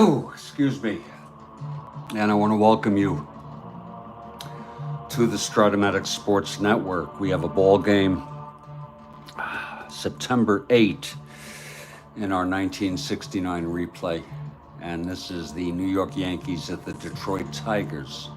Oh, excuse me. And I want to welcome you to the Strat-O-Matic Sports Network. We have a ball game September 8 in our 1969 replay. And this is the New York Yankees at the Detroit Tigers.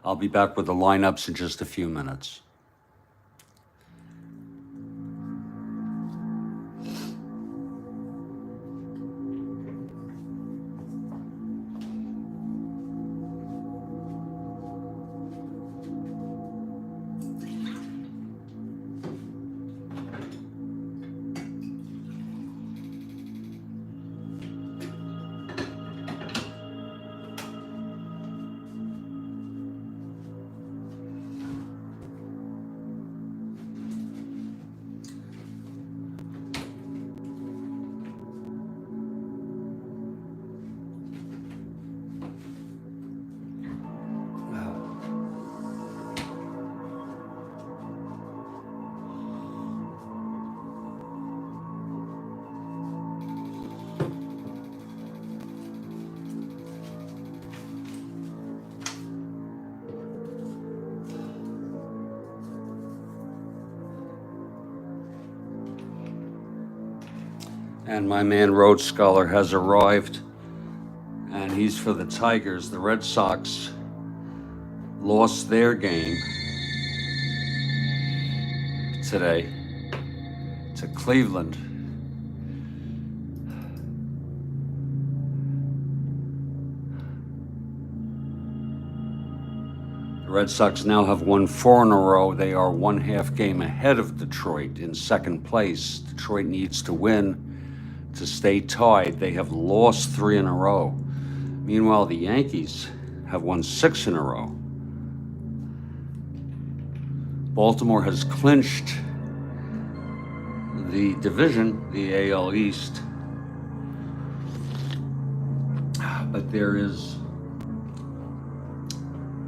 I'll be back with the lineups in just a few minutes. And my man Rhodes Scholar has arrived, and he's for the Tigers. The Red Sox lost their game today to Cleveland. The Red Sox now have won 4 in a row. They are 1/2 game ahead of Detroit in second place. Detroit needs to win to stay tied. They have lost 3 in a row. Meanwhile, the Yankees have won 6 in a row. Baltimore has clinched the division, the AL East. But there is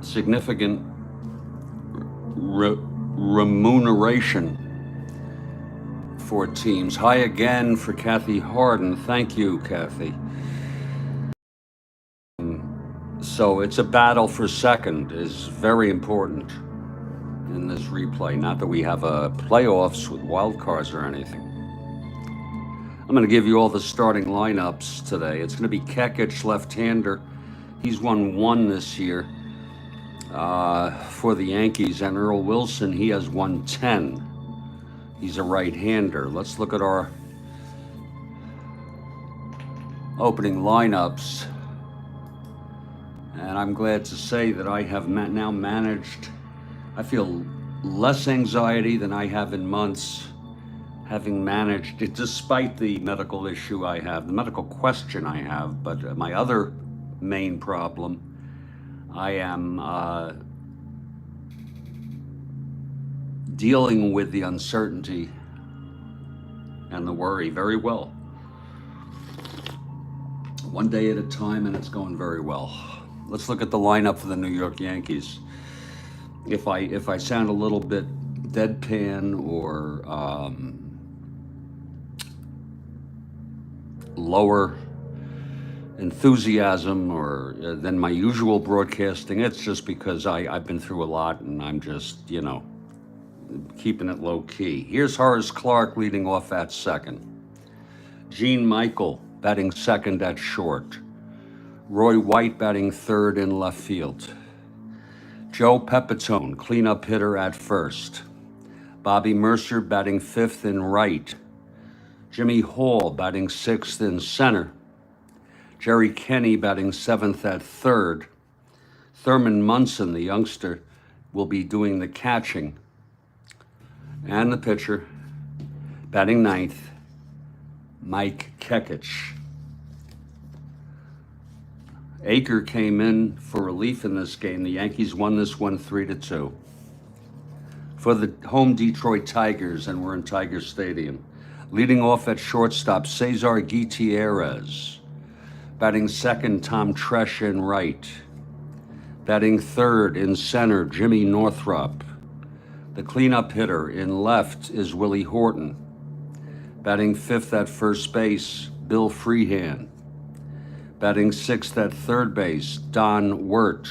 significant remuneration for teams. Hi again for Kathy Harden. Thank you, Kathy. So it's a battle for second is very important in this replay. Not that we have playoffs with wild cards or anything. I'm going to give you all the starting lineups today. It's going to be Kekich, left-hander. He's won 1 this year for the Yankees. And Earl Wilson, he has won 10. He's a right-hander. Let's look at our opening lineups. And I'm glad to say that I have now managed, I feel less anxiety than I have in months, having managed it despite the medical issue I have, the medical question I have. But my other main problem, I am dealing with the uncertainty and the worry very well. One day at a time, and it's going very well. Let's look at the lineup for the New York Yankees. If I sound a little bit deadpan or lower enthusiasm or than my usual broadcasting, it's just because I've been through a lot and I'm just, keeping it low key. Here's Horace Clarke leading off at second. Gene Michael batting second at short. Roy White batting third in left field. Joe Pepitone, cleanup hitter at first. Bobby Mercer batting fifth in right. Jimmy Hall batting sixth in center. Jerry Kenny batting seventh at third. Thurman Munson, the youngster, will be doing the catching and the pitcher. Batting ninth, Mike Kekich. Aker came in for relief in this game. The Yankees won this one 3-2. For the home Detroit Tigers, and we're in Tiger Stadium. Leading off at shortstop, Cesar Gutierrez. Batting second, Tom Tresh in right. Batting third in center, Jimmy Northrup. The cleanup hitter in left is Willie Horton. Batting fifth at first base, Bill Freehan. Batting sixth at third base, Don Wirt.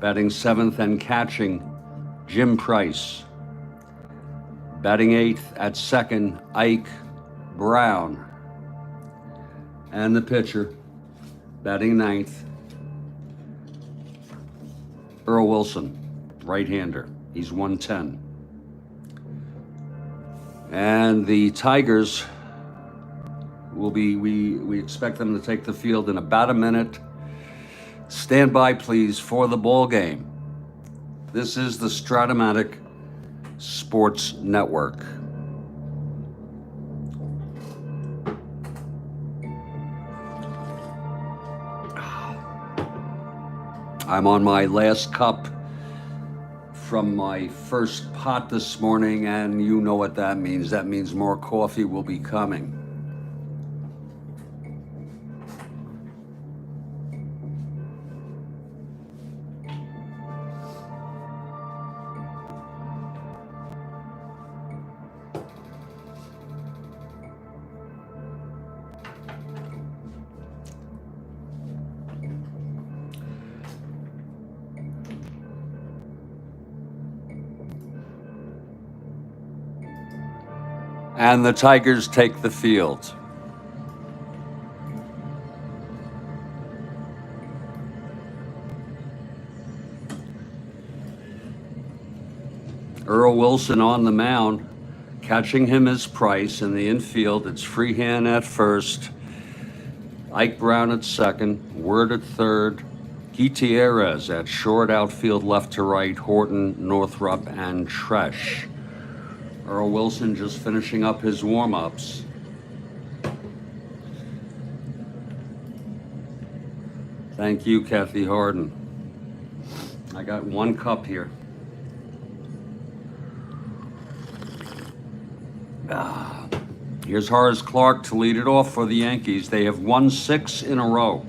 Batting seventh and catching, Jim Price. Batting eighth at second, Ike Brown. And the pitcher, batting ninth, Earl Wilson, right-hander. He's 110. And the Tigers will be, we expect them to take the field in about a minute. Stand by, please, for the ball game. This is the Strat-O-Matic Sports Network. I'm on my last cup from my first pot this morning, and you know what that means. That means more coffee will be coming. And the Tigers take the field. Earl Wilson on the mound. Catching him is Price. In the infield, it's Freehan at first, Ike Brown at second, Wirt at third, Gutierrez at short, outfield left to right, Horton, Northrup, and Tresh. Earl Wilson just finishing up his warm-ups. Thank you, Kathy Harden. I got one cup here. Here's Horace Clarke to lead it off for the Yankees. They have won 6 in a row.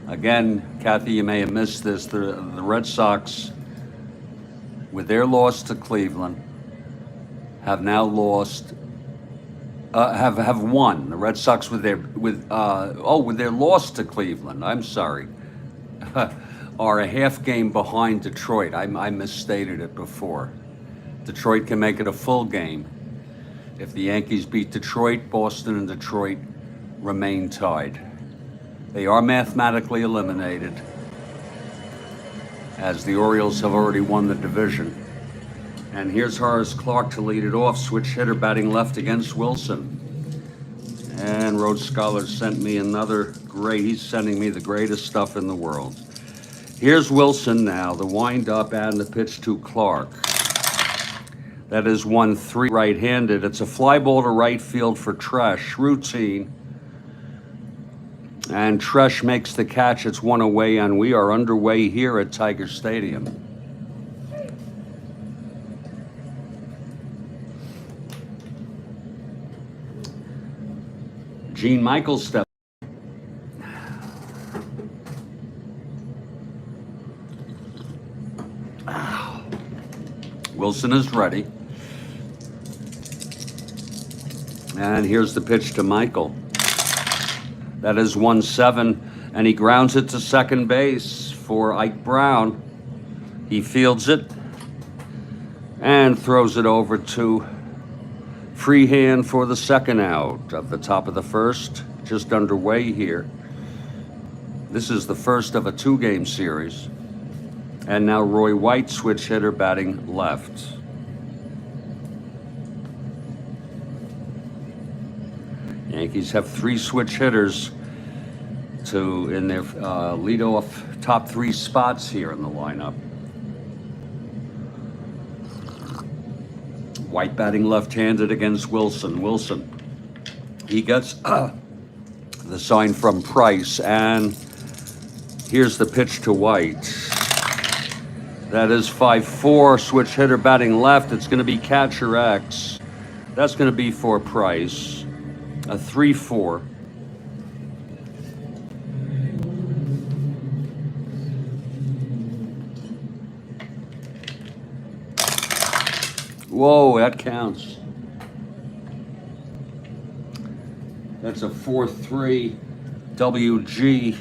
Again, Kathy, you may have missed this. The Red Sox, with their loss to Cleveland, have now lost. Have won. The Red Sox with their loss to Cleveland. I'm sorry, are a half game behind Detroit. I misstated it before. Detroit can make it a full game. If the Yankees beat Detroit, Boston and Detroit remain tied. They are mathematically eliminated, as the Orioles have already won the division. And here's Horace Clarke to lead it off. Switch hitter batting left against Wilson. And Rhodes Scholar sent me another great. He's sending me the greatest stuff in the world. Here's Wilson now, the wind-up and the pitch to Clarke. That is 1-3 right-handed. It's a fly ball to right field for Tresh. Routine. And Tresh makes the catch. It's one away, and we are underway here at Tiger Stadium. Gene Michaels steps. Wilson is ready. And here's the pitch to Michael. That is 1-7, and he grounds it to second base for Ike Brown. He fields it and throws it over to Freehan for the second out of the top of the first. Just underway here. This is the first of a 2-game series. And now Roy White, switch hitter, batting left. Yankees have 3 switch hitters to in their leadoff top 3 spots here in the lineup. White batting left-handed against Wilson. Wilson, he gets the sign from Price, and here's the pitch to White. That is 5-4, switch hitter batting left. It's going to be catcher X. That's going to be for Price. A 3-4. Whoa, that counts. That's a 4-3 WG.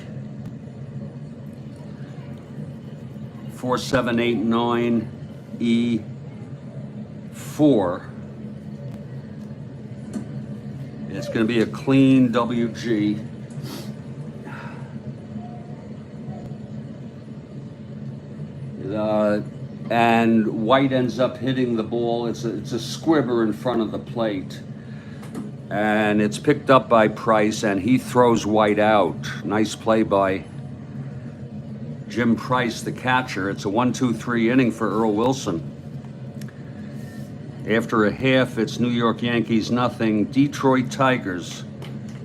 4789 E4. It's going to be a clean WG. And White ends up hitting the ball. It's a squibber in front of the plate. And it's picked up by Price, and he throws White out. Nice play by Jim Price, the catcher. It's a 1-2-3 inning for Earl Wilson. After a half, it's New York Yankees nothing. Detroit Tigers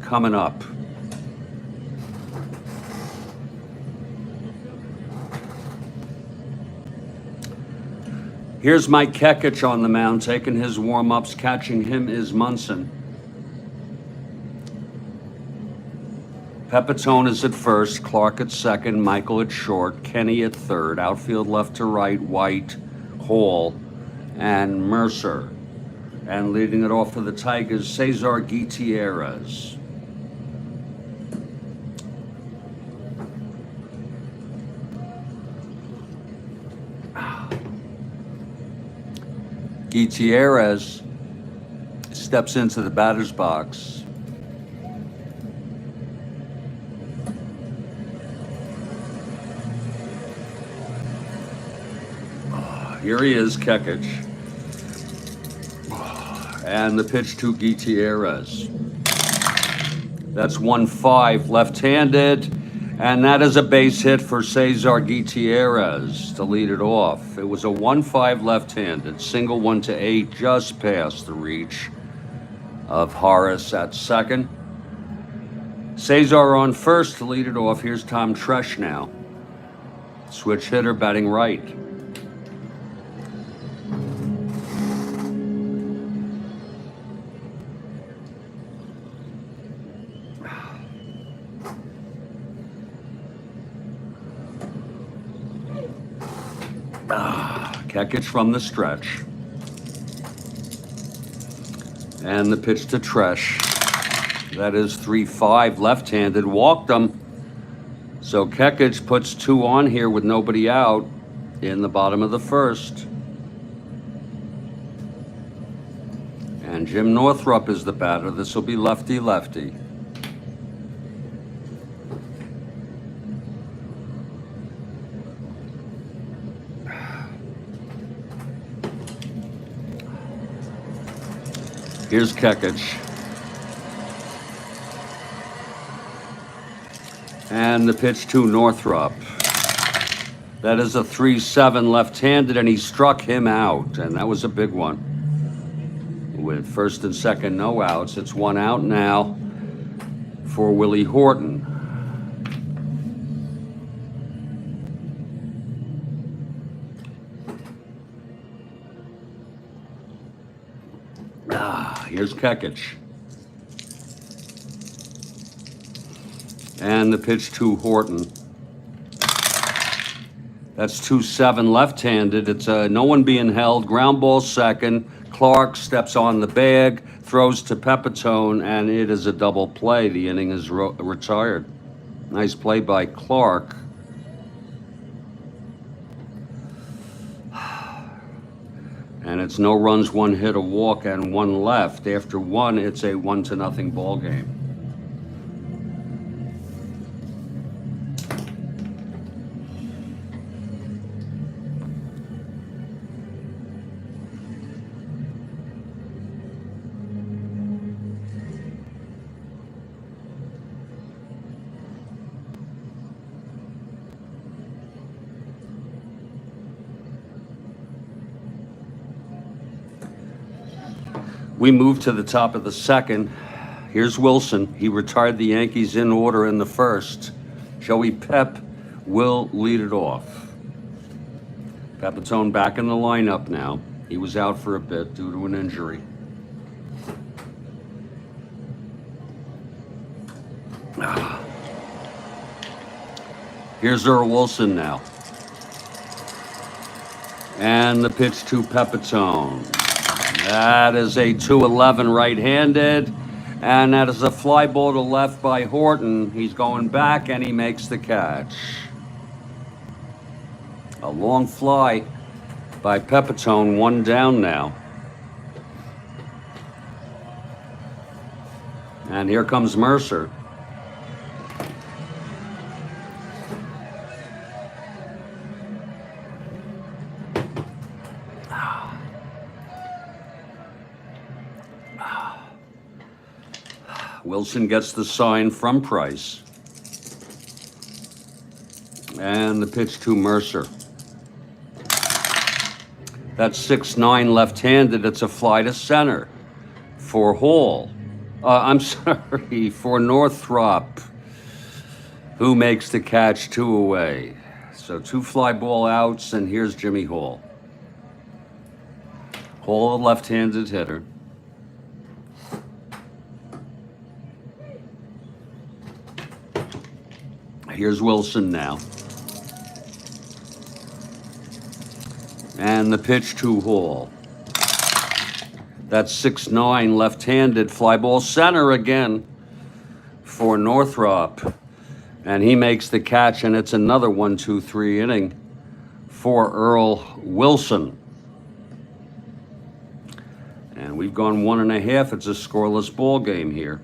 coming up. Here's Mike Kekich on the mound, taking his warm-ups. Catching him is Munson. Pepitone is at first, Clark at second, Michael at short, Kenny at third, outfield left to right, White, Hall, and Mercer. And leading it off for the Tigers, Cesar Gutierrez. Gutierrez steps into the batter's box. Here he is, Kekich. And the pitch to Gutierrez. That's 1-5, left-handed. And that is a base hit for Cesar Gutierrez to lead it off. It was a 1-5 left-handed, single 1-8, just past the reach of Horace at second. Cesar on first to lead it off. Here's Tom Tresh now. Switch hitter batting right. Kekich from the stretch. And the pitch to Tresh. That is 3-5, left-handed, walked him. So Kekich puts 2 on here with nobody out in the bottom of the first. And Jim Northrup is the batter. This will be lefty-lefty. Here's Kekich. And the pitch to Northrup. That is a 3-7 left-handed, and he struck him out, and that was a big one. With first and second no outs, it's 1 out now for Willie Horton. Here's Kekich. And the pitch to Horton. That's 2-7 left-handed. It's no one being held. Ground ball second. Clark steps on the bag, throws to Pepitone, and it is a double play. The inning is retired. Nice play by Clark. And it's no runs, 1 hit, a walk, and 1 left. After 1, it's a 1-0 ball game. We move to the top of the second. Here's Wilson. He retired the Yankees in order in the first. Joey Pep will lead it off. Pepitone back in the lineup now. He was out for a bit due to an injury. Here's Earl Wilson now. And the pitch to Pepitone. That is a 2-11 right-handed. And that is a fly ball to left by Horton. He's going back and he makes the catch. A long fly by Pepitone, one down now. And here comes Mercer. Wilson gets the sign from Price. And the pitch to Mercer. That's 6-9 left-handed. It's a fly to center for Hall. I'm sorry, for Northrop, who makes the catch, 2 away. So 2 fly ball outs, and here's Jimmy Hall. Hall, a left-handed hitter. Here's Wilson now. And the pitch to Hall. That's 6-9 left-handed, fly ball center again for Northrop. And he makes the catch, and it's another 1-2-3 inning for Earl Wilson. And we've gone 1.5. It's a scoreless ball game here.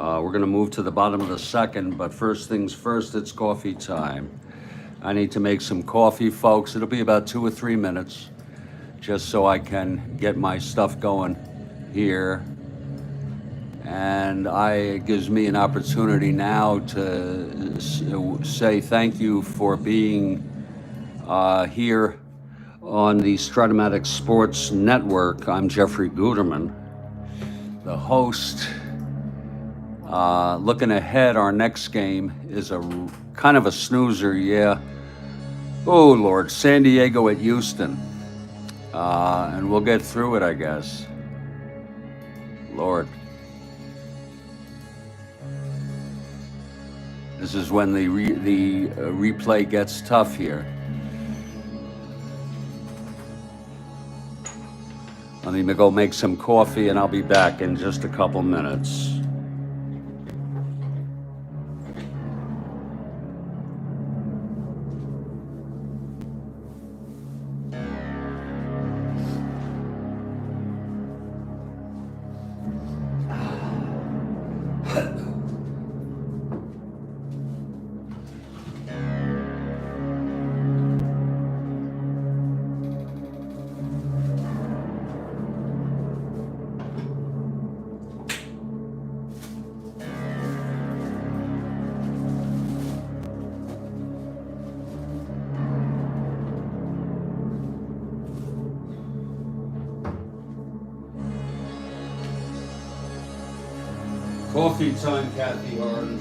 We're going to move to the bottom of the second, but first things first, it's coffee time. I need to make some coffee, folks. It'll be about 2 or 3 minutes, just so I can get my stuff going here. And it gives me an opportunity now to say thank you for being here on the Strat-O-Matic Sports Network. I'm Jeffrey Guterman, the host. Looking ahead, our next game is a kind of a snoozer, yeah. Oh, Lord, San Diego at Houston. And we'll get through it, I guess. Lord. This is when the replay gets tough here. Let me go make some coffee, and I'll be back in just a couple minutes. Coffee time, Kathy Harden.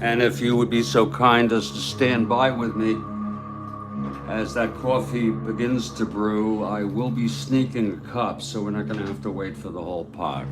And if you would be so kind as to stand by with me as that coffee begins to brew, I will be sneaking a cup, so we're not going to have to wait for the whole pot.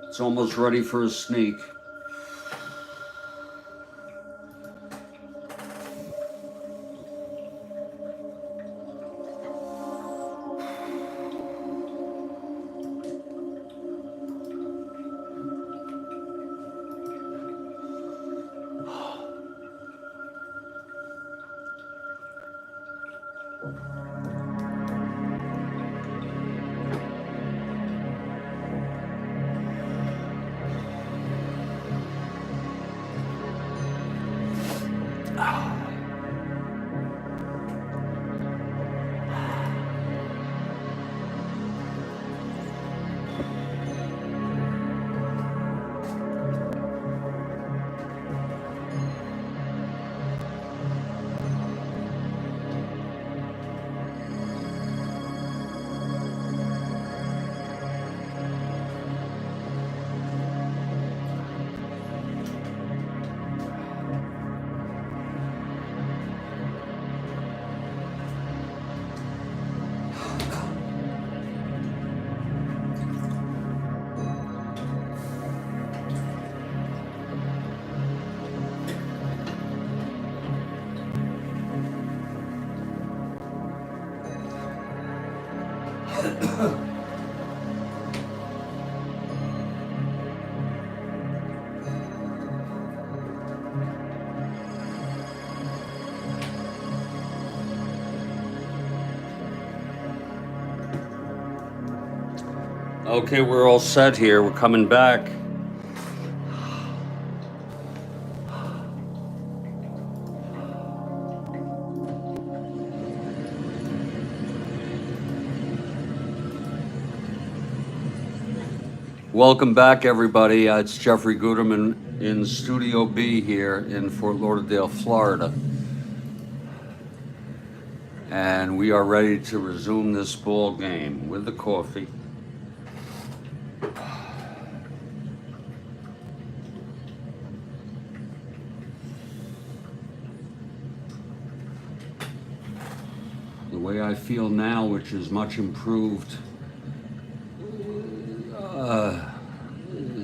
It's almost ready for a sneak. Okay, we're all set here. We're coming back. Welcome back, everybody. It's Jeffrey Guterman in Studio B here in Fort Lauderdale, Florida. And we are ready to resume this ball game with the coffee. The way I feel now, which is much improved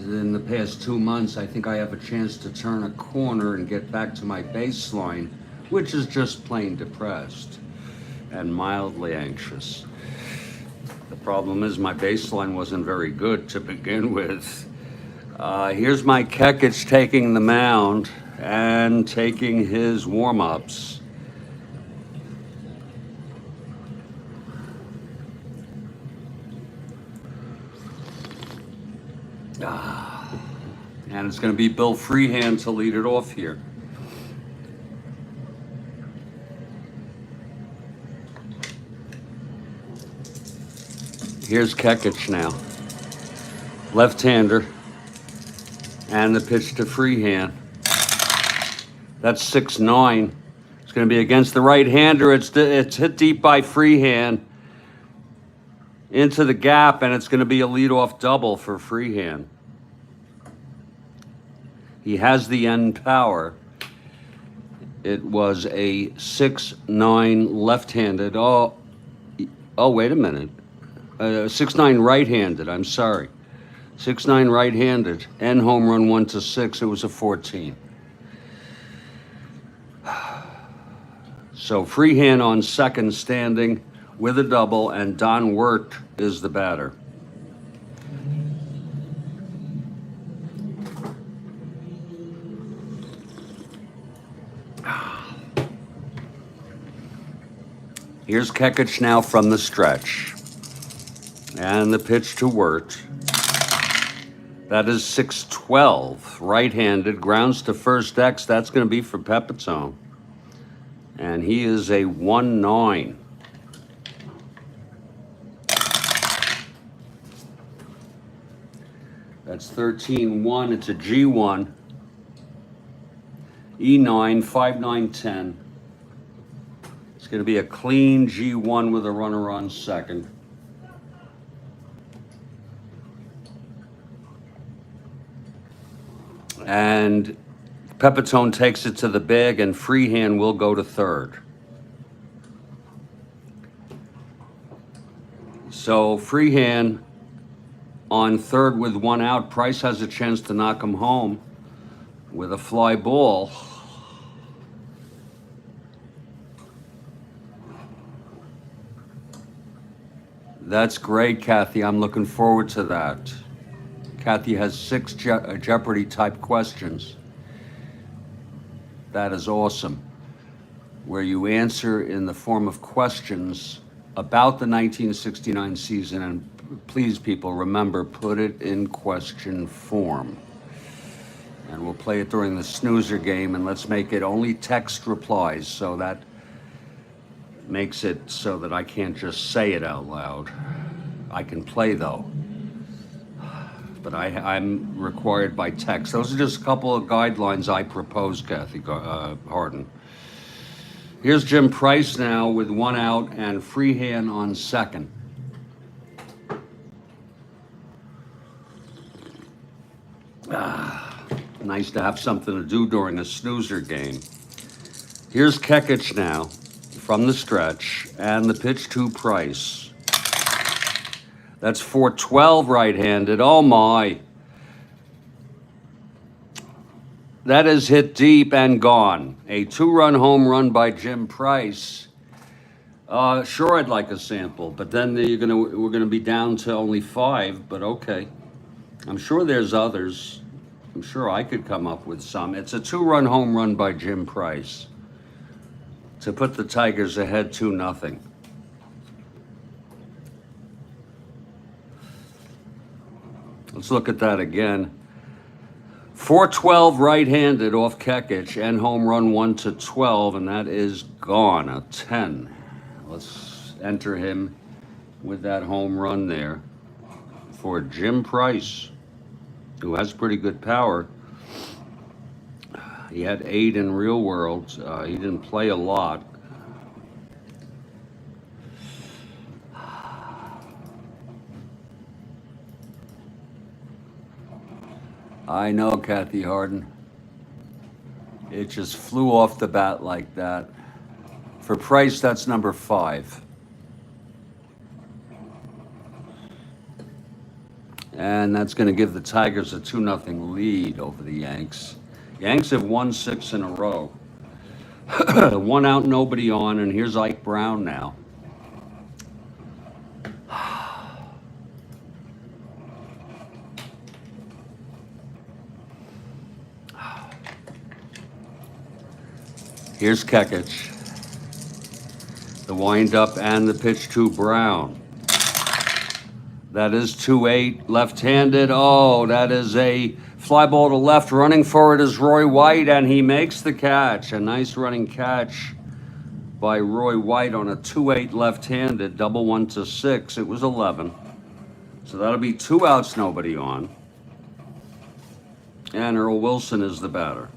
in the past 2 months, I think I have a chance to turn a corner and get back to my baseline, which is just plain depressed. and mildly anxious. The problem is my baseline wasn't very good to begin with. Here's my Kekich taking the mound and taking his warm-ups. And it's going to be Bill Freehand to lead it off here. Here's Kekich now. Left-hander. And the pitch to Freehand. That's 6-9. It's going to be against the right-hander. It's hit deep by Freehand into the gap, and it's going to be a leadoff double for Freehand. He has the end power. It was a 6-9 left-handed. Oh, wait a minute. 6-9 right-handed. I'm sorry. 6-9 right-handed. End home run 1-6. It was a 14. So Freehand on second standing with a double, and Don Wirt is the batter. Here's Kekich now from the stretch. And the pitch to Wirt. That is 6-12, right-handed, grounds to first X. That's going to be for Pepitone. And he is a 1-9. That's 13-1. It's a G1. E9, 5-9, 10. It's going to be a clean G1 with a runner on second. And Pepitone takes it to the bag, and Freehand will go to third. So Freehand on third with one out. Price has a chance to knock him home with a fly ball. That's great, Kathy. I'm looking forward to that. Kathy has 6 Jeopardy type questions. That is awesome. Where you answer in the form of questions about the 1969 season. And please, people, remember, put it in question form. And we'll play it during the snoozer game, and let's make it only text replies, so that makes it so that I can't just say it out loud. I can play, though. But I'm required by text. Those are just a couple of guidelines I propose, Kathy Harden. Here's Jim Price now with one out and Freehand on second. Nice to have something to do during a snoozer game. Here's Kekich now from the stretch, and the pitch to Price. That's 4-12 right-handed. Oh, my. That is hit deep and gone. A 2-run home run by Jim Price. Sure, I'd like a sample, but then we're gonna be down to only 5, but okay. I'm sure there's others. I'm sure I could come up with some. It's a 2-run home run by Jim Price to put the Tigers ahead 2-0. Let's look at that again. 4-12 right-handed off Kekich, and home run 1-12, and that is gone, a 10. Let's enter him with that home run there for Jim Price, who has pretty good power. He had 8 in real world. He didn't play a lot. I know, Kathy Harden. It just flew off the bat like that. For Price, that's number 5. And that's going to give the Tigers a 2-0 lead over the Yanks. Yanks have won 6 in a row. 1 out, nobody on, and here's Ike Brown now. Here's Kekich. The windup and the pitch to Brown. That is 2-8, left-handed. Oh, that is a fly ball to left. Running for it is Roy White, and he makes the catch. A nice running catch by Roy White on a 2-8 left-handed, double 1 to 6. It was 11. So that'll be 2 outs, nobody on. And Earl Wilson is the batter.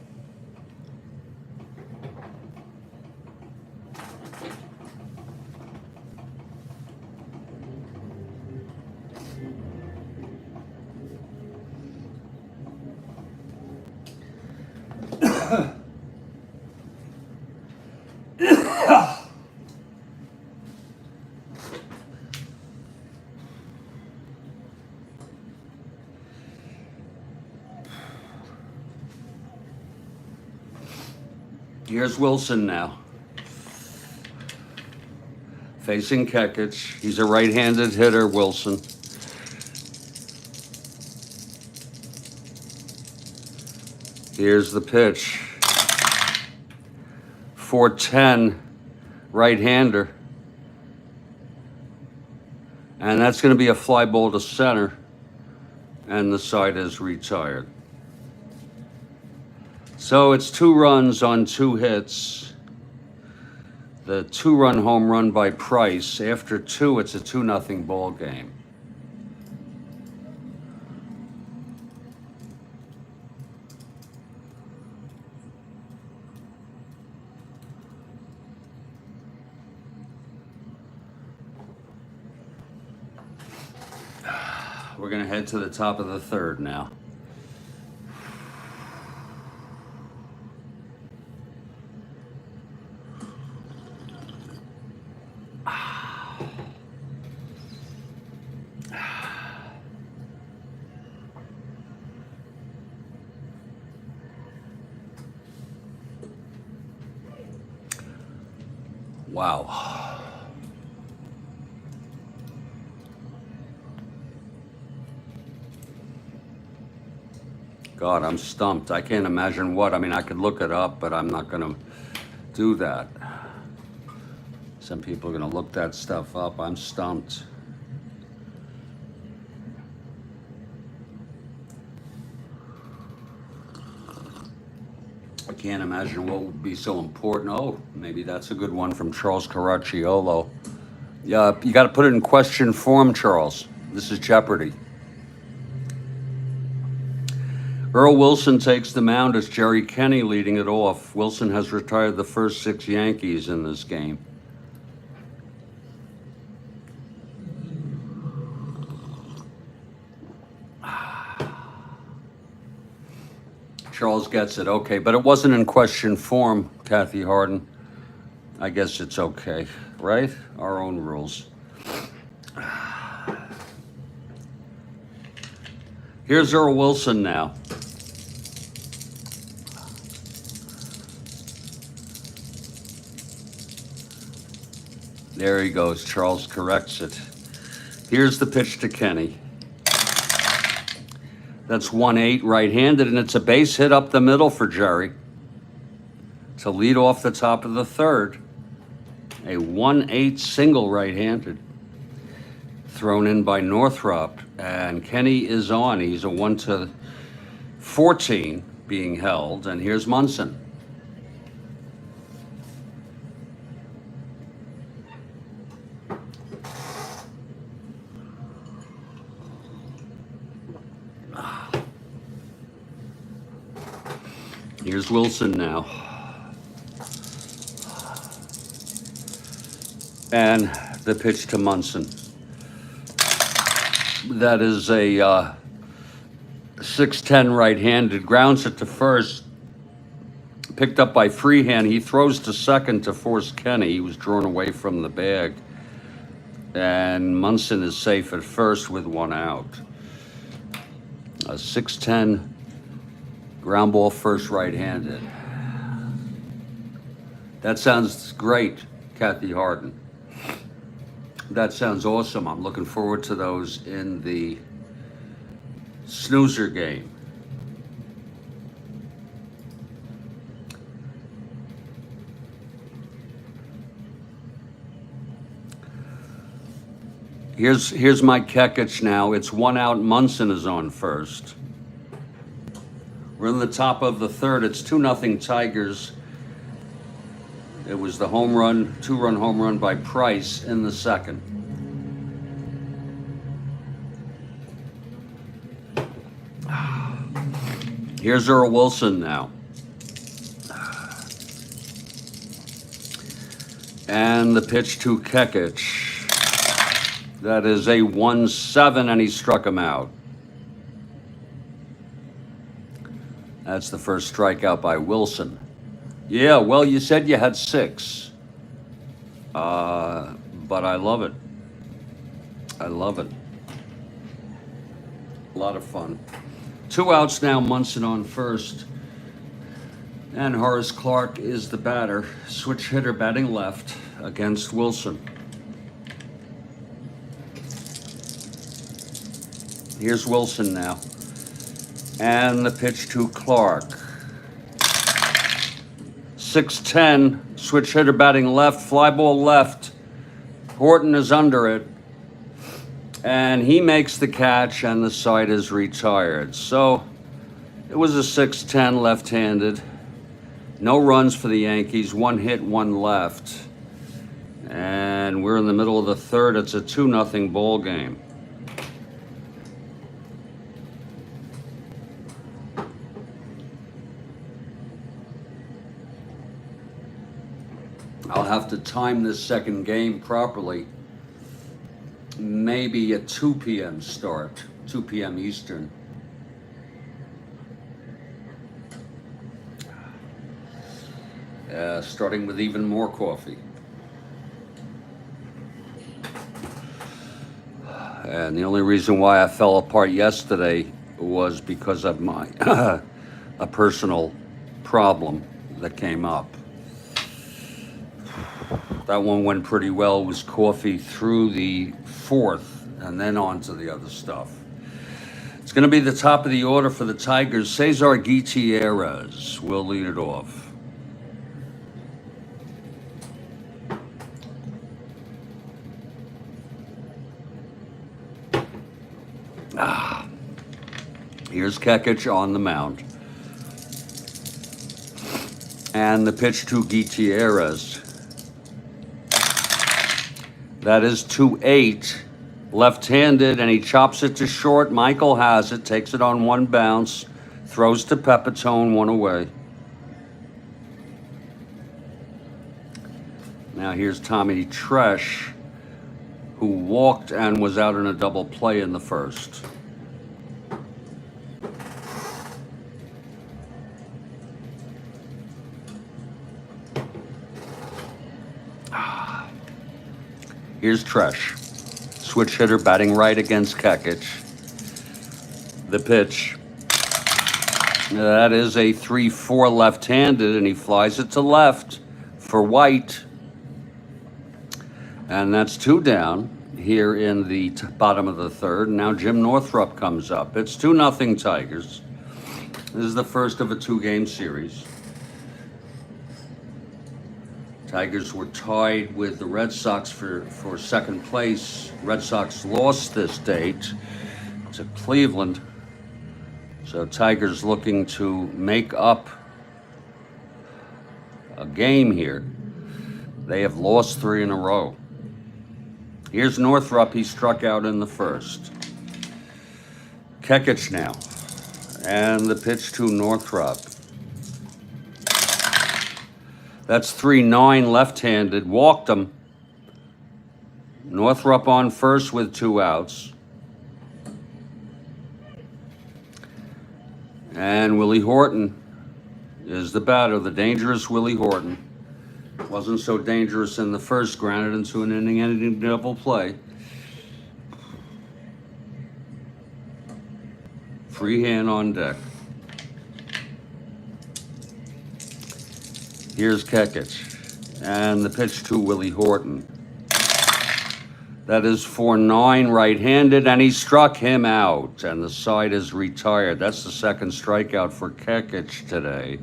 Here's Wilson now. Facing Kekich. He's a right-handed hitter, Wilson. Here's the pitch. 4-10, right-hander. And that's going to be a fly ball to center. And the side is retired. So it's 2 runs on 2 hits. The 2-run home run by Price. After 2, it's a 2-0 ball game. We're going to head to the top of the 3rd now. Wow. God, I'm stumped. I can't imagine what. I mean, I could look it up, but I'm not going to do that. Some people are going to look that stuff up. I'm stumped. I can't imagine what would be so important. Oh, maybe that's a good one from Charles Caracciolo. Yeah, you got to put it in question form, Charles. This is Jeopardy. Earl Wilson takes the mound as Jerry Kenny leading it off. Wilson has retired the first 6 Yankees in this game. Charles gets it. Okay, but it wasn't in question form, Kathy Harden. I guess it's okay, right? Our own rules. Here's Earl Wilson now. There he goes. Charles corrects it. Here's the pitch to Kenny. That's 1-8 right-handed, and it's a base hit up the middle for Jerry to lead off the top of the 3rd. A 1-8 single right-handed thrown in by Northrop, and Kenny is on. He's a 1-14 being held, and here's Munson. Here's Wilson now. And the pitch to Munson. That is a 6-10 right-handed. Grounds it to first. Picked up by Freehand. He throws to second to force Kenny. He was drawn away from the bag. And Munson is safe at first with 1 out. A 6-10 ground ball first right-handed. That sounds great, Kathy Harden. That sounds awesome. I'm looking forward to those in the snoozer game. Here's my Kekich now. It's 1 out. Munson is on first. We're in the top of the third. It's 2-0 Tigers. It was the home run, 2-run home run by Price in the second. Here's Earl Wilson now. And the pitch to Kekich. That is a 1-7, and he struck him out. That's the first strikeout by Wilson. Yeah, well, you said you had 6. But I love it. I love it. A lot of fun. 2 outs now, Munson on first. And Horace Clarke is the batter. Switch hitter batting left against Wilson. Here's Wilson now. And the pitch to Clarke. 6-10, switch hitter batting left, fly ball left. Horton is under it. And he makes the catch, and the side is retired. So it was a 6-10 left-handed. No runs for the Yankees, 1 hit, 1 left. And we're in the middle of the third. It's a 2-0 ball game. I'll have to time this second game properly. Maybe a 2 p.m. start, 2 p.m. Eastern. Starting with even more coffee. And the only reason why I fell apart yesterday was because of my a personal problem that came up. That one went pretty well. It was coffee through the 4th and then on to the other stuff. It's going to be the top of the order for the Tigers. Cesar Gutierrez will lead it off. Here's Kekich on the mound. And the pitch to Gutierrez. That is 2-8, left-handed, and he chops it to short. Michael has it, takes it on 1 bounce, throws to Pepitone, 1 away. Now here's Tommy Tresh, who walked and was out in a double play in the first. Here's Tresh. Switch hitter batting right against Kekich. The pitch. That is a 3-4 left-handed, and he flies it to left for White. And that's 2 down here in the bottom of the third. Now Jim Northrup comes up. It's 2-0 Tigers. This is the first of a 2-game series. Tigers were tied with the Red Sox for second place. Red Sox lost this date to Cleveland. So Tigers looking to make up a game here. They have lost 3 in a row. Here's Northrup. He struck out in the first. Kekich now. And the pitch to Northrup. That's 3-9 left-handed. Walked him. Northrup on first with 2 outs. And Willie Horton is the batter, the dangerous Willie Horton. Wasn't so dangerous in the first, grounded into an inning-ending double play. Free hand on deck. Here's Kekich, and the pitch to Willie Horton. That is 4-9 right-handed, and he struck him out, and the side is retired. That's the second strikeout for Kekich today.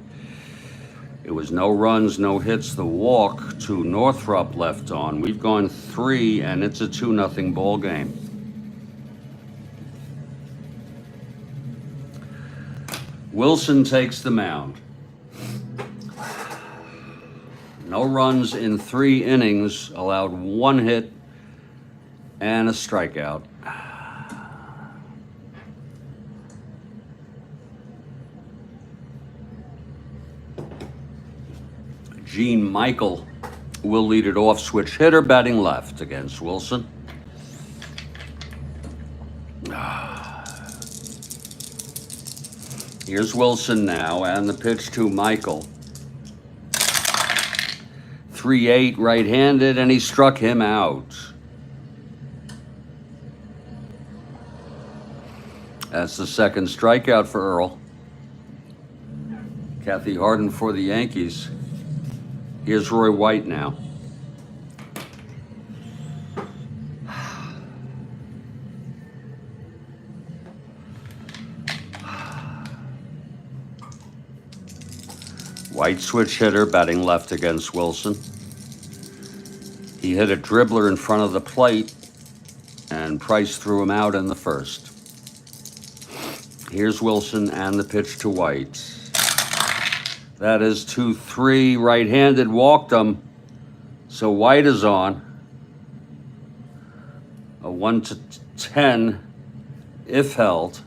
It was no runs, no hits, the walk to Northrop left on. We've gone 3, and it's a 2-0 ball game. Wilson takes the mound. No runs in 3 innings, allowed 1 hit and a strikeout. Gene Michael will lead it off, switch hitter, batting left against Wilson. Here's Wilson now, and the pitch to Michael. 3-8 right-handed, and he struck him out. That's the second strikeout for Earl. Kathy Harden for the Yankees. Here's Roy White now. White switch hitter, batting left against Wilson. He hit a dribbler in front of the plate, and Price threw him out in the first. Here's Wilson and the pitch to White. That is 2-3, right-handed, walked him. So White is on. A 1-10 if held.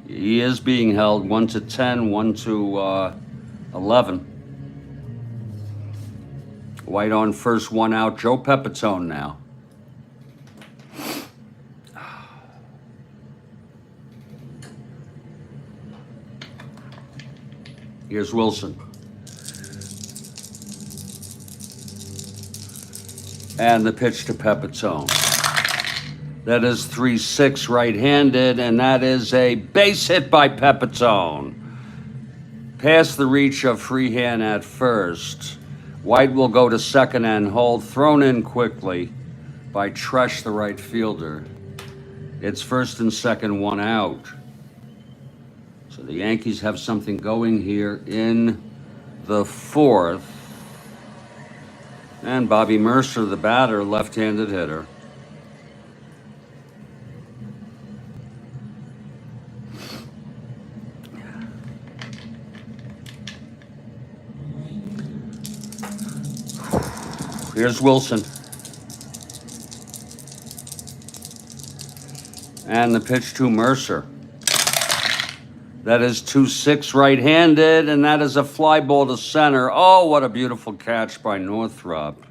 He is being held 1-10, 1-11. White on first, 1 out. Joe Pepitone now. Here's Wilson. And the pitch to Pepitone. That is 3-6 right-handed, and that is a base hit by Pepitone. Past the reach of Freehand at first. White will go to second and hold. Thrown in quickly by Tresh, the right fielder. It's first and second, 1 out. So the Yankees have something going here in the 4th. And Bobby Mercer, the batter, left-handed hitter. Here's Wilson. And the pitch to Mercer. That is 2-6 right-handed, and that is a fly ball to center. Oh, what a beautiful catch by Northrop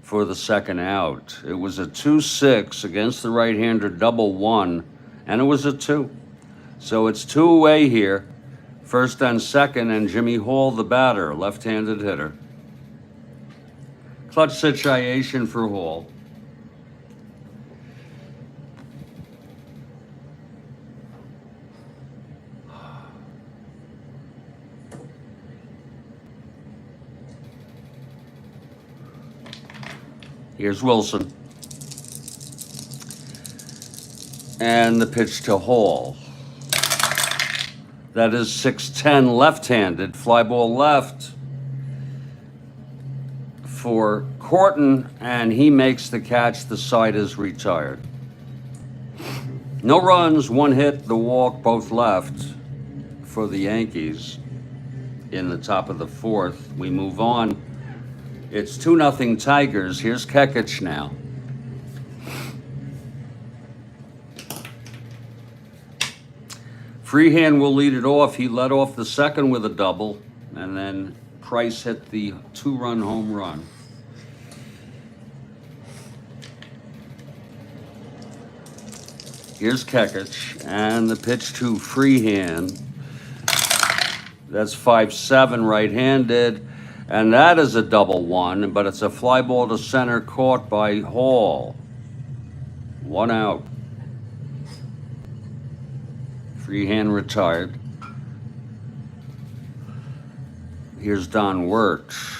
for the second out. It was a 2-6 against the right-hander, double 1, and it was a 2. So it's 2 away here. First and second, and Jimmy Hall, the batter, left-handed hitter. Clutch situation for Hall. Here's Wilson. And the pitch to Hall. That is 6-10 left-handed. Fly ball left for Corton, and he makes the catch. The side is retired. No runs, 1 hit, the walk, both left for the Yankees in the top of the 4th. We move on. It's 2-0 Tigers. Here's Kekich now. Freehand will lead it off. He led off the second with a double, and then Price hit the 2-run home run. Here's Kekich, and the pitch to Freehand. That's 5-7 right-handed. And that is a double 1, but it's a fly ball to center caught by Hall. 1 out. Freehand retired. Here's Don Wirtz.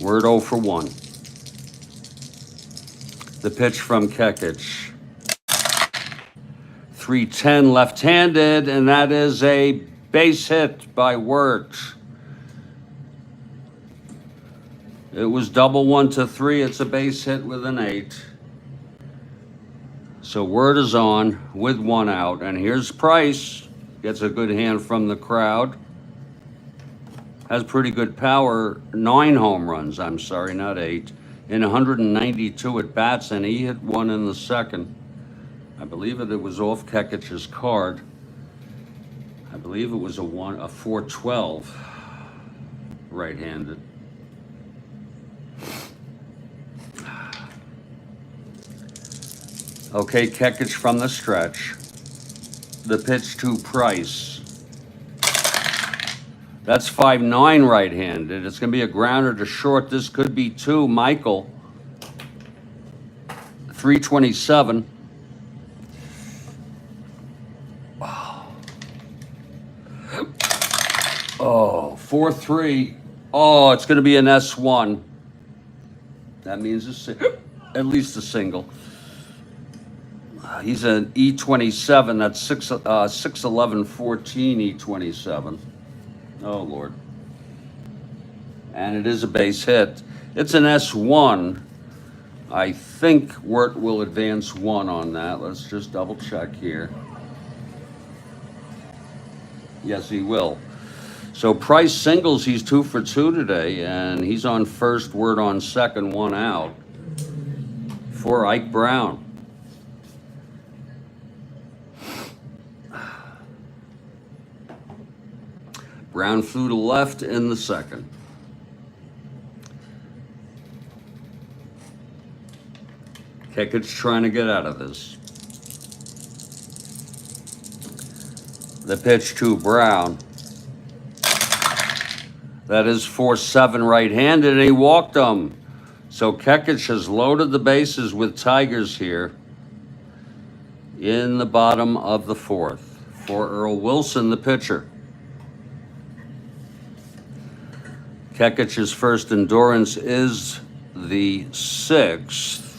Word 0 for 1. The pitch from Kekich. 310 left-handed, and that is a base hit by Wirtz. It was double 1-3. It's a base hit with an 8. So Word is on with 1 out, and here's Price. Gets a good hand from the crowd. Has pretty good power. 9 home runs, I'm sorry, not 8. In 192 at bats, and he hit 1 in the second. I believe it was off Kekich's card. I believe it was a 412 right-handed. Okay, Kekich from the stretch. The pitch to Price. That's 5-9 right-handed. It's going to be a grounder to short. This could be 2. Michael. 327. Oh, 4-3. Oh, it's going to be an S1. That means at least a single. He's an E27. That's 6'11", 14 E27. Oh, Lord. And it is a base hit. It's an S1. I think Wirt will advance 1 on that. Let's just double check here. Yes, he will. So Price singles. He's 2 for 2 today, and he's on first, Wirt on second, 1 out for Ike Brown. Brown flew to left in the second. Kekich trying to get out of this. The pitch to Brown. That is 4-7 right-handed, and he walked him. So Kekich has loaded the bases with Tigers here in the bottom of the 4th. For Earl Wilson, the pitcher. Kekich's first endurance is the 6th.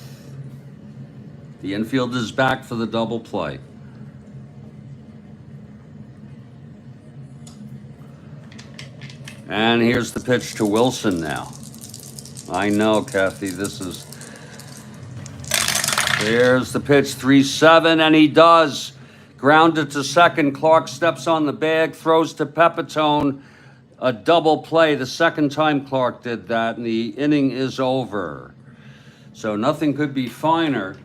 The infield is back for the double play. And here's the pitch to Wilson now. I know, Kathy, this is... There's the pitch, 3-7, and he does. Grounded to second. Clark steps on the bag, throws to Pepitone. A double play, the second time Clark did that, and the inning is over. So nothing could be finer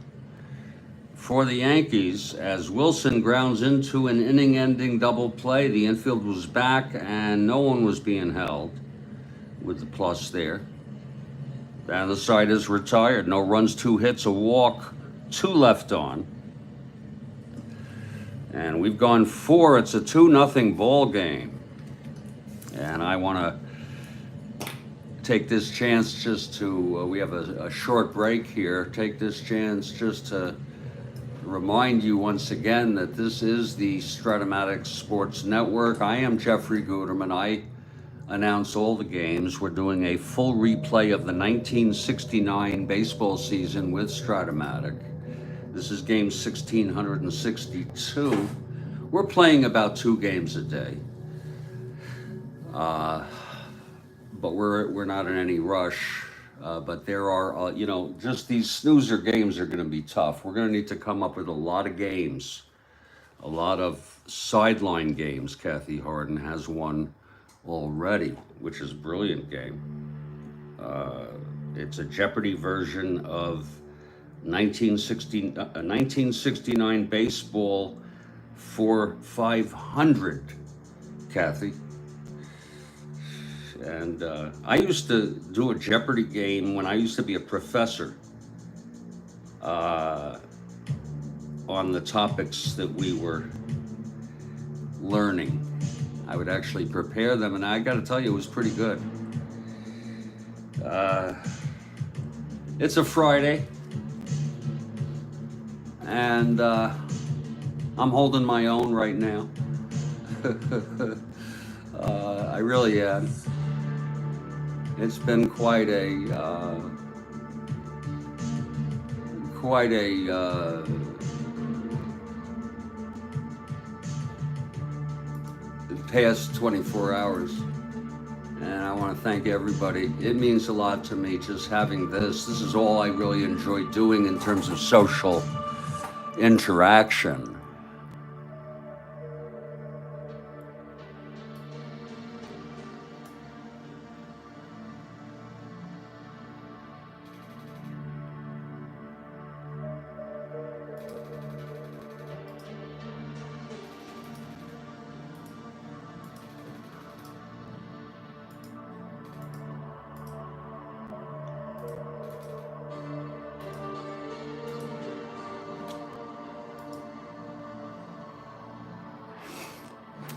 for the Yankees as Wilson grounds into an inning-ending double play. The infield was back, and no one was being held with the plus there. And the side is retired. No runs, 2 hits, a walk, 2 left on. And we've gone 4. It's a 2-0 ball game. And I want to take this chance just to, we have a short break here, take this chance just to remind you once again that this is the Strat-O-Matic Sports Network. I am Jeffrey Guterman. I announce all the games. We're doing a full replay of the 1969 baseball season with Strat-O-Matic. This is game 1662. We're playing about 2 games a day. But we're not in any rush. But there are, just these snoozer games are going to be tough. We're going to need to come up with a lot of games, a lot of sideline games. Kathy Harden has one already, which is a brilliant game. It's a Jeopardy version of 1969 baseball for 500, Kathy. And I used to do a Jeopardy game when I used to be a professor on the topics that we were learning. I would actually prepare them, and I got to tell you, it was pretty good. It's a Friday, and I'm holding my own right now. I really am. It's been quite quite a past 24 hours. And I want to thank everybody. It means a lot to me just having this. This is all I really enjoy doing in terms of social interaction.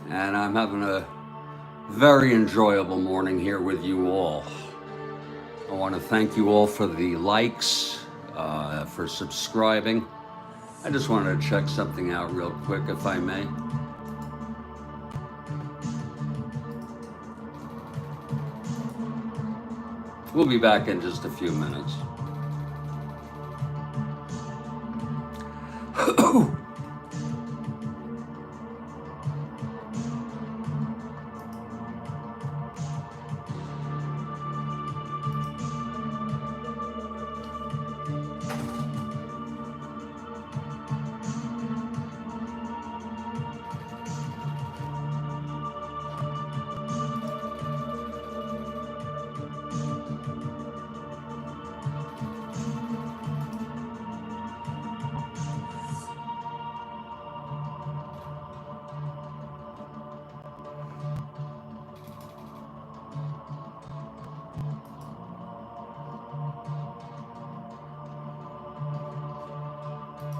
And I'm having a very enjoyable morning here with you all. I want to thank you all for the likes, for subscribing. I just wanted to check something out real quick, if I may. We'll be back in just a few minutes.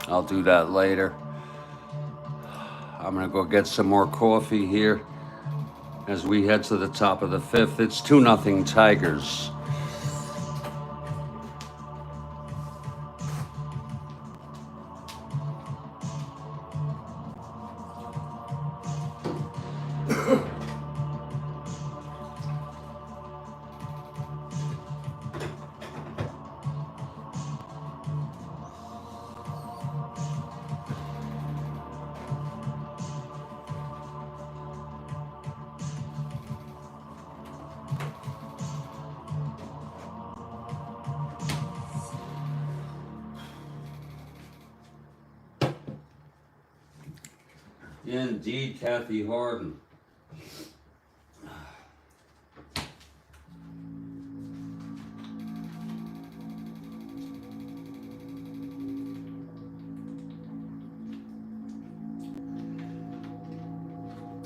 I'll do that later. I'm gonna go get some more coffee here as we head to the top of the fifth. It's 2-0 Tigers. Indeed, Kathy Harden.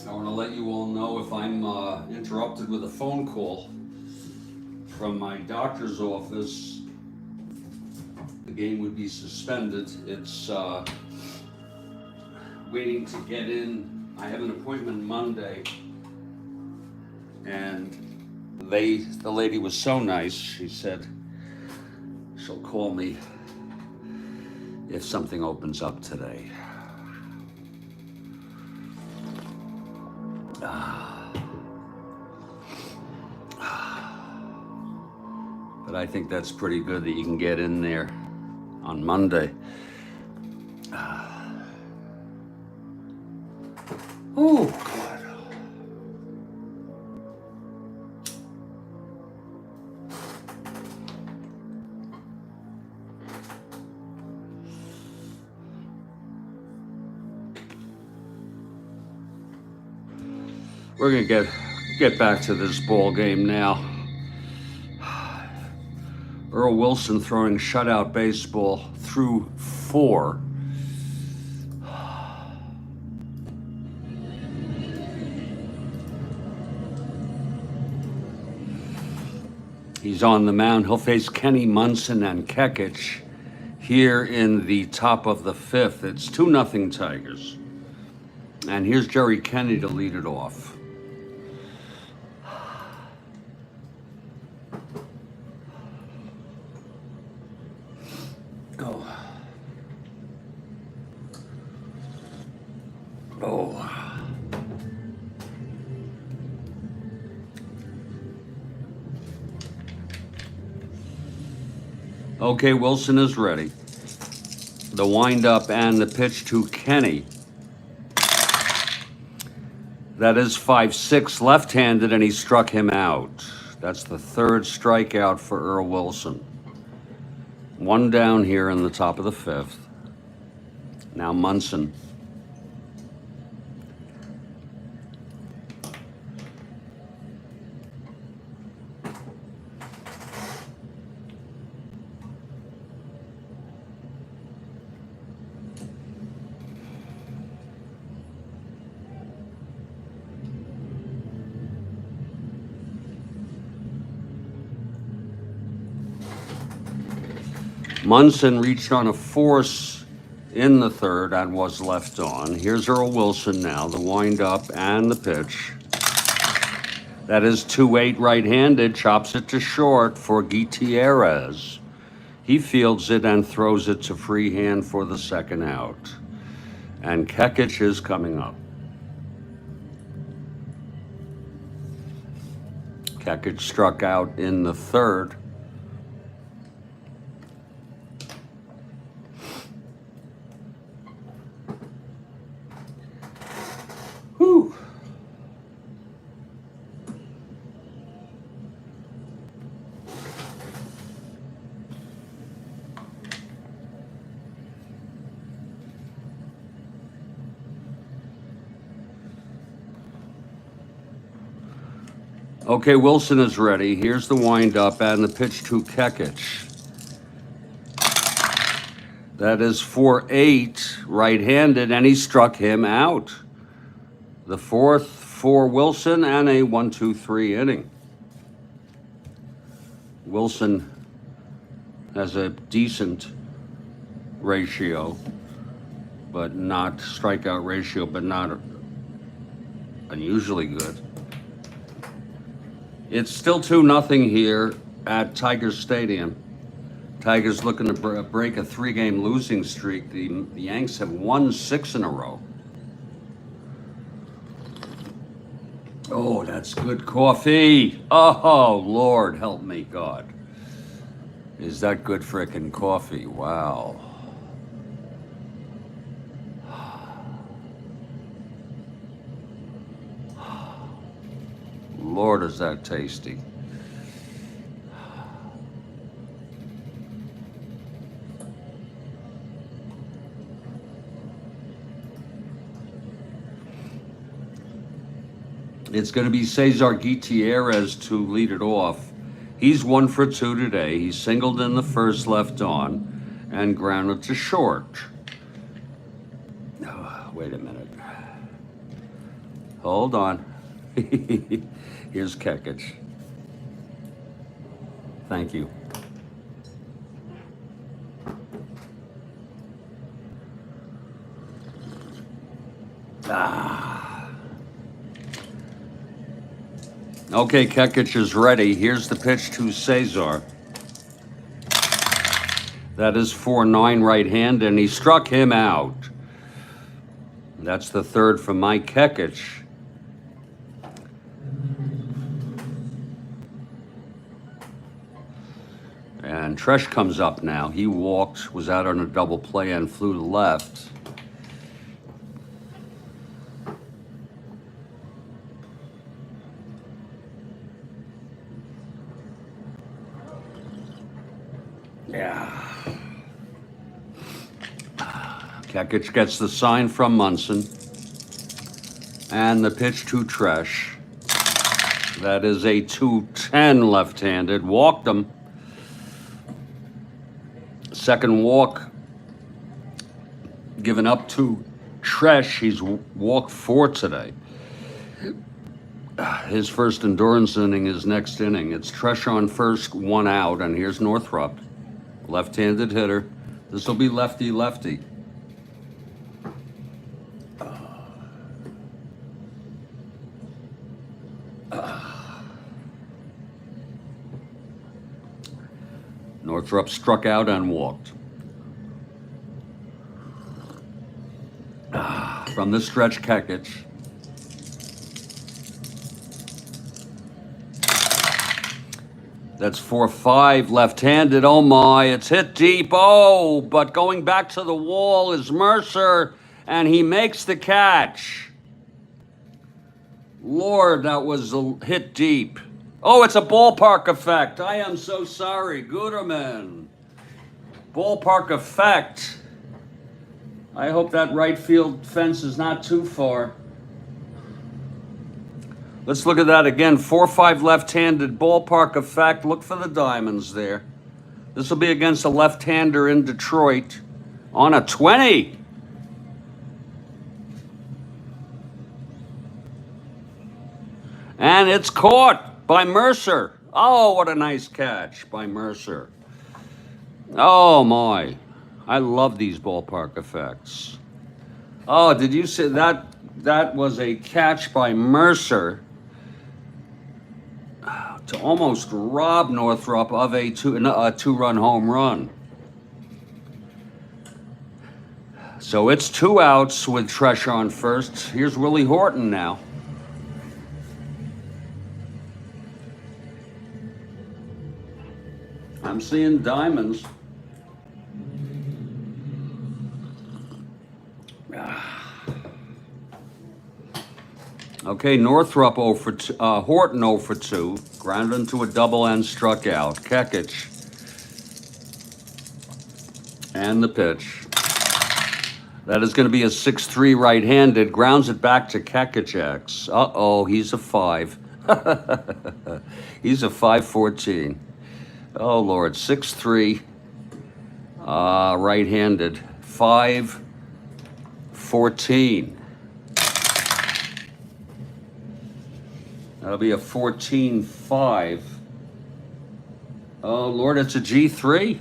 I want to let you all know if I'm interrupted with a phone call from my doctor's office, the game would be suspended. It's waiting to get in. I have an appointment Monday, and the lady was so nice. She said she'll call me if something opens up today. But I think that's pretty good that you can get in there on Monday. Oh, God. We're gonna get back to this ball game now. Earl Wilson throwing shutout baseball through 4. He's on the mound. He'll face Kenny Munson and Kekich here in the top of the 5th. It's 2-0 Tigers. And here's Jerry Kennedy to lead it off. Okay, Wilson is ready. The windup and the pitch to Kenny. That is 5-6 left-handed, and he struck him out. That's the third strikeout for Earl Wilson. One down here in the top of the fifth. Now Munson. Munson reached on a force in the third and was left on. Here's Earl Wilson now, the windup and the pitch. That is 2-8 right-handed, chops it to short for Gutierrez. He fields it and throws it to Freehand for the second out. And Kekich is coming up. Kekich struck out in the third. Whew. Okay, Wilson is ready. Here's the windup and the pitch to Kekich. That is 4-8 right-handed, and he struck him out. The fourth for Wilson and a 1-2-3 inning. Wilson has a decent ratio, but not strikeout ratio, but not unusually good. It's still 2-0 here at Tigers Stadium. Tigers looking to break a 3-game losing streak. The Yanks have won 6 in a row. Oh, that's good coffee. Oh, Lord, help me, God. Is that good frickin' coffee? Wow. Lord, is that tasty. It's going to be Cesar Gutierrez to lead it off. He's 1 for 2 today. He singled in the first, left on, and grounded to short. Oh, wait a minute. Hold on. Here's Kekich. Thank you. Okay, Kekich is ready. Here's the pitch to Cesar. That is 4-9 right hand, and he struck him out. That's the third for Mike Kekich. And Tresh comes up now. He walked, was out on a double play, and flew to left. Yeah. Kekich gets the sign from Munson. And the pitch to Tresh. That is a 2-10 left-handed. Walked him. Second walk given up to Tresh. He's walked 4 today. His first endurance inning is next inning. It's Tresh on first, 1 out, and here's Northrup. Left-handed hitter. This will be lefty-lefty. Northrup struck out and walked. From the stretch, Kekich. That's 4-5, left-handed. Oh my, it's hit deep. Oh, but going back to the wall is Mercer, and he makes the catch. Lord, that was a hit deep. Oh, it's a ballpark effect. I am so sorry, Guterman. Ballpark effect. I hope that right field fence is not too far. Let's look at that again. 4-5 left-handed ballpark effect. Look for the diamonds there. This will be against a left-hander in Detroit on a 20. And it's caught by Mercer. Oh, what a nice catch by Mercer. Oh my, I love these ballpark effects. Oh, did you see that? That was a catch by Mercer to almost rob Northrop of a two-run home run. So it's 2 outs with Tresh on first. Here's Willie Horton now. I'm seeing diamonds. Okay, Northrop 0 for 2, Horton 0 for 2, grounded into a double and struck out. Kekich. And the pitch. That is going to be a 6-3 right-handed. Grounds it back to Kekich. Uh-oh, he's a 5. He's a 5-14. Oh, Lord, 6-3 right-handed. 5-14. That'll be a 14-5. Oh, Lord, it's a G3.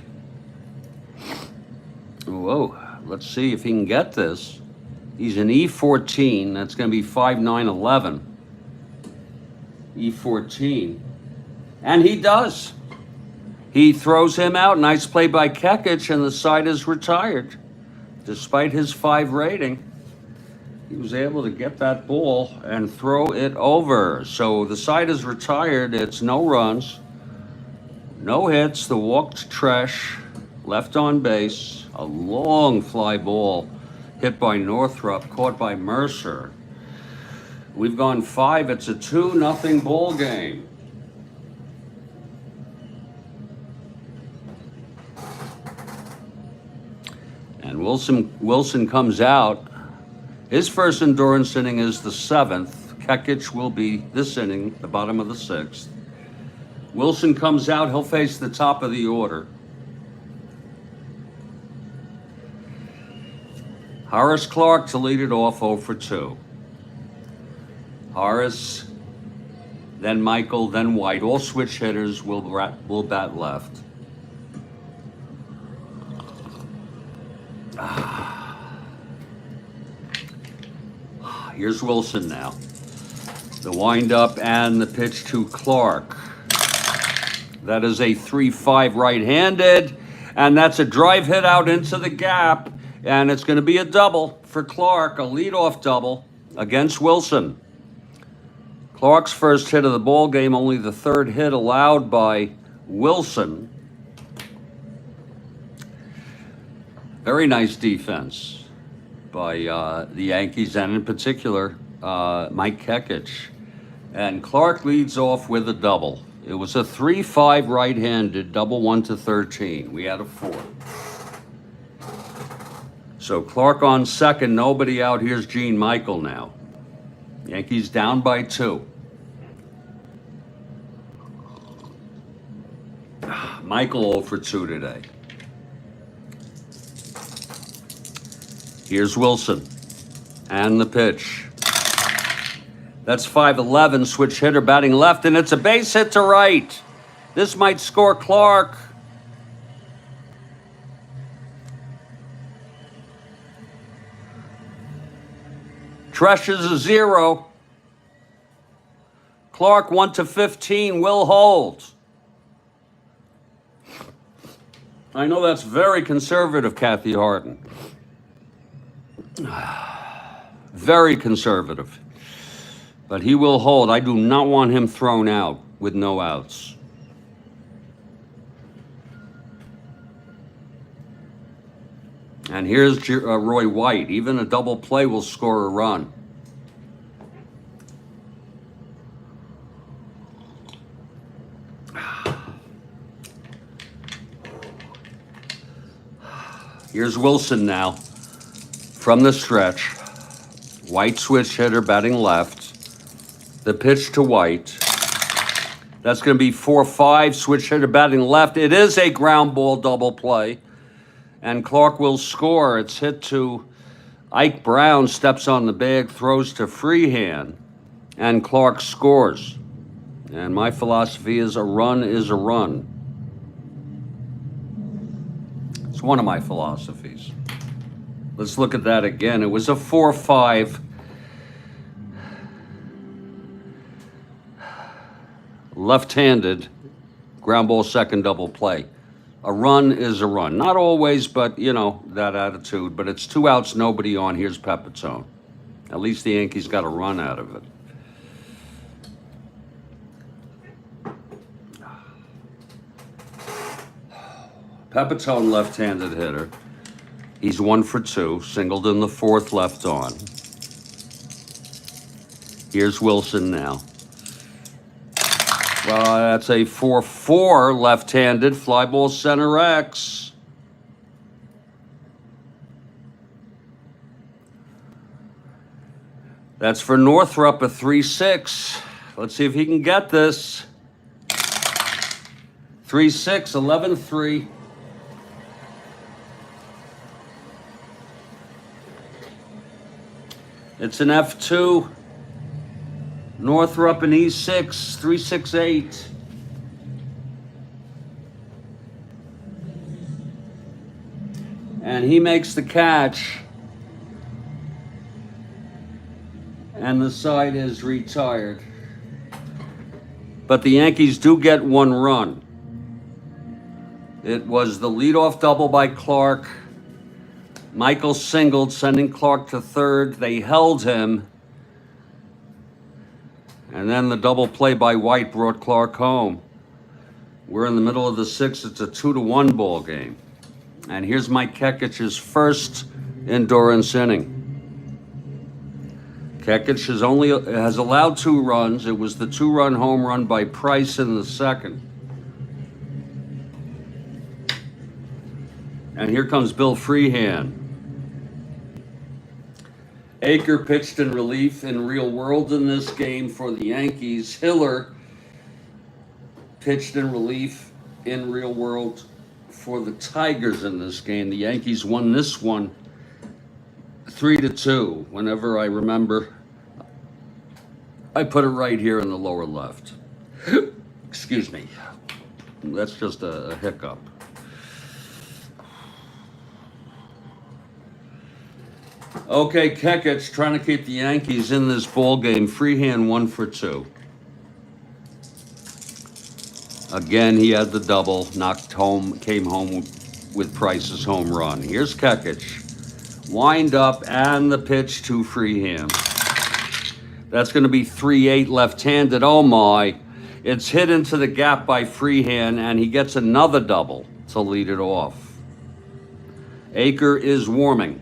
Whoa, let's see if he can get this. He's an E14. That's going to be 5-9-11. E14. And he does. He throws him out. Nice play by Kekich, and the side is retired. Despite his 5 rating, he was able to get that ball and throw it over. So the side is retired. It's no runs, no hits. The walk to Tresh, left on base. A long fly ball hit by Northrop, caught by Mercer. We've gone 5. It's a 2-0 ball game. And Wilson comes out. His first endurance inning is the 7th. Kekich will be this inning, the bottom of the 6th. Wilson comes out. He'll face the top of the order. Horace Clark to lead it off 0 for 2. Horace, then Michael, then White. All switch hitters will bat left. Here's Wilson now. The windup and the pitch to Clark. That is a 3-5 right-handed, and that's a drive hit out into the gap, and it's going to be a double for Clark, a leadoff double against Wilson. Clark's first hit of the ball game, only the 3rd hit allowed by Wilson. Very nice defense by the Yankees, and in particular, Mike Kekich. And Clark leads off with a double. It was a 3-5 right-handed, double 1 to 13. We had a 4. So Clark on second, nobody out. Here's Gene Michael now. Yankees down by 2. Michael 0 for 2 today. Here's Wilson. And the pitch. That's 5-11, switch hitter batting left, and it's a base hit to right. This might score Clark. Tresh is a 0. Clark 1 to 15 will hold. I know that's very conservative, Kathy Harden. Very conservative. But he will hold. I do not want him thrown out with no outs. And here's Roy White. Even a double play will score a run. Here's Wilson now from the stretch. White switch hitter batting left. The pitch to White. That's going to be 4-5. Switch hitter batting left. It is a ground ball double play. And Clark will score. It's hit to Ike Brown, steps on the bag, throws to Freehand, and Clark scores. And my philosophy is a run is a run. It's one of my philosophies. Let's look at that again. It was a 4-5. Left-handed ground ball second double play. A run is a run. Not always, but, you know, that attitude. But it's 2 outs, nobody on. Here's Pepitone. At least the Yankees got a run out of it. Pepitone, left-handed hitter. He's 1 for 2. Singled in the 4th, left on. Here's Wilson now. Well, that's a 4-4 left-handed fly ball center X. That's for Northrup, a 3-6. Let's see if he can get this. 3-6, 11-3. It's an F2. Northrup an E6, 3-6-8. And he makes the catch. And the side is retired. But the Yankees do get 1 run. It was the leadoff double by Clark. Michael singled, sending Clark to third. They held him. And then the double play by White brought Clark home. We're in the middle of the 6th. It's a 2-1 ball game. And here's Mike Kekich's first endurance inning. Kekich has allowed 2 runs. It was the 2-run home run by Price in the 2nd. And here comes Bill Freehand. Aker pitched in relief in Real World in this game for the Yankees. Hiller pitched in relief in Real World for the Tigers in this game. The Yankees won this one 3-2. Whenever I remember, I put it right here in the lower left. Excuse me. That's just a hiccup. Okay, Kekich trying to keep the Yankees in this ball game. Freehand 1 for 2. Again, he had the double, came home with Price's home run. Here's Kekich. Wind up and the pitch to Freehand. That's going to be 3-8 left-handed. Oh my. It's hit into the gap by Freehand, and he gets another double to lead it off. Aker is warming.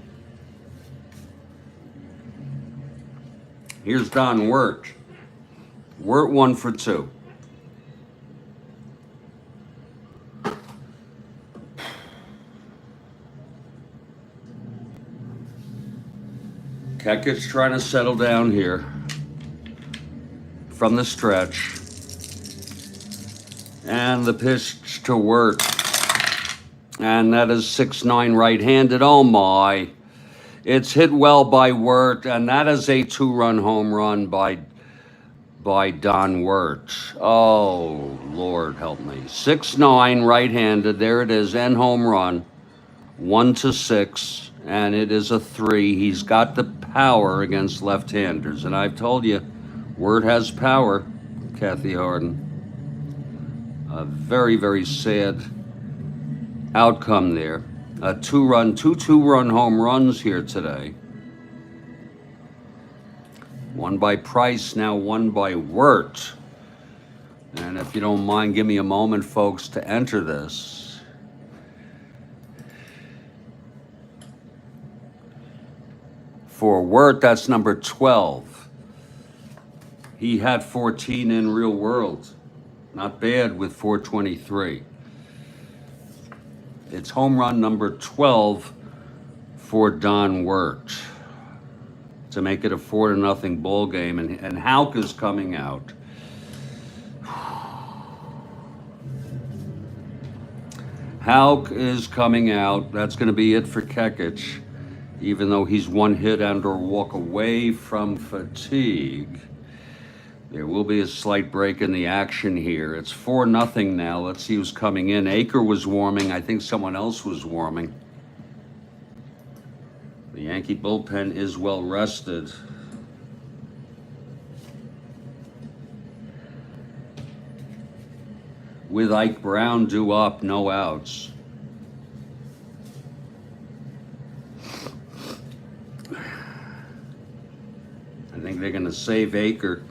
Here's Don Wirt. Wirt 1 for 2. Kekich trying to settle down here from the stretch. And the pitch to Wirt. And that is 6-9 right-handed. Oh my. It's hit well by Wirt, and that is a 2-run home run by Don Wirt. Oh, Lord help me. 6-9 right-handed. There it is, end home run. 1-6, and it is a 3. He's got the power against left-handers, and I've told you, Wirt has power, Kathy Harden. A very, very sad outcome there. A 2-run home runs here today. 1 by Price, now 1 by Wirt. And if you don't mind, give me a moment, folks, to enter this. For Wirt, that's number 12. He had 14 in real world. Not bad with 423. It's home run number 12 for Don Wirt to make it a 4-0 ball game. And Houck is coming out. Houck is coming out. That's going to be it for Kekich, even though he's one hit and or walk away from fatigue. There will be a slight break in the action here. It's 4-0 now. Let's see who's coming in. Aker was warming. I think someone else was warming. The Yankee bullpen is well rested. With Ike Brown due up, no outs. I think they're going to save Aker.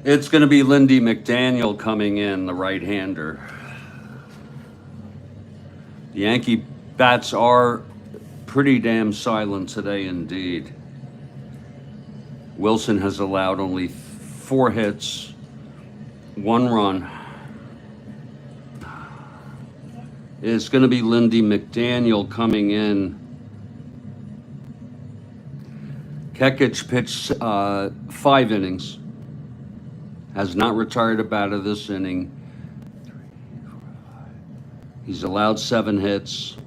It's going to be Lindy McDaniel coming in, the right-hander. The Yankee bats are pretty damn silent today indeed. Wilson has allowed only 4 hits, 1 run. It's going to be Lindy McDaniel coming in. Kekich pitched 5 innings. Has not retired a batter this inning. He's allowed 7 hits.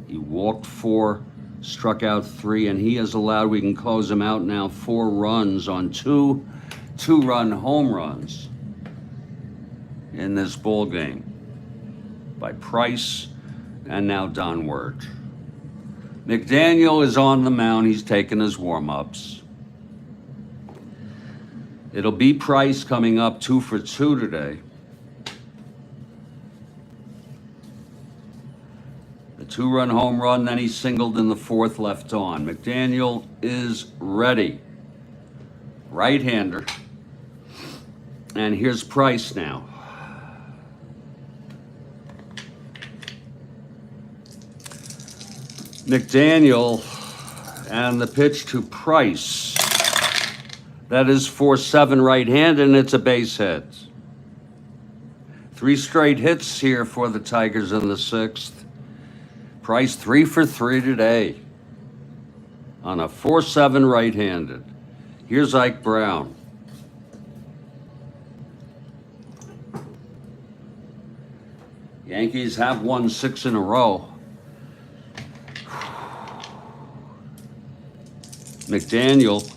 He walked 4, struck out 3, and he has allowed, we can close him out now, 4 runs on 2 2-run home runs in this ball game by Price and now Don Wirt. McDaniel is on the mound. He's taking his warm-ups. It'll be Price coming up 2 for 2 today. The 2-run home run, then he singled in the 4th, left on. McDaniel is ready. Right-hander. And here's Price now. McDaniel and the pitch to Price. That is 4-7 right-handed, and it's a base hit. 3 straight hits here for the Tigers in the 6th. Price 3 for 3 today on a 4-7 right-handed. Here's Ike Brown. Yankees have won 6 in a row. McDaniel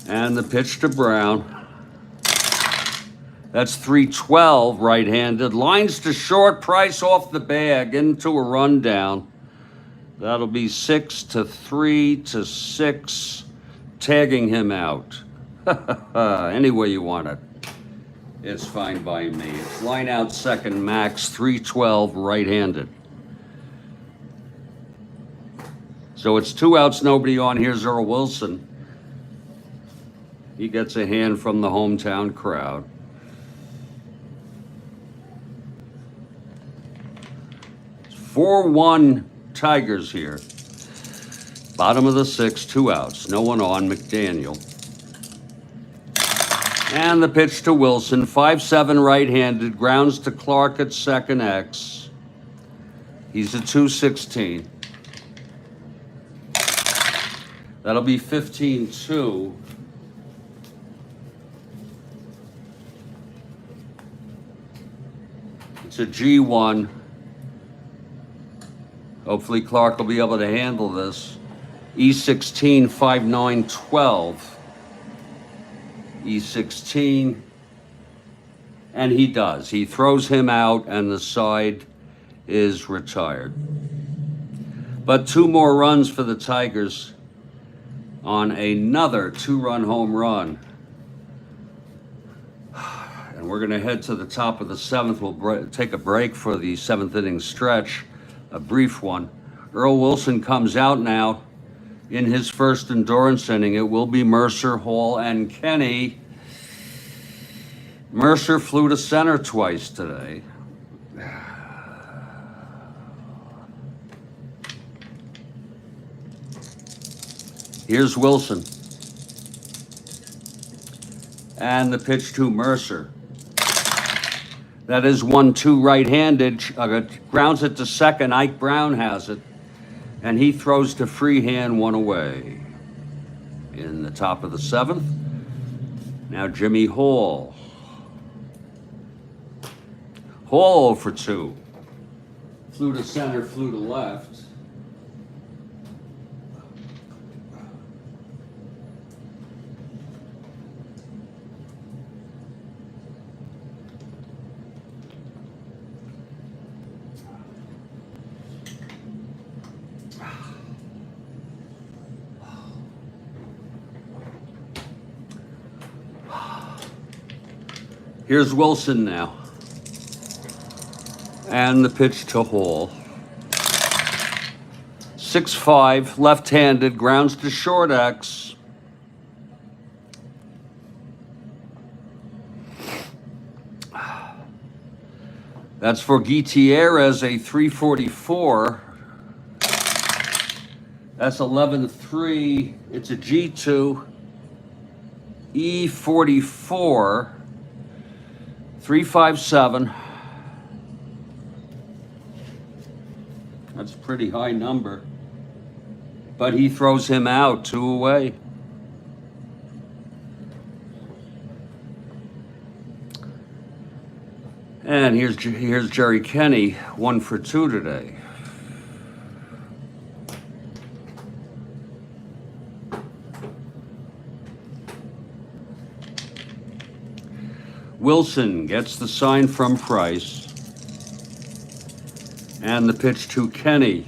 and the pitch to Brown. That's 3-12 right-handed. Lines to short, Price off the bag into a rundown. That'll be 6-3-6, tagging him out. Any way you want it. It's fine by me. It's line out second, Max, 3-12 right-handed. So it's 2 outs, nobody on. Here's Earl Wilson. He gets a hand from the hometown crowd. It's 4-1 Tigers here. Bottom of the 6th, 2 outs. No one on. McDaniel. And the pitch to Wilson. 5-7 right-handed. Grounds to Clark at second X. He's a 2-16. That'll be 15-2. It's a G1. Hopefully Clark will be able to handle this. E16, 5-9, 12. E16. And he does. He throws him out and the side is retired. But 2 more runs for the Tigers on another 2-run home run. And we're going to head to the top of the 7th. We'll take a break for the 7th inning stretch, a brief one. Earl Wilson comes out now in his first endurance inning. It will be Mercer, Hall, and Kenny. Mercer flew to center twice today. Here's Wilson. And the pitch to Mercer. That is 1-2 right-handed. Grounds it to second. Ike Brown has it. And he throws to Freehand, one away. In the top of the seventh. Now Jimmy Hall. Hall for 2. Flew to center, flew to left. Here's Wilson now. And the pitch to Hall. 6-5, left-handed, grounds to short X. That's for Gutierrez, a 344. That's 11-3. It's a G2. E44. 357. That's a pretty high number. But he throws him out, 2 away. And here's Jerry Kenny, 1 for 2 today. Wilson gets the sign from Price. And the pitch to Kenny.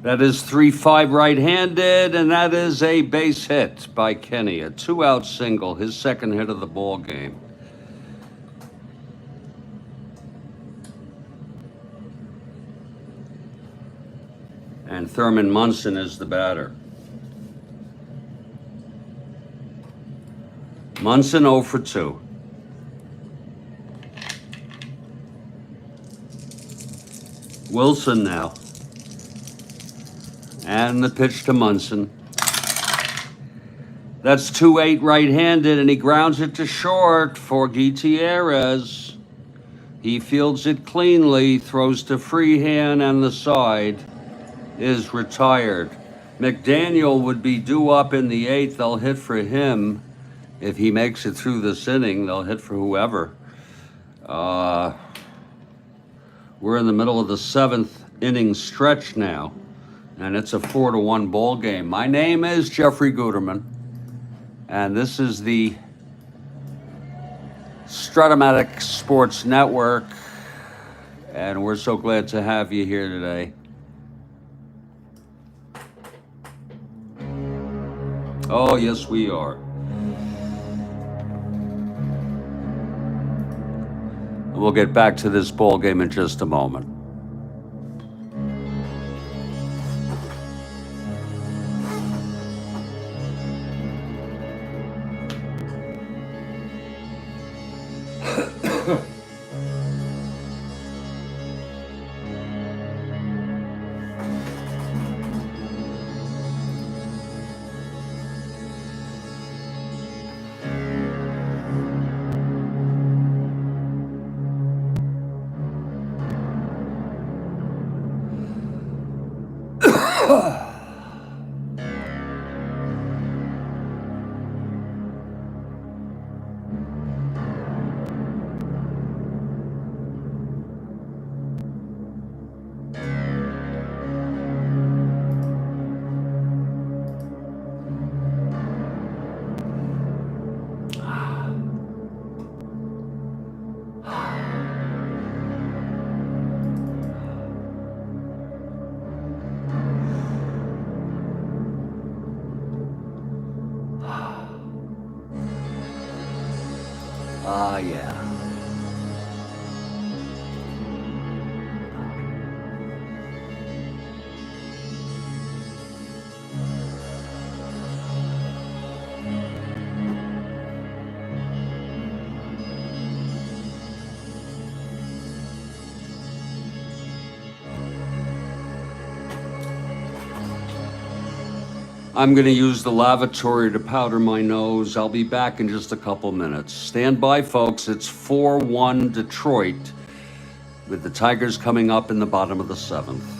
That is 3-5 right-handed, and that is a base hit by Kenny. A 2-out single, his second hit of the ball game. And Thurman Munson is the batter. Munson 0 for 2. Wilson now. And the pitch to Munson. That's 2-8 right-handed, and he grounds it to short for Gutierrez. He fields it cleanly, throws to Freehand, and the side is retired. McDaniel would be due up in the 8th. They'll hit for him. If he makes it through this inning, they'll hit for whoever. We're in the middle of the 7th inning stretch now, and it's a 4-1 ball game. My name is Jeffrey Guterman, and this is the Strat-O-Matic Sports Network, and we're so glad to have you here today. Oh, yes, we are. We'll get back to this ball game in just a moment. Yeah. I'm going to use the lavatory to powder my nose. I'll be back in just a couple minutes. Stand by, folks. It's 4-1 Detroit, with the Tigers coming up in the bottom of the seventh.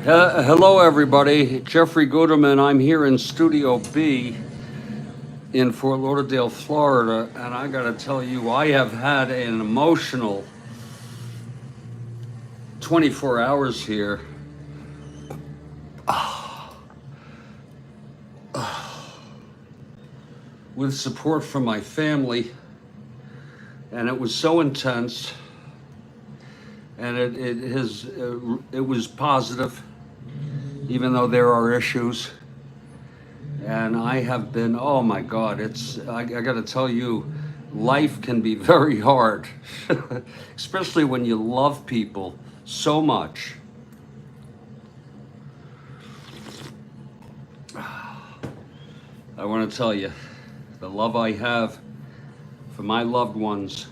Hello, everybody. Jeffrey Guterman. I'm here in Studio B in Fort Lauderdale, Florida, and I got to tell you, I have had an emotional 24 hours here. With support from my family, and it was so intense, and it was positive, even though there are issues. And I have been, oh my God, I got to tell you, life can be very hard, especially when you love people so much. I want to tell you, the love I have for my loved ones,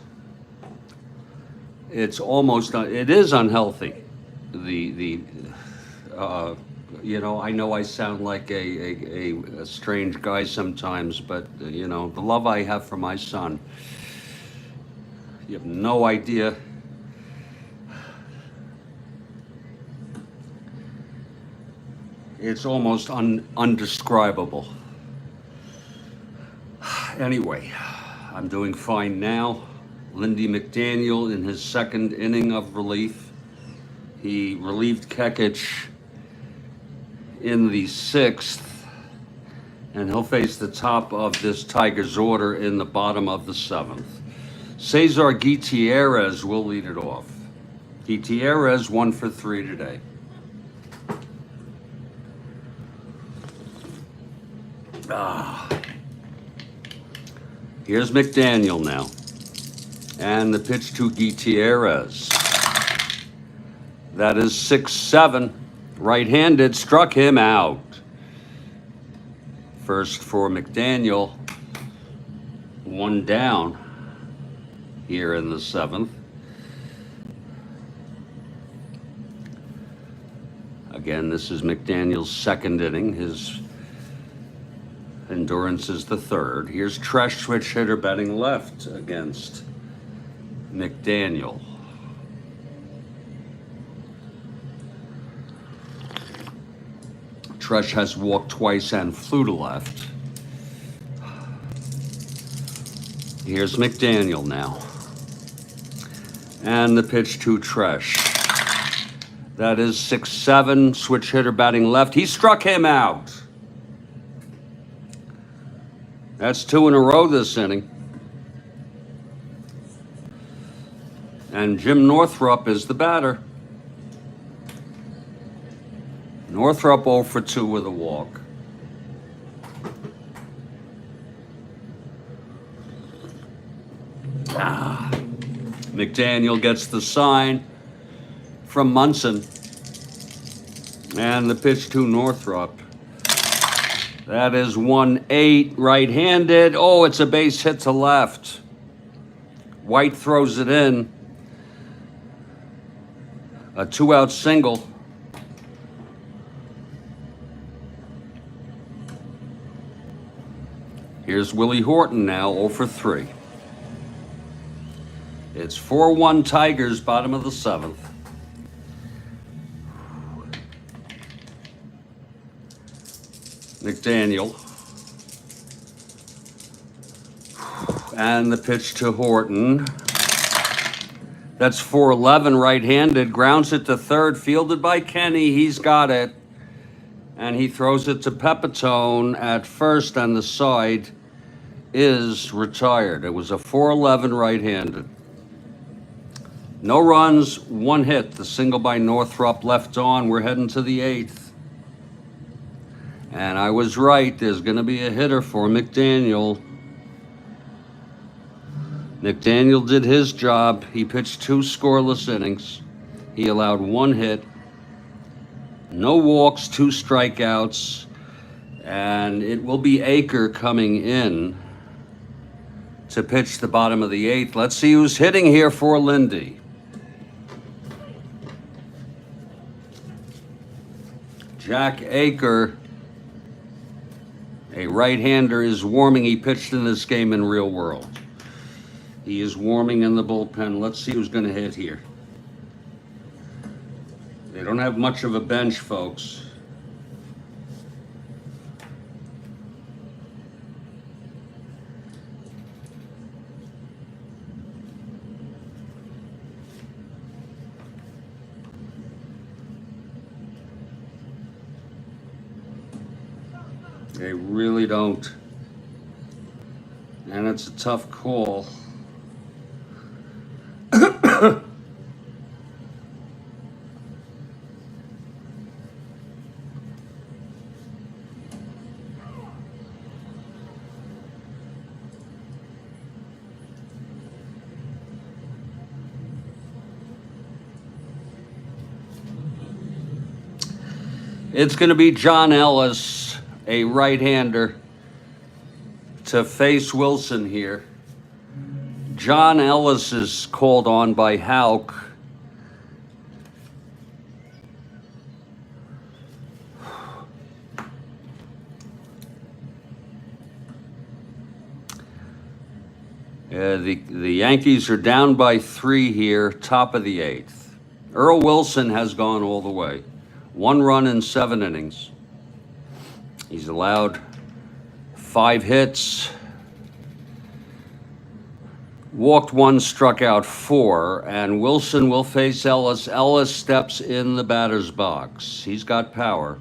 it is unhealthy. I know I sound like a strange guy sometimes, but the love I have for my son, you have no idea. It's almost undescribable. Anyway, I'm doing fine now. Lindy McDaniel in his second inning of relief. He relieved Kekich in the sixth, and he'll face the top of this Tigers order in the bottom of the seventh. Cesar Gutierrez will lead it off. Gutierrez 1 for 3 today. Here's McDaniel now. And the pitch to Gutierrez. That is 6-7. Right-handed, struck him out. First for McDaniel. 1 down here in the seventh. Again, this is McDaniel's second inning. His endurance is the third. Here's Tresh, switch hitter, batting left against McDaniel. Tresh has walked twice and flew to left. Here's McDaniel now. And the pitch to Tresh. That is 6-7, switch hitter batting left. He struck him out. That's 2 in a row this inning. And Jim Northrup is the batter. Northrup 0 for 2 with a walk. McDaniel gets the sign from Munson. And the pitch to Northrup. That is 1-8, right-handed. Oh, it's a base hit to left. White throws it in. A 2-out single. Here's Willie Horton now, 0 for 3. It's 4-1 Tigers, bottom of the seventh. McDaniel. And the pitch to Horton. That's 4-11, right-handed. Grounds it to third, fielded by Kenny. He's got it. And he throws it to Pepitone at first, and the side is retired. It was a 4-11 right-handed. No runs, 1 hit. The single by Northrup left on. We're heading to the 8th. And I was right. There's going to be a hitter for McDaniel. McDaniel did his job. He pitched 2 scoreless innings. He allowed 1 hit. No walks, 2 strikeouts. And it will be Aker coming in to pitch the bottom of the 8th. Let's see who's hitting here for Lindy. Jack Aker, a right-hander, is warming. He pitched in this game in real world. He is warming in the bullpen. Let's see who's going to hit here. They don't have much of a bench, folks. They really don't. And it's a tough call. It's going to be John Ellis, a right-hander, to face Wilson here. John Ellis is called on by Hauk. The Yankees are down by 3 here, top of the 8th. Earl Wilson has gone all the way. 1 run in 7 innings. He's allowed 5 hits, walked 1, struck out 4, and Wilson will face Ellis. Ellis steps in the batter's box. He's got power.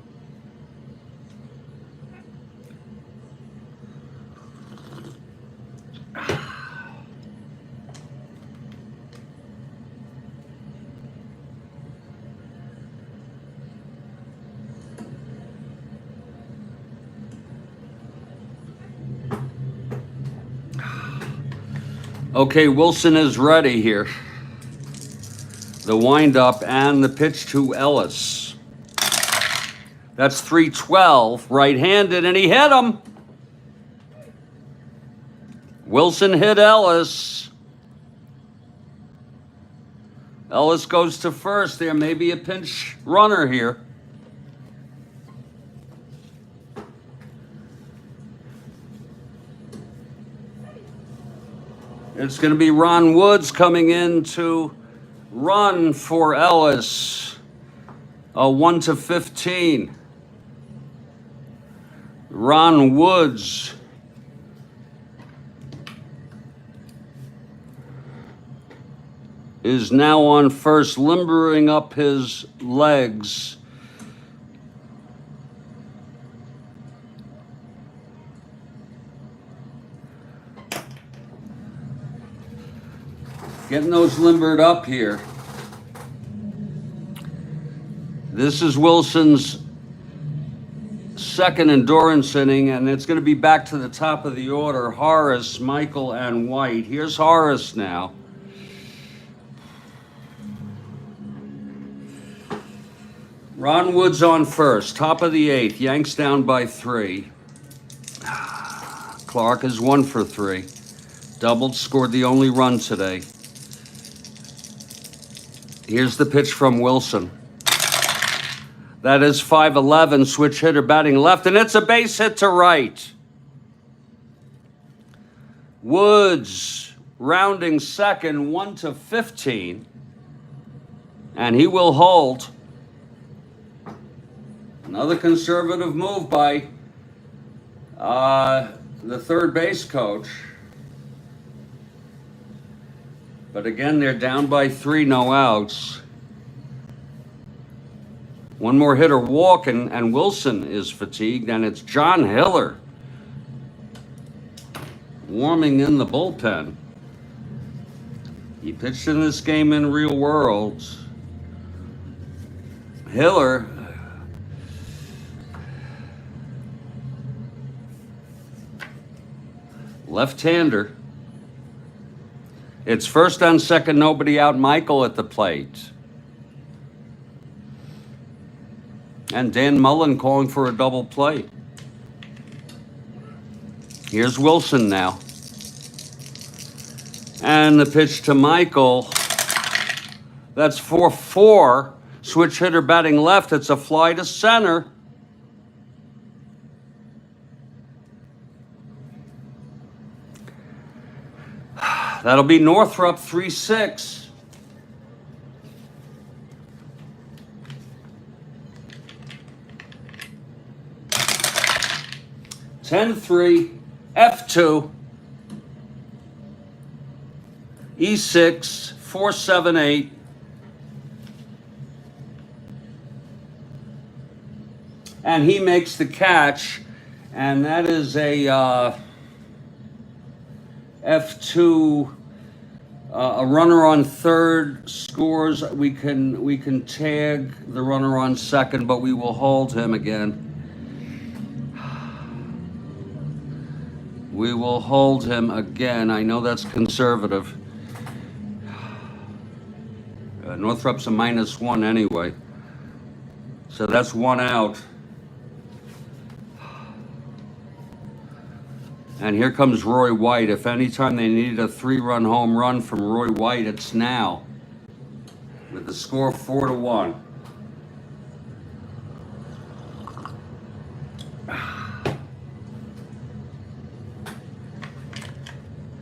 Okay, Wilson is ready here. The windup and the pitch to Ellis. That's 3-12, right-handed, and he hit him. Wilson hit Ellis. Ellis goes to first. There may be a pinch runner here. It's going to be Ron Woods coming in to run for Ellis. A 1-15. Ron Woods is now on first, limbering up his legs. Getting those limbered up here. This is Wilson's second endurance inning, and it's going to be back to the top of the order. Horace, Michael, and White. Here's Horace now. Ron Woods on first, top of the 8th. Yanks down by 3. Clark is 1 for 3. Doubled, scored the only run today. Here's the pitch from Wilson. That is 5-11, switch hitter batting left, and it's a base hit to right. Woods rounding second, 1-15, and he will hold. Another conservative move by the third base coach. But again, they're down by 3, no outs. One more hitter walking, and Wilson is fatigued, and it's John Hiller warming in the bullpen. He pitched in this game in real world. Hiller, left-hander. It's first on second, nobody out. Michael at the plate. And Dan Mullen calling for a double play. Here's Wilson now. And the pitch to Michael. That's 4-4. Switch hitter batting left. It's a fly to center. That'll be Northrup 3-6. 10-3, F2, E6, 4-7-8. And he makes the catch, and that is a F2. A runner on third scores. We can tag the runner on second, but we will hold him again. We will hold him again. I know that's conservative. Northrop's a -1 anyway. So that's one out. And here comes Roy White. If any time they needed a 3-run home run from Roy White, it's now. With the score 4-1.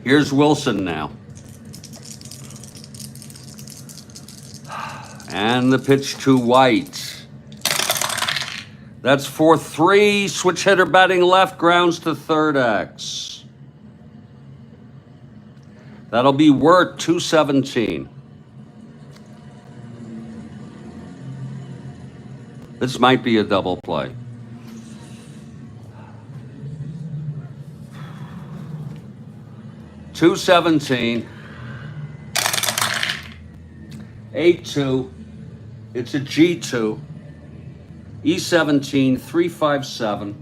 Here's Wilson now. And the pitch to White. That's 4-3. Switch hitter batting left, grounds to third X. That'll be Wirt, 217. This might be a double play. .217. 8-2. It's a G2. E17, 357.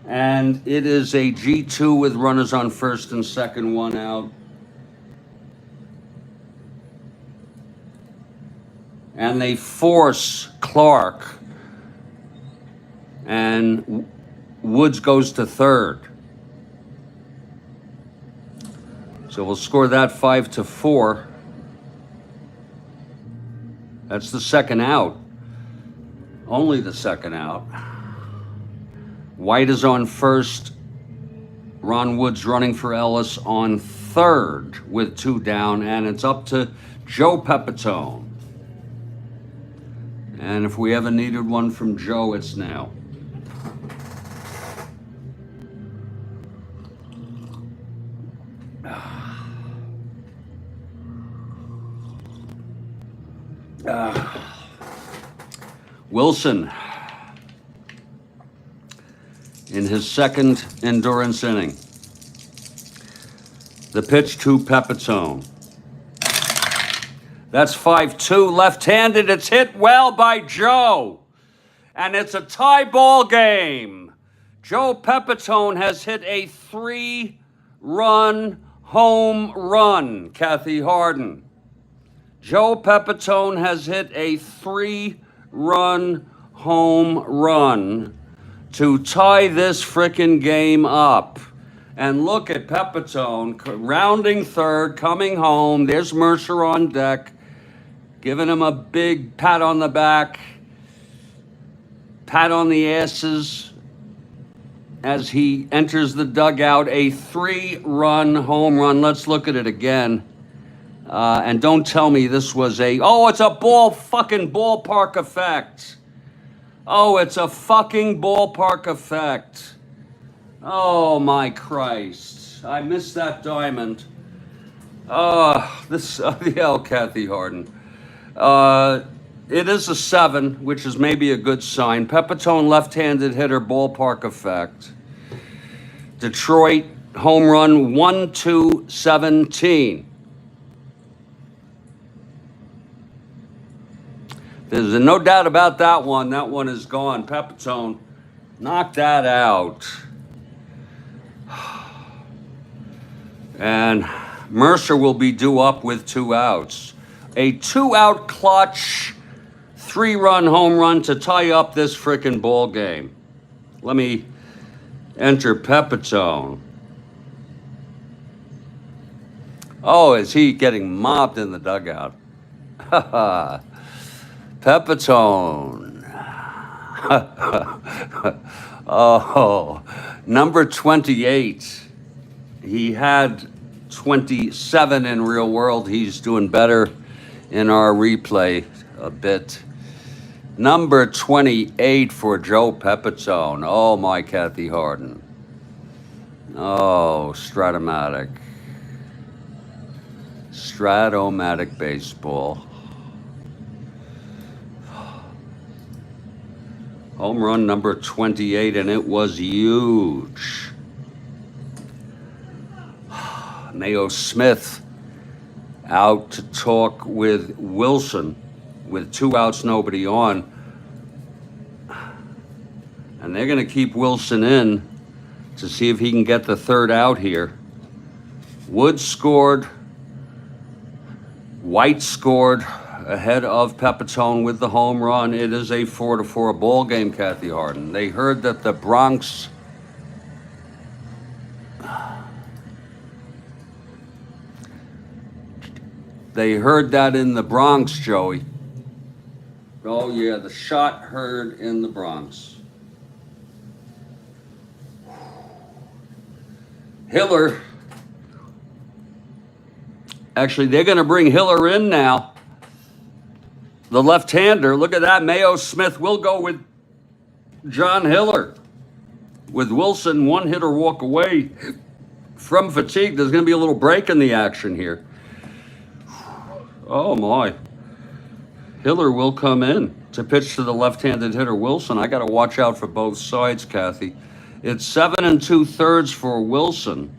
And it is a G2 with runners on first and second, one out. And they force Clark. And Woods goes to third. So we'll score that 5-4. That's the second out. Only the second out. White is on first. Ron Woods running for Ellis on third with 2 down, and it's up to Joe Pepitone. And if we ever needed one from Joe, it's now. Wilson in his second endurance inning. The pitch to Pepitone. That's 5-2, left-handed. It's hit well by Joe. And it's a tie ball game. Joe Pepitone has hit a 3-run home run, Kathy Harden. Joe Pepitone has hit a 3-run home run to tie this frickin' game up. And look at Pepitone rounding third, coming home. There's Mercer on deck, giving him a big pat on the back, pat on the asses as he enters the dugout. A 3-run home run. Let's look at it again. And don't tell me this was it's a fucking ballpark effect. Oh, it's a fucking ballpark effect. Oh, my Christ. I missed that diamond. Kathy Harden. It is a 7, which is maybe a good sign. Pepitone, left-handed hitter, ballpark effect. Detroit, home run, 1-2-17. There's no doubt about that one. That one is gone. Pepitone knocked that out. And Mercer will be due up with 2 outs. A 2-out clutch, 3-run home run to tie up this frickin' ball game. Let me enter Pepitone. Oh, is he getting mobbed in the dugout? Pepitone. Oh, number 28. He had 27 in real world. He's doing better in our replay a bit. Number 28 for Joe Pepitone. Oh, my Kathy Harden. Oh, Strat-O-Matic. Strat-O-Matic baseball. Home run number 28, and it was huge. Mayo Smith out to talk with Wilson with 2 outs, nobody on. And they're going to keep Wilson in to see if he can get the 3rd out here. Wood scored. White scored ahead of Pepitone with the home run. It is a 4-4 ball game, Kathy Harden. They heard that the Bronx They heard that in the Bronx, Joey. Oh, yeah, the shot heard in the Bronx. Hiller. Actually, they're going to bring Hiller in now. The left-hander. Look at that. Mayo Smith will go with John Hiller. With Wilson, 1 hitter walk away from fatigue. There's going to be a little break in the action here. Oh, my. Hiller will come in to pitch to the left-handed hitter Wilson. I got to watch out for both sides, Kathy. It's 7 2/3 for Wilson.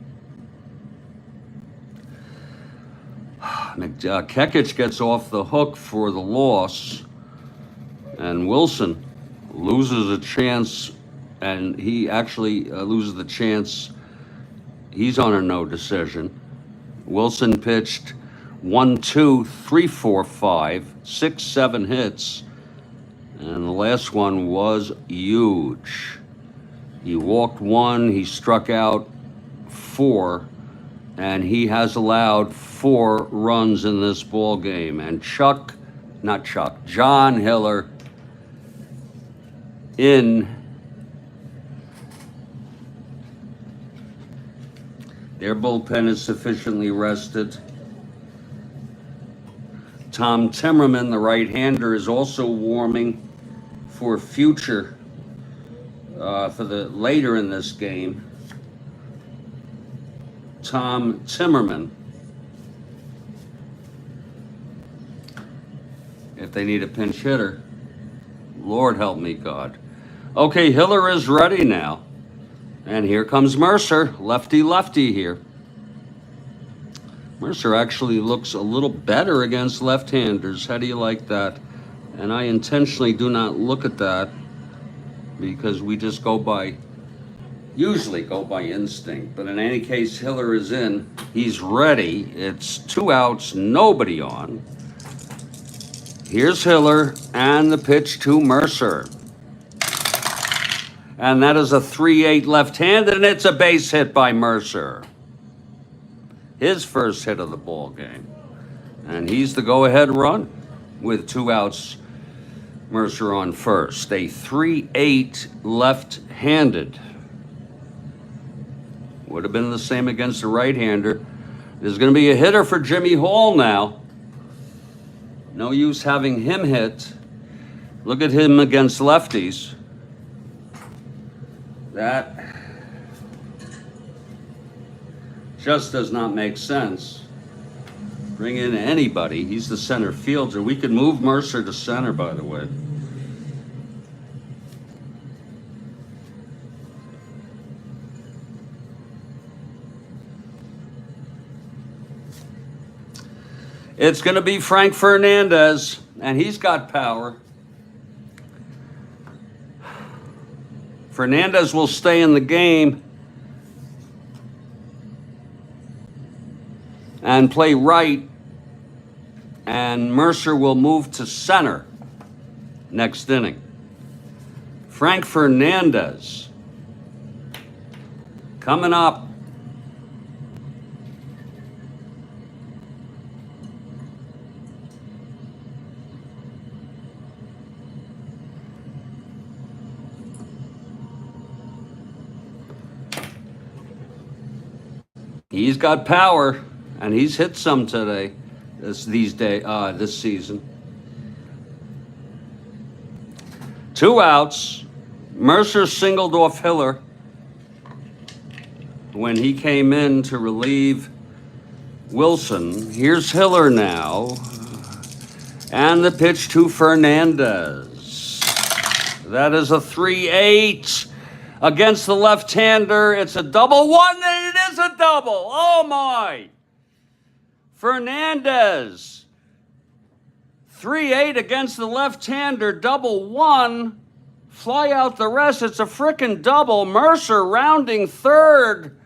Kekic gets off the hook for the loss, and Wilson loses a chance, and he actually loses the chance. He's on a no decision. Wilson pitched 1, 2, 3, 4, 5, 6, 7 hits, and the last one was huge. He walked 1, he struck out 4, and he has allowed 4 runs in this ball game. And John Hiller in. Their bullpen is sufficiently rested. Tom Timmerman, the right-hander, is also warming for future, for the later in this game. Tom Timmerman. If they need a pinch hitter, Lord help me, God. Okay, Hiller is ready now. And here comes Mercer, lefty here. Mercer actually looks a little better against left-handers. How do you like that? And I intentionally do not look at that because we just usually go by instinct. But in any case, Hiller is in. He's ready. It's 2 outs, nobody on. Here's Hiller and the pitch to Mercer. And that is a 3-8 left-handed, and it's a base hit by Mercer. His first hit of the ball game. And he's the go-ahead run with 2 outs. Mercer on first. A 3-8 left-handed. Would have been the same against the right-hander. There's going to be a hitter for Jimmy Hall now. No use having him hit. Look at him against lefties. That just does not make sense. Bring in anybody. He's the center fielder. We could move Mercer to center, by the way. It's going to be Frank Fernandez, and he's got power. Fernandez will stay in the game and play right, and Mercer will move to center next inning. Frank Fernandez coming up. He's got power, and he's hit some today, this season. 2 outs. Mercer singled off Hiller when he came in to relieve Wilson. Here's Hiller now. And the pitch to Fernandez. That is a 3-8 against the left-hander. It's a double one, and it is a double. Oh, my. Fernandez. 3-8 against the left-hander, double one. Fly out the rest. It's a frickin' double. Mercer rounding third.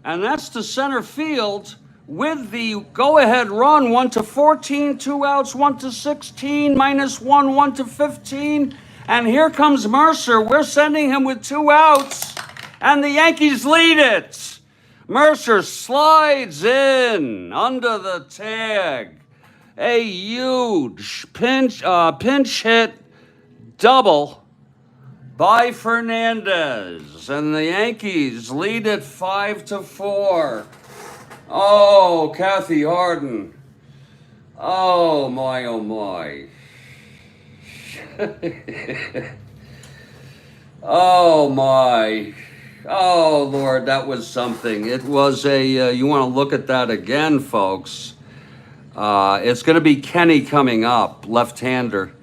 And that's to center field with the go-ahead run, 1-14, 2 outs, 1-16, -1, 1-15. And here comes Mercer. We're sending him with 2 outs, and the Yankees lead it. Mercer slides in under the tag. A huge pinch hit double by Fernandez, and the Yankees lead it 5-4. Oh, Kathy Harden. Oh, my, oh, my. Oh, my. Oh, Lord, that was something. It was a, you want to look at that again, folks. It's going to be Kenny coming up, left-hander,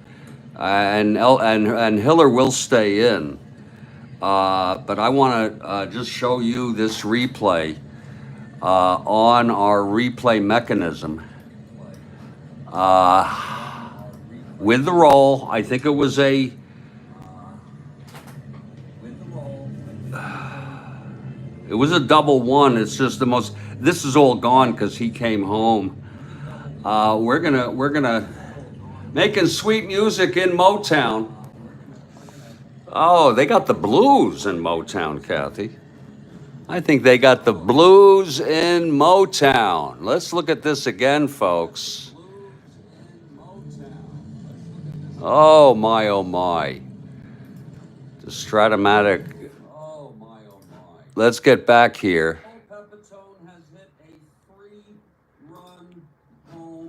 and Hiller will stay in. But I want to just show you this replay on our replay mechanism. With the roll, I think it was a... It was a double one. It's just the most... This is all gone because he came home. We're gonna making sweet music in Motown. Oh, they got the blues in Motown, Kathy. I think they got the blues in Motown. Let's look at this again, folks. Oh my, oh my. The Strat-O-Matic. Oh my, oh my. Let's get back here.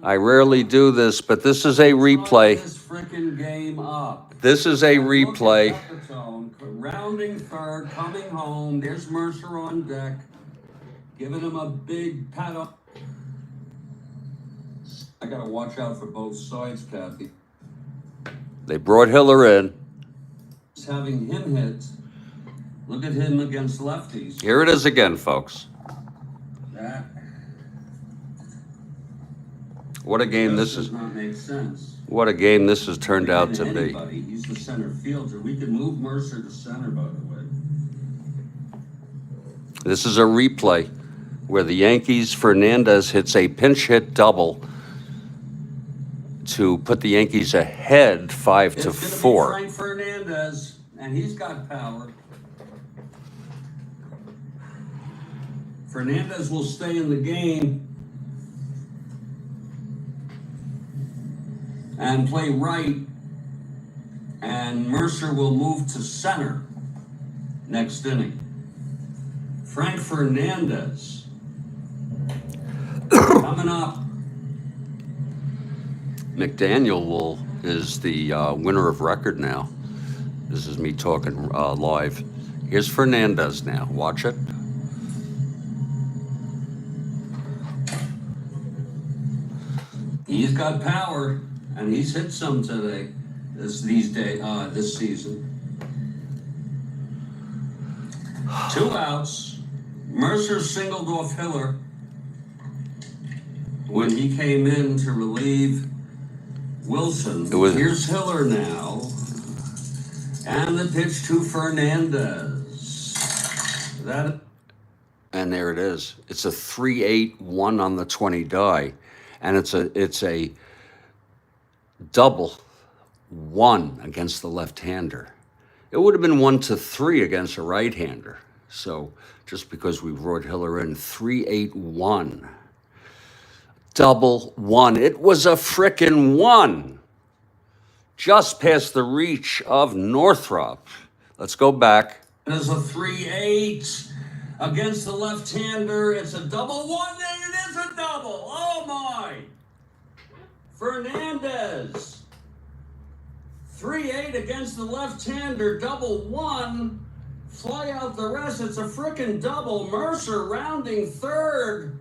I rarely do this, but this is a replay. This freaking game up. This is a replay. Rounding third, coming home. There's Mercer on deck, giving him a big pat up. I gotta watch out for both sides, Kathy. They brought Hiller in. He's having him hit. Look at him against lefties. Here it is again, folks. That. What a game this is. Does not make sense. What a game this has turned out to be. He's the center fielder. We can move Mercer to center, by the way. This is a replay where the Yankees, Fernandez hits a pinch hit double to put the Yankees ahead 5-4. It's going to be Frank Fernandez, and he's got power. Fernandez will stay in the game and play right, and Mercer will move to center next inning. Frank Fernandez coming up. McDaniel is the winner of record now. This is me talking live. Here's Fernandez now. Watch it. He's got power. And he's hit some today, this season. 2 outs. Mercer singled off Hiller when he came in to relieve Wilson. Here's Hiller now. And the pitch to Fernandez. And there it is. It's a 3-8-1 on the 20 die. And it's a double one against the left-hander. It would have been 1-3 against a right-hander. So just because we brought Hiller in, 3-8-1. Double one. It was a frickin' one. Just past the reach of Northrop. Let's go back. There's a 3-8 against the left-hander. It's a double one, and it is a double. Oh, my. Fernandez. 3-8 against the left-hander, double one. Fly out the rest. It's a frickin' double. Mercer rounding third.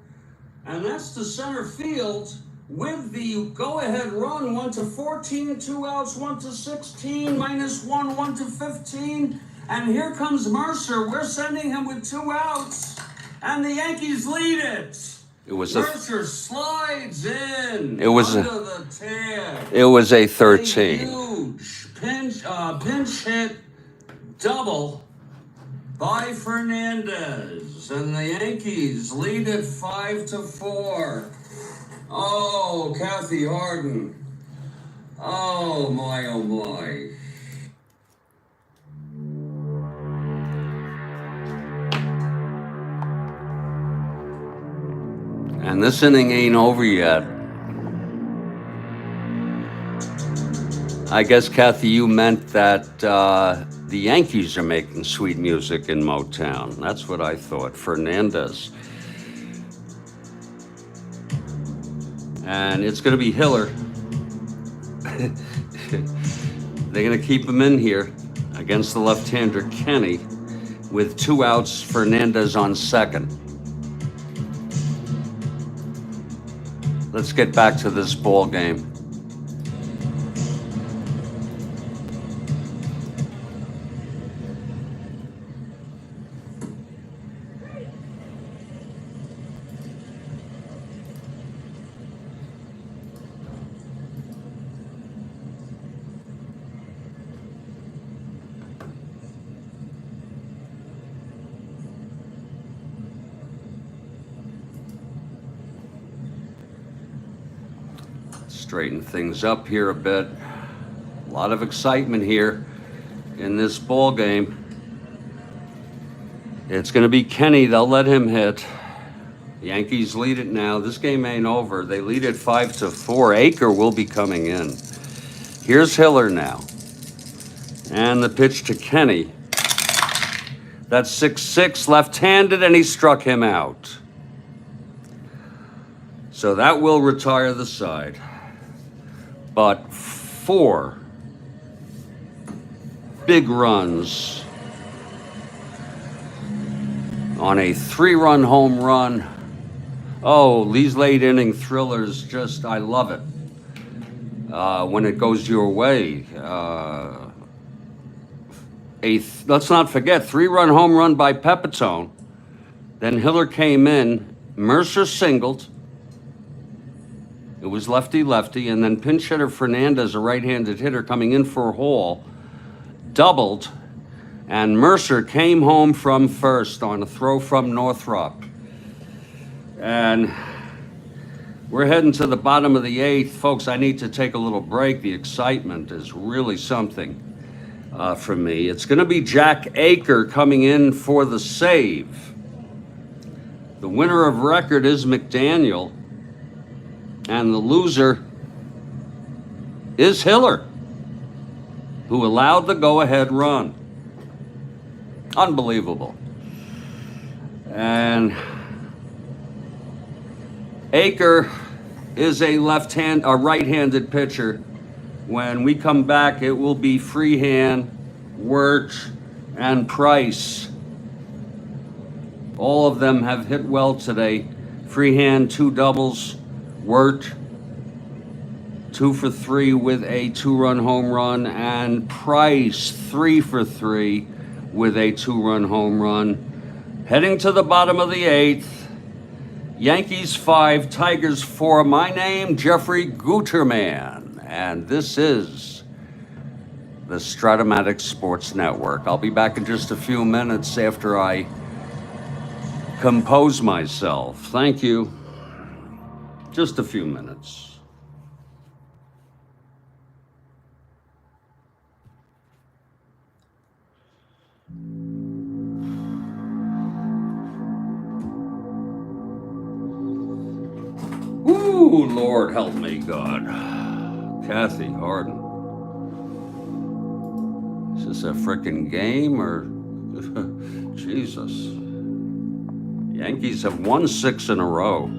And that's to center field with the go-ahead run. 1 to 14, 2 outs, 1 to 16, -1, 1 to 15. And here comes Mercer. We're sending him with 2 outs. And the Yankees lead it. Mercer slides in. It was under the tag. It was a 13. A huge pinch hit double by Fernandez, and the Yankees lead it 5-4. Oh, Kathy Harden. Oh my, oh my. And this inning ain't over yet. I guess, Kathy, you meant that the Yankees are making sweet music in Motown. That's what I thought. Fernandez. And it's going to be Hiller. They're going to keep him in here against the left-hander Kenny with 2 outs, Fernandez on second. Let's get back to this ball game. Straighten things up here a bit. A lot of excitement here in this ball game. It's going to be Kenny. They'll let him hit. The Yankees lead it now. This game ain't over. They lead it 5-4. Aker will be coming in. Here's Hiller now. And the pitch to Kenny. That's 6-6, left-handed, and he struck him out. So that will retire the side. But 4 big runs on a 3-run home run. Oh, these late inning thrillers, just, I love it. When it goes your way. Let's not forget, 3-run home run by Pepitone. Then Hiller came in, Mercer singled. It was lefty-lefty, and then pinch hitter Fernandez, a right-handed hitter, coming in for a haul, doubled, and Mercer came home from first on a throw from Northrop. And we're heading to the bottom of the 8th. Folks, I need to take a little break. The excitement is really something for me. It's going to be Jack Aker coming in for the save. The winner of record is McDaniel. And the loser is Hiller, who allowed the go-ahead run. Unbelievable. And Aker is a right-handed pitcher. When we come back, it will be Freehan, Wirtz, and Price. All of them have hit well today. Freehan, 2 doubles. Wirtz, 2 for 3 with a 2-run home run, and Price, 3 for 3 with a 2-run home run. Heading to the bottom of the 8th, Yankees 5, Tigers 4. My name, Jeffrey Guterman, and this is the Strat-O-Matic Sports Network. I'll be back in just a few minutes after I compose myself. Thank you. Just a few minutes. Ooh, Lord help me, God. Kathy Harden. Is this a frickin' game or Jesus? Yankees have won 6 in a row.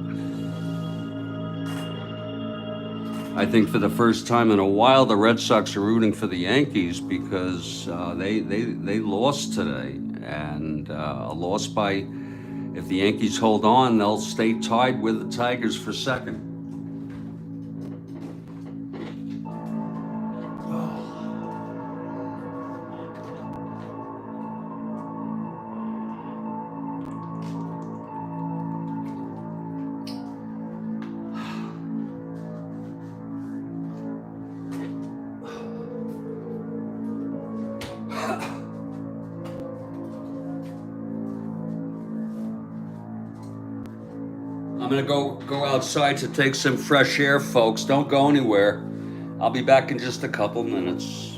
I think for the first time in a while, the Red Sox are rooting for the Yankees because they lost today, and a loss by, if the Yankees hold on, they'll stay tied with the Tigers for second. I'm gonna go outside to take some fresh air, folks. Don't go anywhere. I'll be back in just a couple minutes.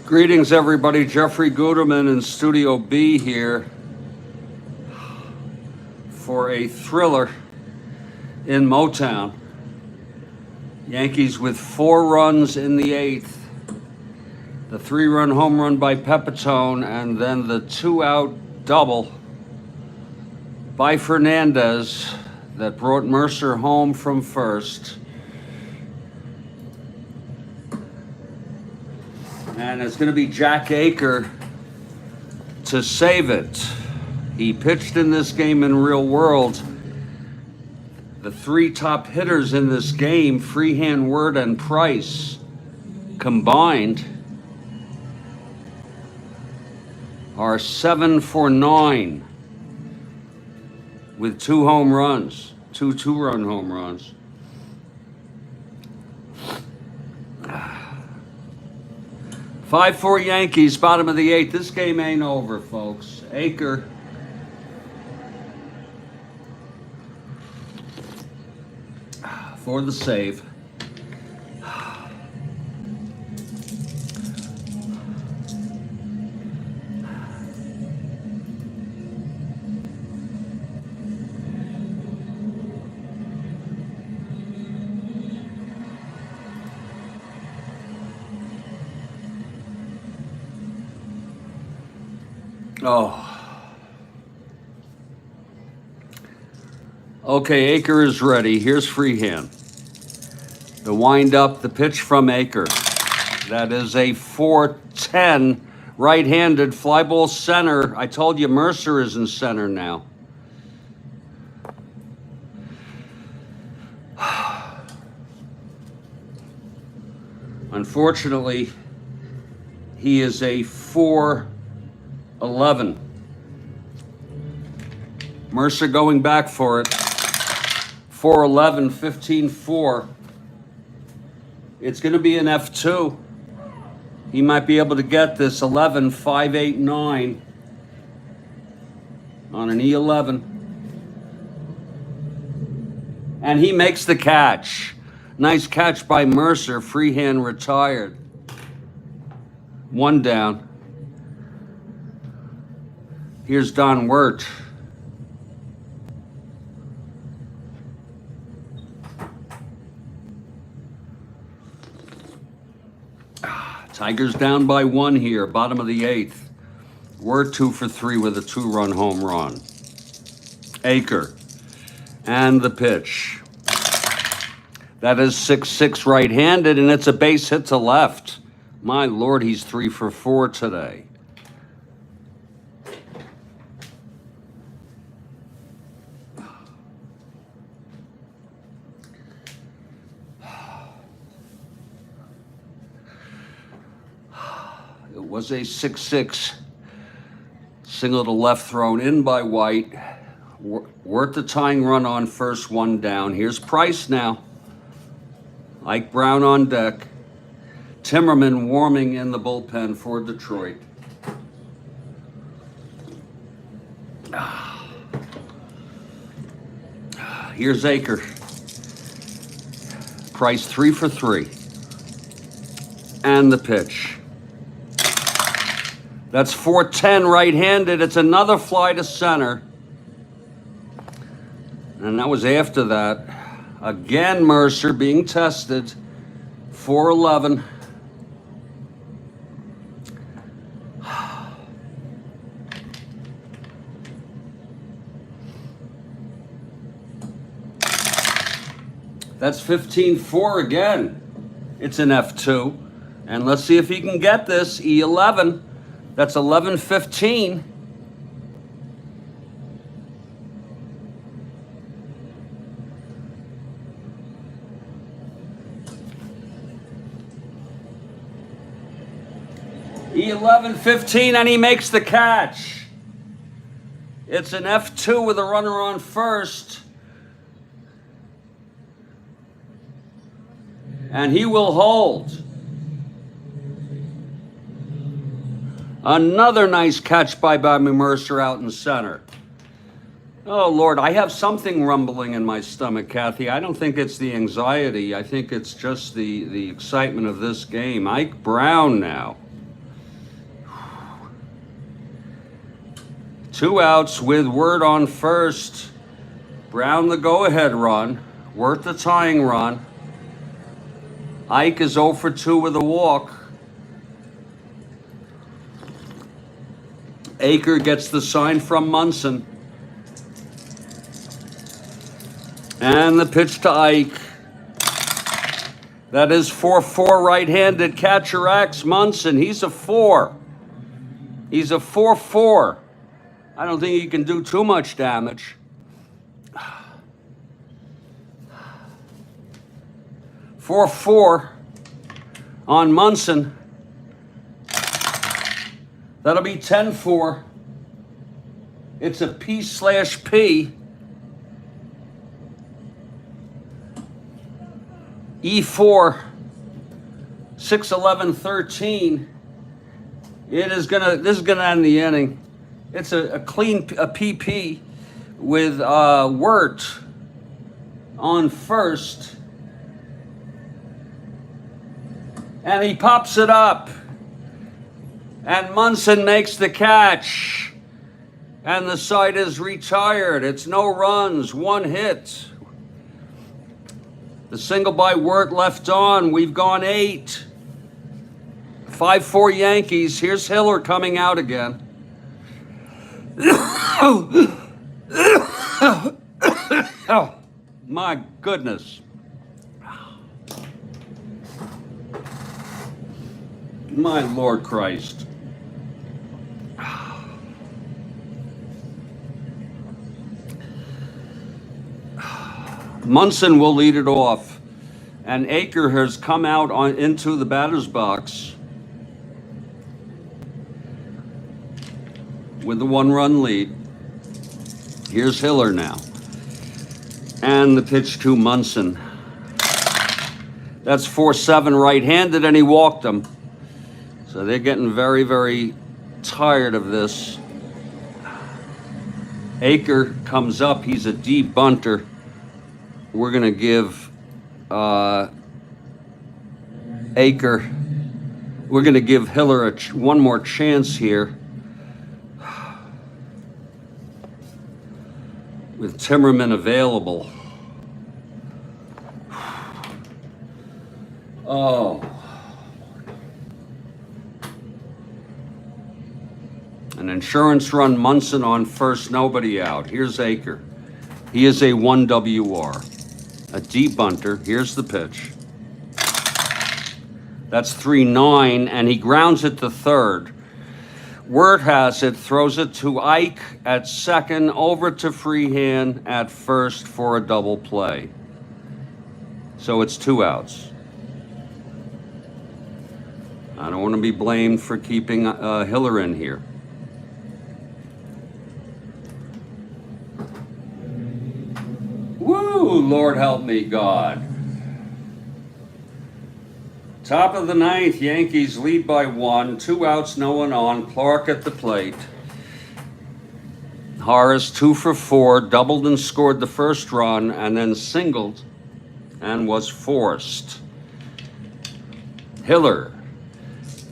Greetings, everybody. Jeffrey Guterman in Studio B here for a thriller in Motown. Yankees with 4 runs in the 8th. The 3-run home run by Pepitone, and then the 2-out double by Fernandez that brought Mercer home from first. And it's going to be Jack Aker to save it. He pitched in this game in real world. The 3 top hitters in this game, Freehan, Word, and Price, combined are 7 for 9 with 2 home runs, 2 2-run home runs. 5-4 Yankees, bottom of the 8th. This game ain't over, folks. Aker for the save. Oh. Okay, Aker is ready. Here's Freehan. The wind up, the pitch from Aker. That is a 4-10 right-handed fly ball center. I told you Mercer is in center now. Unfortunately, he is a 4-11. Mercer going back for it. 4-11, 15-4. It's going to be an F2. He might be able to get this 11, 5, 8, 9 on an E11. And he makes the catch. Nice catch by Mercer. Freehan retired. 1 down. Here's Don Wirt. Tigers down by 1 here, bottom of the 8th. We're 2 for 3 with a 2-run home run. Aker. And the pitch. That is 6-6 right-handed, and it's a base hit to left. My Lord, he's 3 for 4 today. It was a 6-6 single to left thrown in by White. Worth the tying run on first, 1 down. Here's Price now. Ike Brown on deck. Timmerman warming in the bullpen for Detroit. Here's Aker. Price 3 for 3. And the pitch. That's 4-10 right-handed. It's another fly to center. And that was after that. Again, Mercer being tested. 4-11. That's 15-4 again. It's an F2. And let's see if he can get this. E11. That's 11-15. E11-15, and he makes the catch. It's an F2 with a runner on first. And he will hold. Another nice catch by Bobby Mercer out in center. Oh, Lord, I have something rumbling in my stomach, Kathy. I don't think it's the anxiety. I think it's just the excitement of this game. Ike Brown now. 2 outs with Word on first. Brown the go-ahead run. Worth the tying run. Ike is 0 for 2 with a walk. Aker gets the sign from Munson. And the pitch to Ike. That is 4-4 right-handed. Catcher X Munson. He's a 4. He's a 4-4. I don't think he can do too much damage. 4-4 on Munson. That'll be 10-4. It's a P/P. E4, 6-11-13. This is gonna end the inning. It's a clean PP with Wirt on first. And he pops it up. And Munson makes the catch. And the side is retired. It's no runs, 1 hit. The single by Wirt left on. We've gone 8. 5-4 Yankees. Here's Hiller coming out again. Oh, my goodness. My Lord Christ. Munson will lead it off. And Aker has come out into the batter's box with the 1-run lead. Here's Hiller now. And the pitch to Munson. That's 4-7 right-handed, and he walked him. So they're getting very, very tired of this. Aker comes up. He's a deep bunter. We're going to give Aker, we're going to give Hiller one more chance here. With Timmerman available. Oh. An insurance run, Munson on first, nobody out. Here's Aker. He is a 1 WR. A deep bunter. Here's the pitch. That's 3-9, and he grounds it to third. Wirt has it, throws it to Ike at second, over to Freehand at first for a double play. So it's 2 outs. I don't want to be blamed for keeping Hiller in here. Woo, Lord help me, God. Top of the 9th, Yankees lead by 1. 2 outs, no one on. Clark at the plate. Horace 2 for 4, doubled and scored the first run, and then singled and was forced. Hiller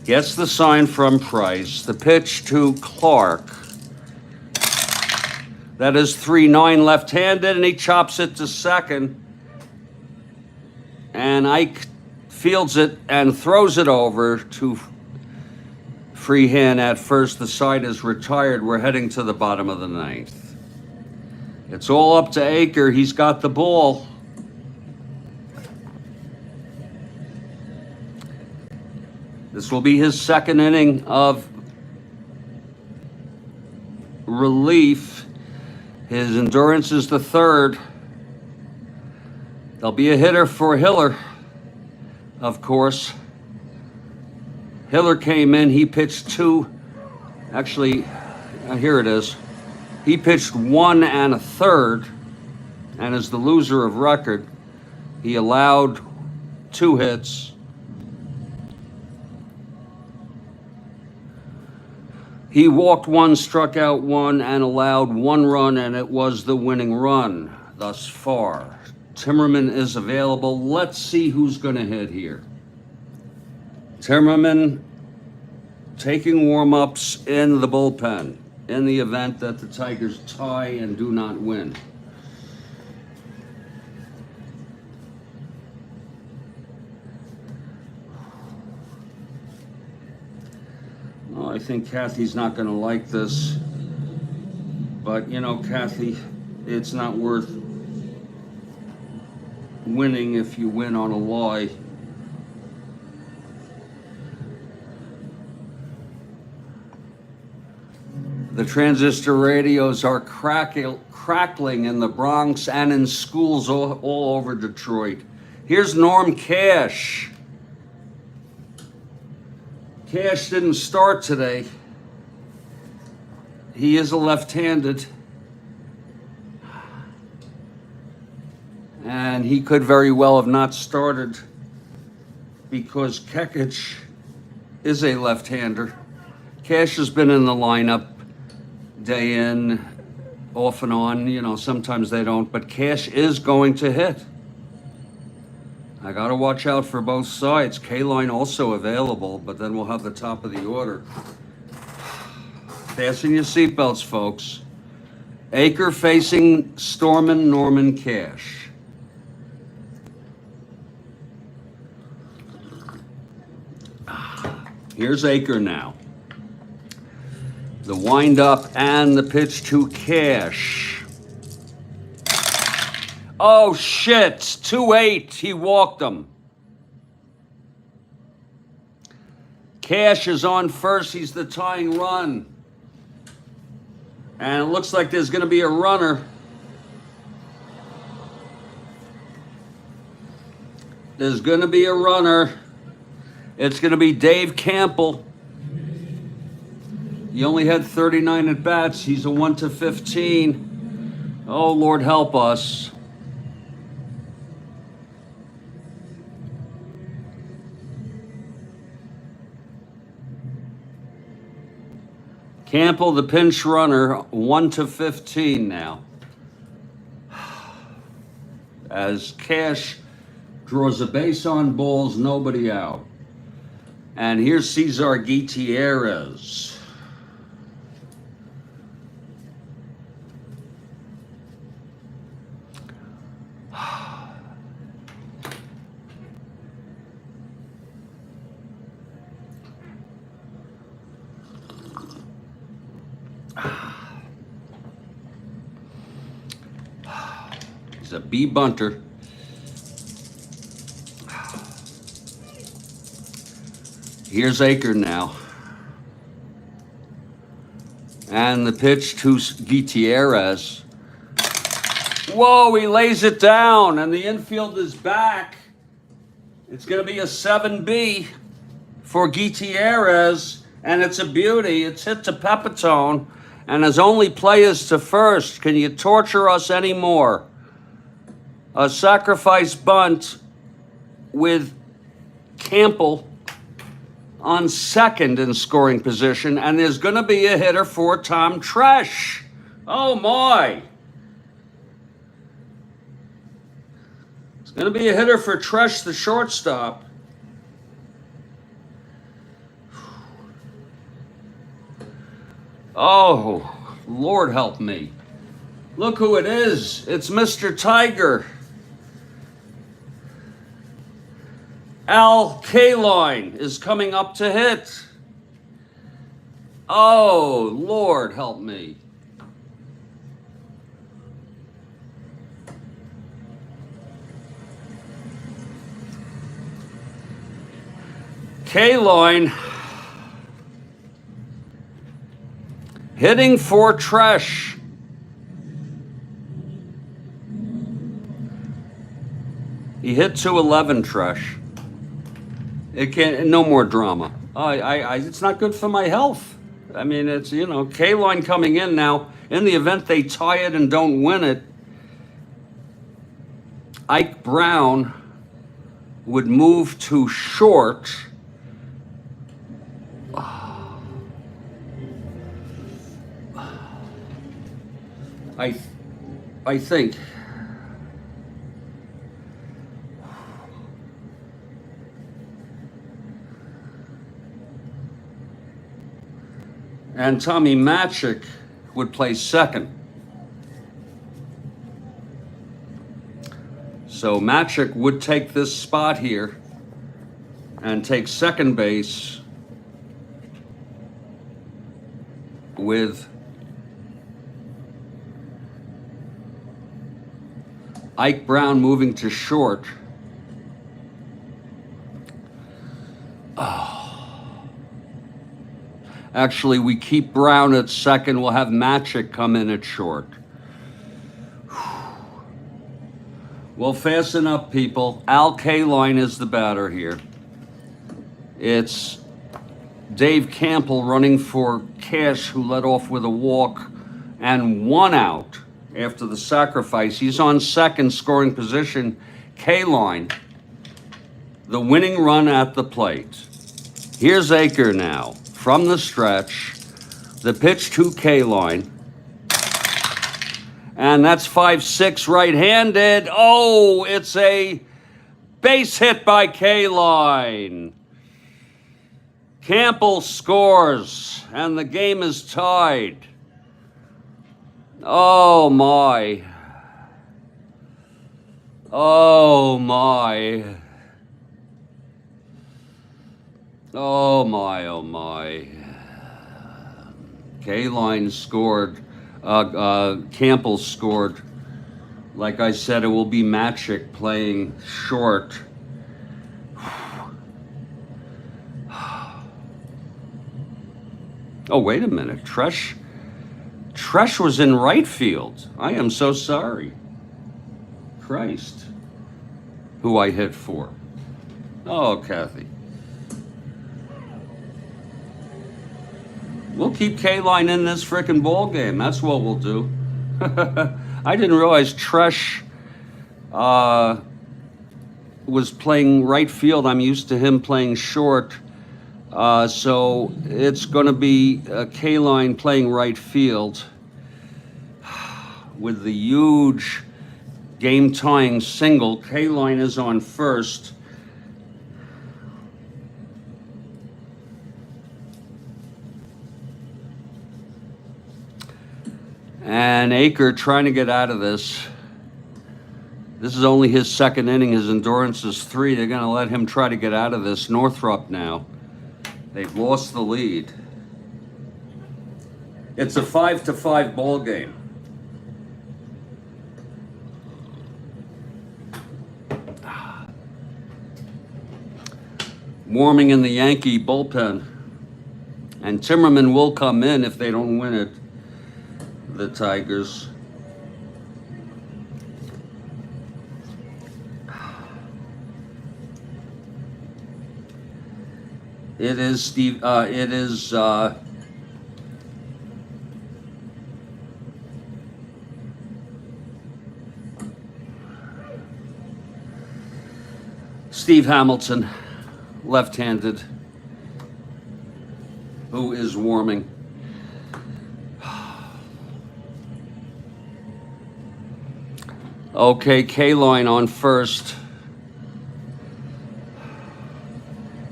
gets the sign from Price. The pitch to Clark. That is 3-9 left-handed, and he chops it to second. And Ike fields it and throws it over to Freehand at first. The side is retired. We're heading to the bottom of the 9th. It's all up to Aker. He's got the ball. This will be his second inning of relief. His endurance is the third. There'll be a hitter for Hiller, of course. Hiller came in. He pitched 2. Actually, here it is. He pitched 1 1/3 and is the loser of record. He allowed 2 hits. He walked 1, struck out 1, and allowed 1 run, and it was the winning run thus far. Timmerman is available. Let's see who's going to hit here. Timmerman taking warm-ups in the bullpen. in the event that the Tigers tie and do not win. Well, I think Kathy's not going to like this, but you know, Kathy, it's not worth winning if you win on a lie. The transistor radios are crackling in the Bronx and in schools all over Detroit. Here's Norm Cash. Cash didn't start today. He is a left-handed. And he could very well have not started because Kekich is a left-hander. Cash has been in the lineup day in, off and on. You know, sometimes they don't, but Cash is going to hit. I got to watch out for both sides. K-line also available, but then we'll have the top of the order. Fasten your seatbelts, folks. Aker facing Stormin Norman Cash. Here's Aker now. The wind-up and the pitch to Cash. Oh, shit. 2-8. He walked him. Cash is on first. He's the tying run. And it looks like there's going to be a runner. There's going to be a runner. It's going to be Dave Campbell. He only had 39 at-bats. He's a 1-15. Oh, Lord help us. Campbell, the pinch runner, 1-15 now. As Cash draws a base on balls, nobody out. And here's Cesar Gutierrez. He's a B bunter. Here's Aker now. And the pitch to Gutierrez. Whoa, he lays it down, and the infield is back. It's going to be a 7B for Gutierrez, and it's a beauty. It's hit to Pepitone, and his only play is to first. Can you torture us anymore? A sacrifice bunt with Campbell on second in scoring position, and there's going to be a hitter for Tom Tresh. Oh, my. It's going to be a hitter for Tresh, the shortstop. Oh, Lord help me. Look who it is. It's Mr. Tiger. Al Kaline is coming up to hit. Oh, Lord help me. Kaline hitting for Tresh. He hit 211, Tresh. It can't, no more drama. It's not good for my health. I mean, it's, you know, K-line coming in now. In the event they tie it and don't win it, Ike Brown would move to short. I think. And Tommy Matic would play second. So Matic would take this spot here and take second base with Ike Brown moving to short. Actually, we keep Brown at second. We'll have Matic come in at short. Well, fasten up, people. Al Kaline is the batter here. It's Dave Campbell running for Cash, who led off with a walk and 1 out after the sacrifice. He's on second scoring position. Kaline, the winning run at the plate. Here's Aker now from the stretch. The pitch to Kaline. And that's 5-6 right-handed. Oh, it's a base hit by Kaline. Campbell scores, and the game is tied. Oh, my. Oh, my. Oh, my, oh, my. Kaline scored. Campbell scored. Like I said, it will be Matic playing short. Oh, wait a minute. Tresh was in right field. I am so sorry. Christ. Who I hit for. Oh, Kathy. We'll keep Kaline in this frickin' ball game. That's what we'll do. I didn't realize Tresh was playing right field. I'm used to him playing short. So it's going to be Kaline playing right field with the huge game-tying single. Kaline is on first. And Aker trying to get out of this. This is only his second inning. His endurance is 3. They're going to let him try to get out of this. Northrop now. They've lost the lead. It's a 5-5 ball game. Warming in the Yankee bullpen. And Timmerman will come in if they don't win it. The Tigers. It is Steve. It is Steve Hamilton, left-handed, who is warming. Okay, Kaline on first.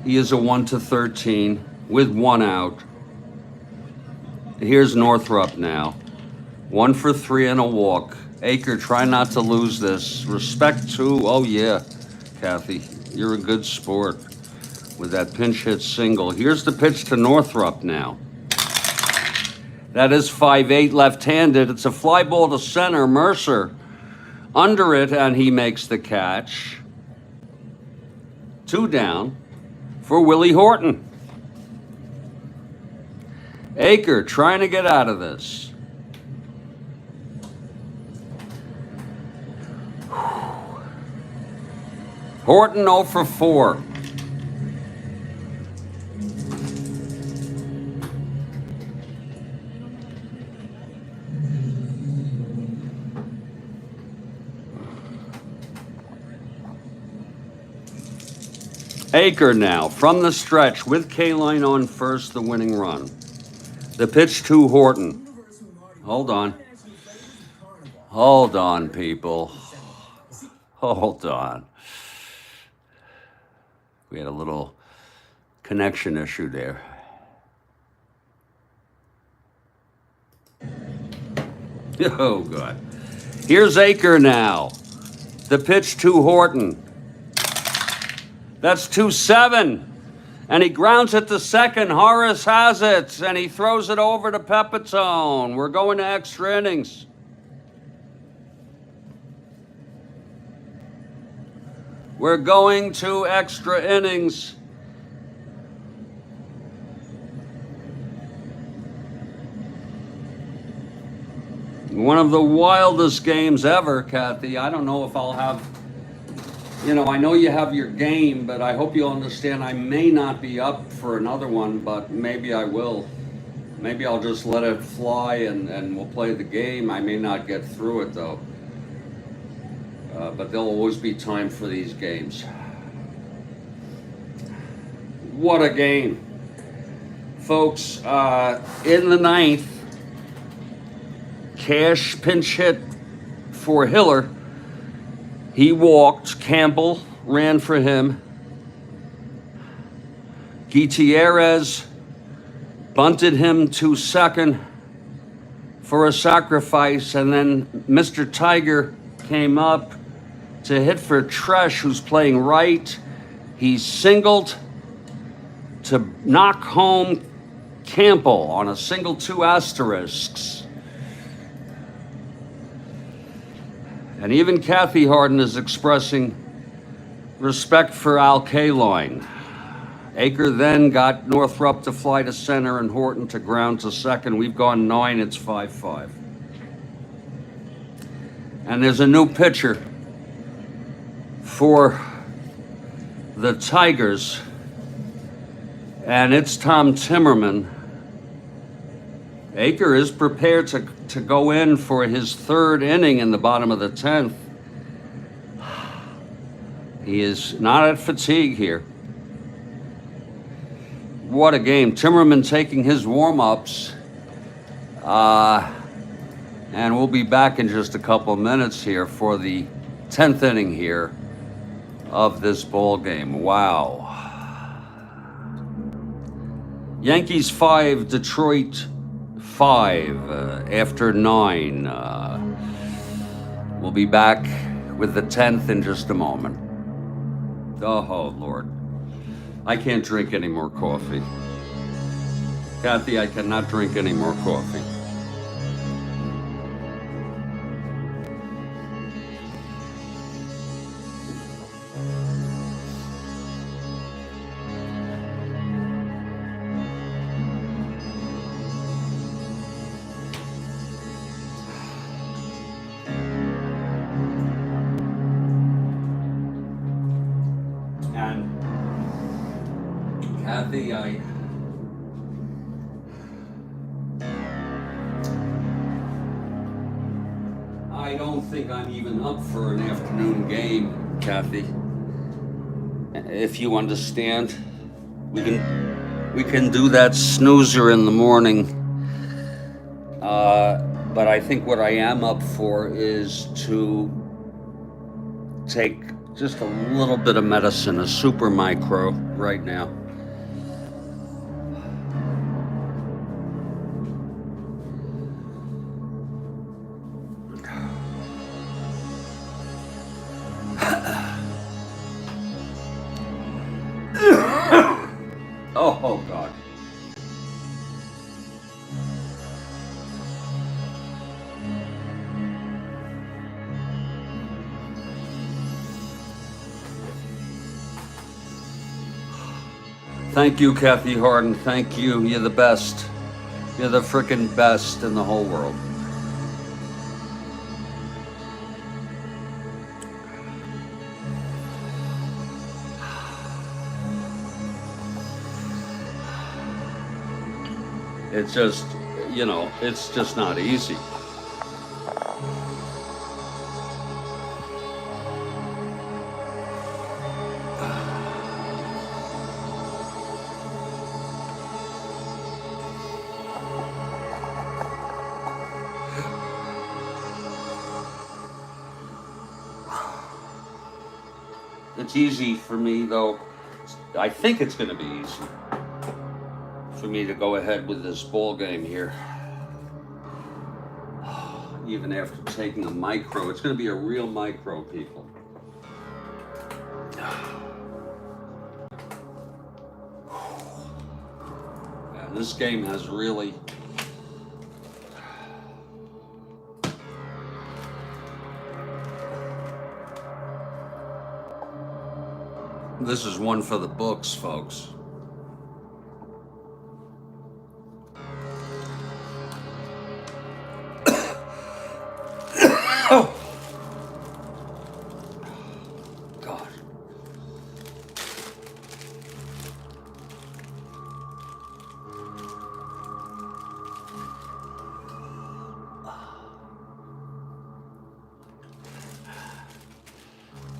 He is a 1-13 with 1 out. Here's Northrop now. 1 for 3 and a walk. Aker, try not to lose this. Respect to, oh yeah, Kathy, you're a good sport with that pinch hit single. Here's the pitch to Northrop now. That is 5-8 left-handed. It's a fly ball to center. Mercer under it, and he makes the catch. 2 down for Willie Horton. Aker trying to get out of this. Horton 0 for 4. Aker now from the stretch with Kaline on first, the winning run. The pitch to Horton. Hold on. Hold on, people. Hold on. We had a little connection issue there. Oh, God. Here's Aker now. The pitch to Horton. That's 2-7. And he grounds it to second. Horace has it, and he throws it over to Pepitone. We're going to extra innings. We're going to extra innings. One of the wildest games ever, Kathy. I don't know if I'll have, I know you have your game, but I hope you'll understand I may not be up for another one, but maybe I will. Maybe I'll just let it fly and we'll play the game. I may not get through it, though. But there'll always be time for these games. What a game. Folks, in the ninth, Cash pinch hit for Hiller. He walked. Campbell ran for him. Gutierrez bunted him to second for a sacrifice, and then Mr. Tiger came up to hit for Tresh, who's playing right. He singled to knock home Campbell on a single 2 asterisks. And even Kathy Harden is expressing respect for Al Kaline. Aker then got Northrup to fly to center and Horton to ground to second. We've gone 9, it's 5-5. And there's a new pitcher for the Tigers, and it's Tom Timmerman. Aker is prepared to go in for his 3rd inning in the bottom of the 10th. He is not at fatigue here. What a game. Timmerman taking his warm-ups. And we'll be back in just a couple minutes here for the 10th inning here of this ball game. Wow. Yankees 5, Detroit 5 after 9. We'll be back with the 10th in just a moment. Oh, Lord. I can't drink any more coffee. Kathy, I cannot drink any more coffee. Kathy, I don't think I'm even up for an afternoon game, Kathy. If you understand, we can do that snoozer in the morning. But I think what I am up for is to take just a little bit of medicine, a super micro right now. Oh, God. Thank you, Kathy Harden. Thank you. You're the best. You're the frickin' best in the whole world. It's just, it's just not easy. It's easy for me, though. I think it's going to be easy for me to go ahead with this ball game here. even after taking a micro. It's going to be a real micro, people. And this game has really... This is one for the books, folks. Oh! God.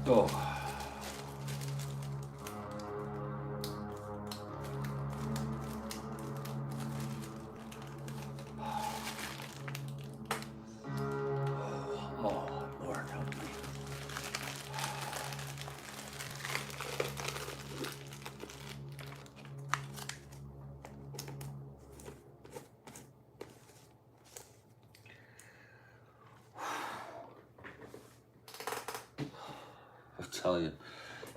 Oh. Tell you,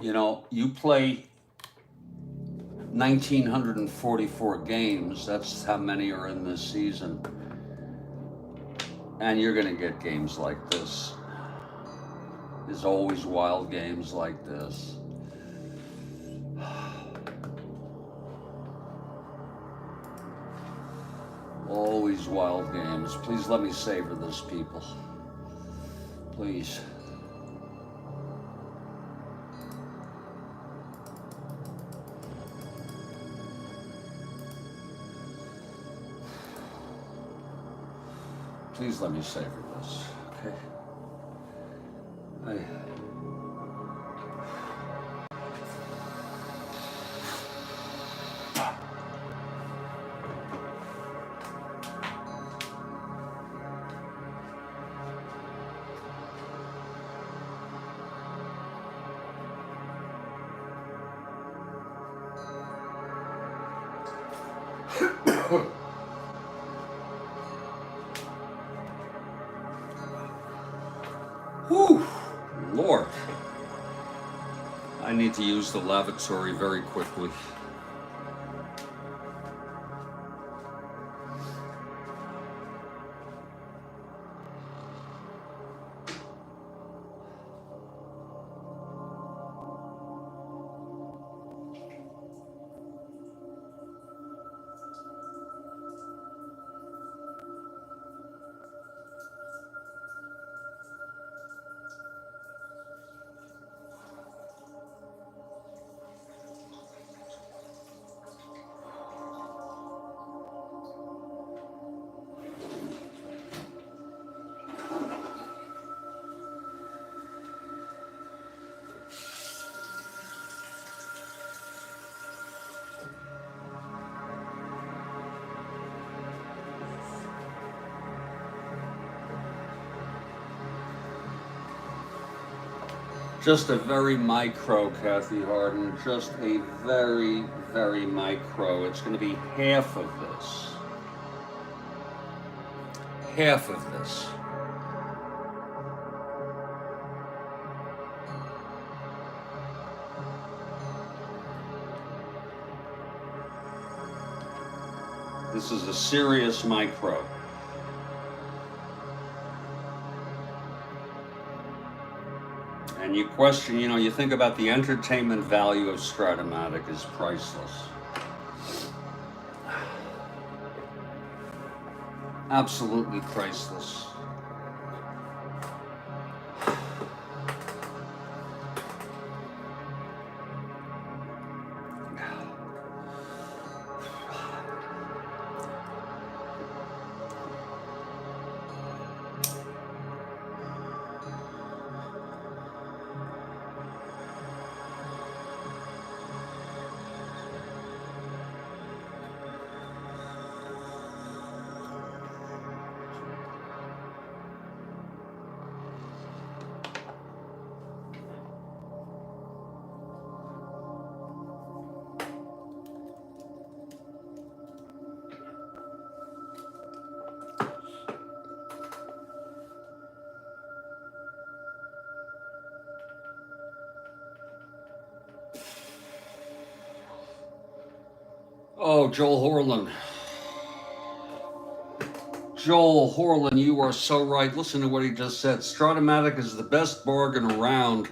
you know, you play 1,944 games, that's how many are in this season, and you're going to get games like this. There's always wild games like this. Always wild games. Please let me savor this, people. Please. Please let me savor this, okay? Whew, Lord. I need to use the lavatory very quickly. Just a very micro, Kathy Harden. Just a very, very micro. It's going to be half of this. Half of this. This is a serious micro. And you question, you know, you think about the entertainment value of Strat-O-Matic is priceless. Absolutely priceless. Oh, Joel Horland. Joel Horland, you are so right. Listen to what he just said. Strat-O-Matic is the best bargain around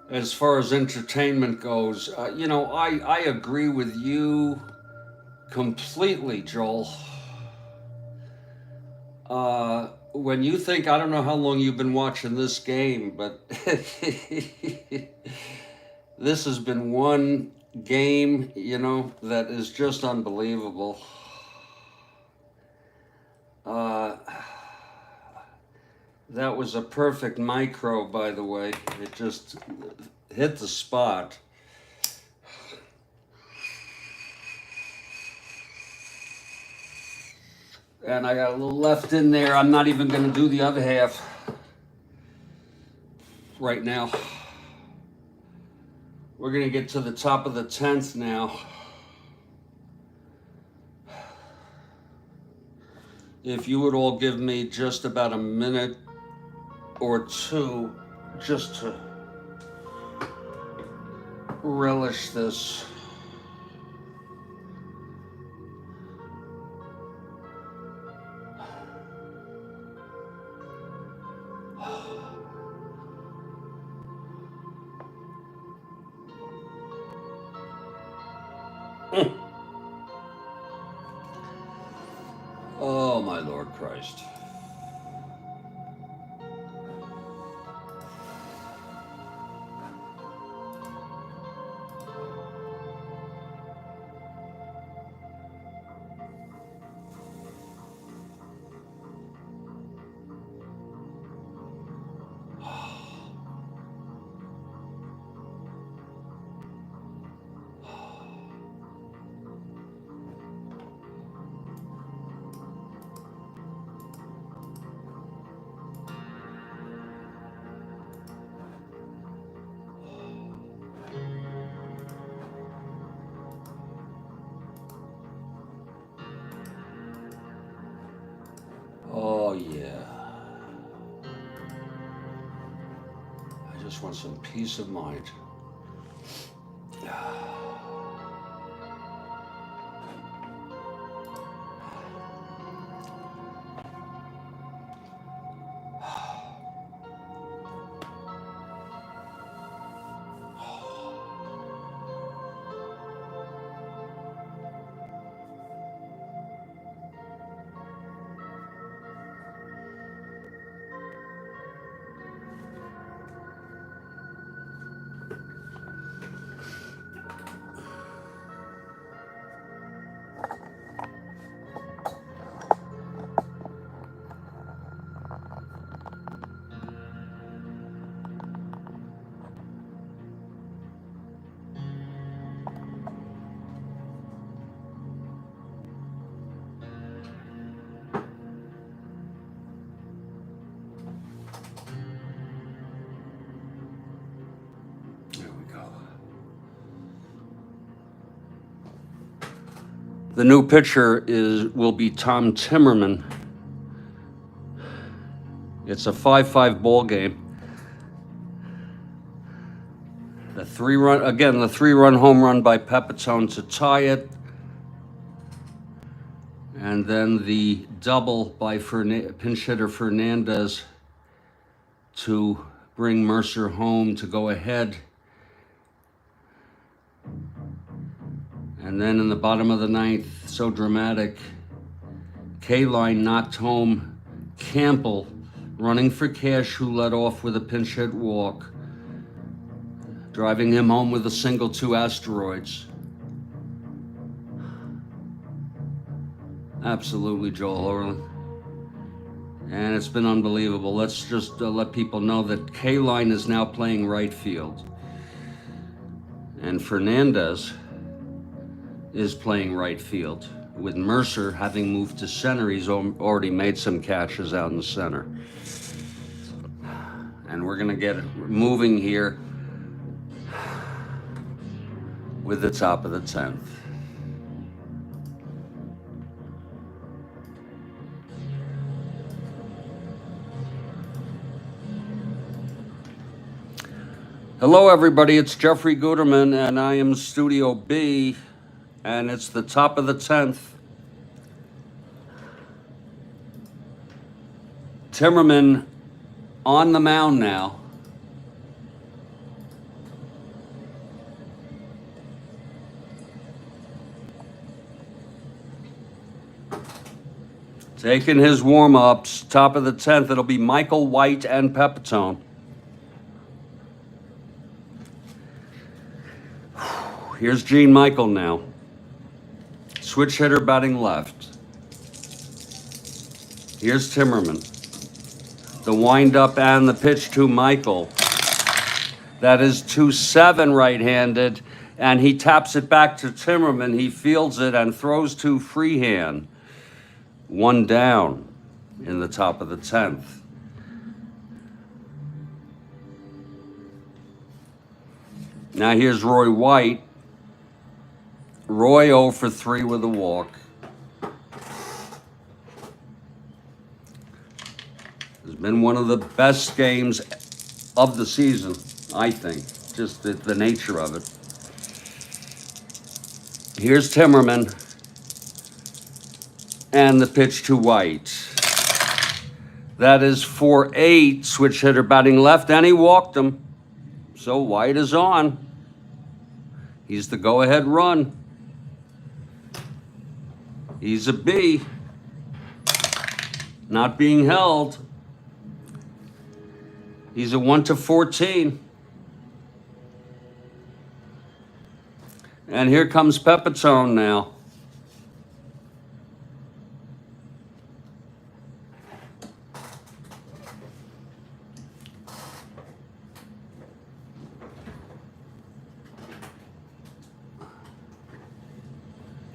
as far as entertainment goes. You know, I agree with you completely, Joel. When you think, I don't know how long you've been watching this game, but this has been one game, you know, that is just unbelievable. That was a perfect micro, by the way. It just hit the spot. And I got a little left in there. I'm not even going to do the other half right now. We're going to get to the top of the 10th now. If you would all give me just about a minute or two just to relish this. Oh, my Lord Christ. Oh, yeah. I just want some peace of mind. The new pitcher will be Tom Timmerman. It's a 5-5 ball game. The three-run home run by Pepitone to tie it, and then the double by pinch hitter Fernandez to bring Mercer home to go ahead. And then in the bottom of the ninth, so dramatic, K-Line knocked home Campbell, running for cash, who led off with a pinch hit walk, driving him home with a single, 2 asteroids. Absolutely, Joel Horland. And it's been unbelievable. Let's just let people know that K-Line is now playing right field. And Fernandez is playing right field, with Mercer having moved to center. He's already made some catches out in the center. And we're gonna get moving here with the top of the 10th. Hello everybody, it's Jeffrey Guterman, and I am Studio B. And it's the top of the 10th. Timmerman on the mound now. Taking his warm-ups, top of the 10th. It'll be Michael, White, and Pepitone. Here's Gene Michael now. Switch hitter batting left. Here's Timmerman. The windup and the pitch to Michael. That is 2-7 right-handed, and he taps it back to Timmerman. He fields it and throws to Freehand. 1 down in the top of the 10th. Now here's Roy White. Roy 0 for 3 with a walk. It's been one of the best games of the season, I think. Just the nature of it. Here's Timmerman. And the pitch to White. That is 4-8, switch hitter batting left, and he walked him. So White is on. He's the go-ahead run. He's a B. Not being held. He's a 1-14. And here comes Pepitone now.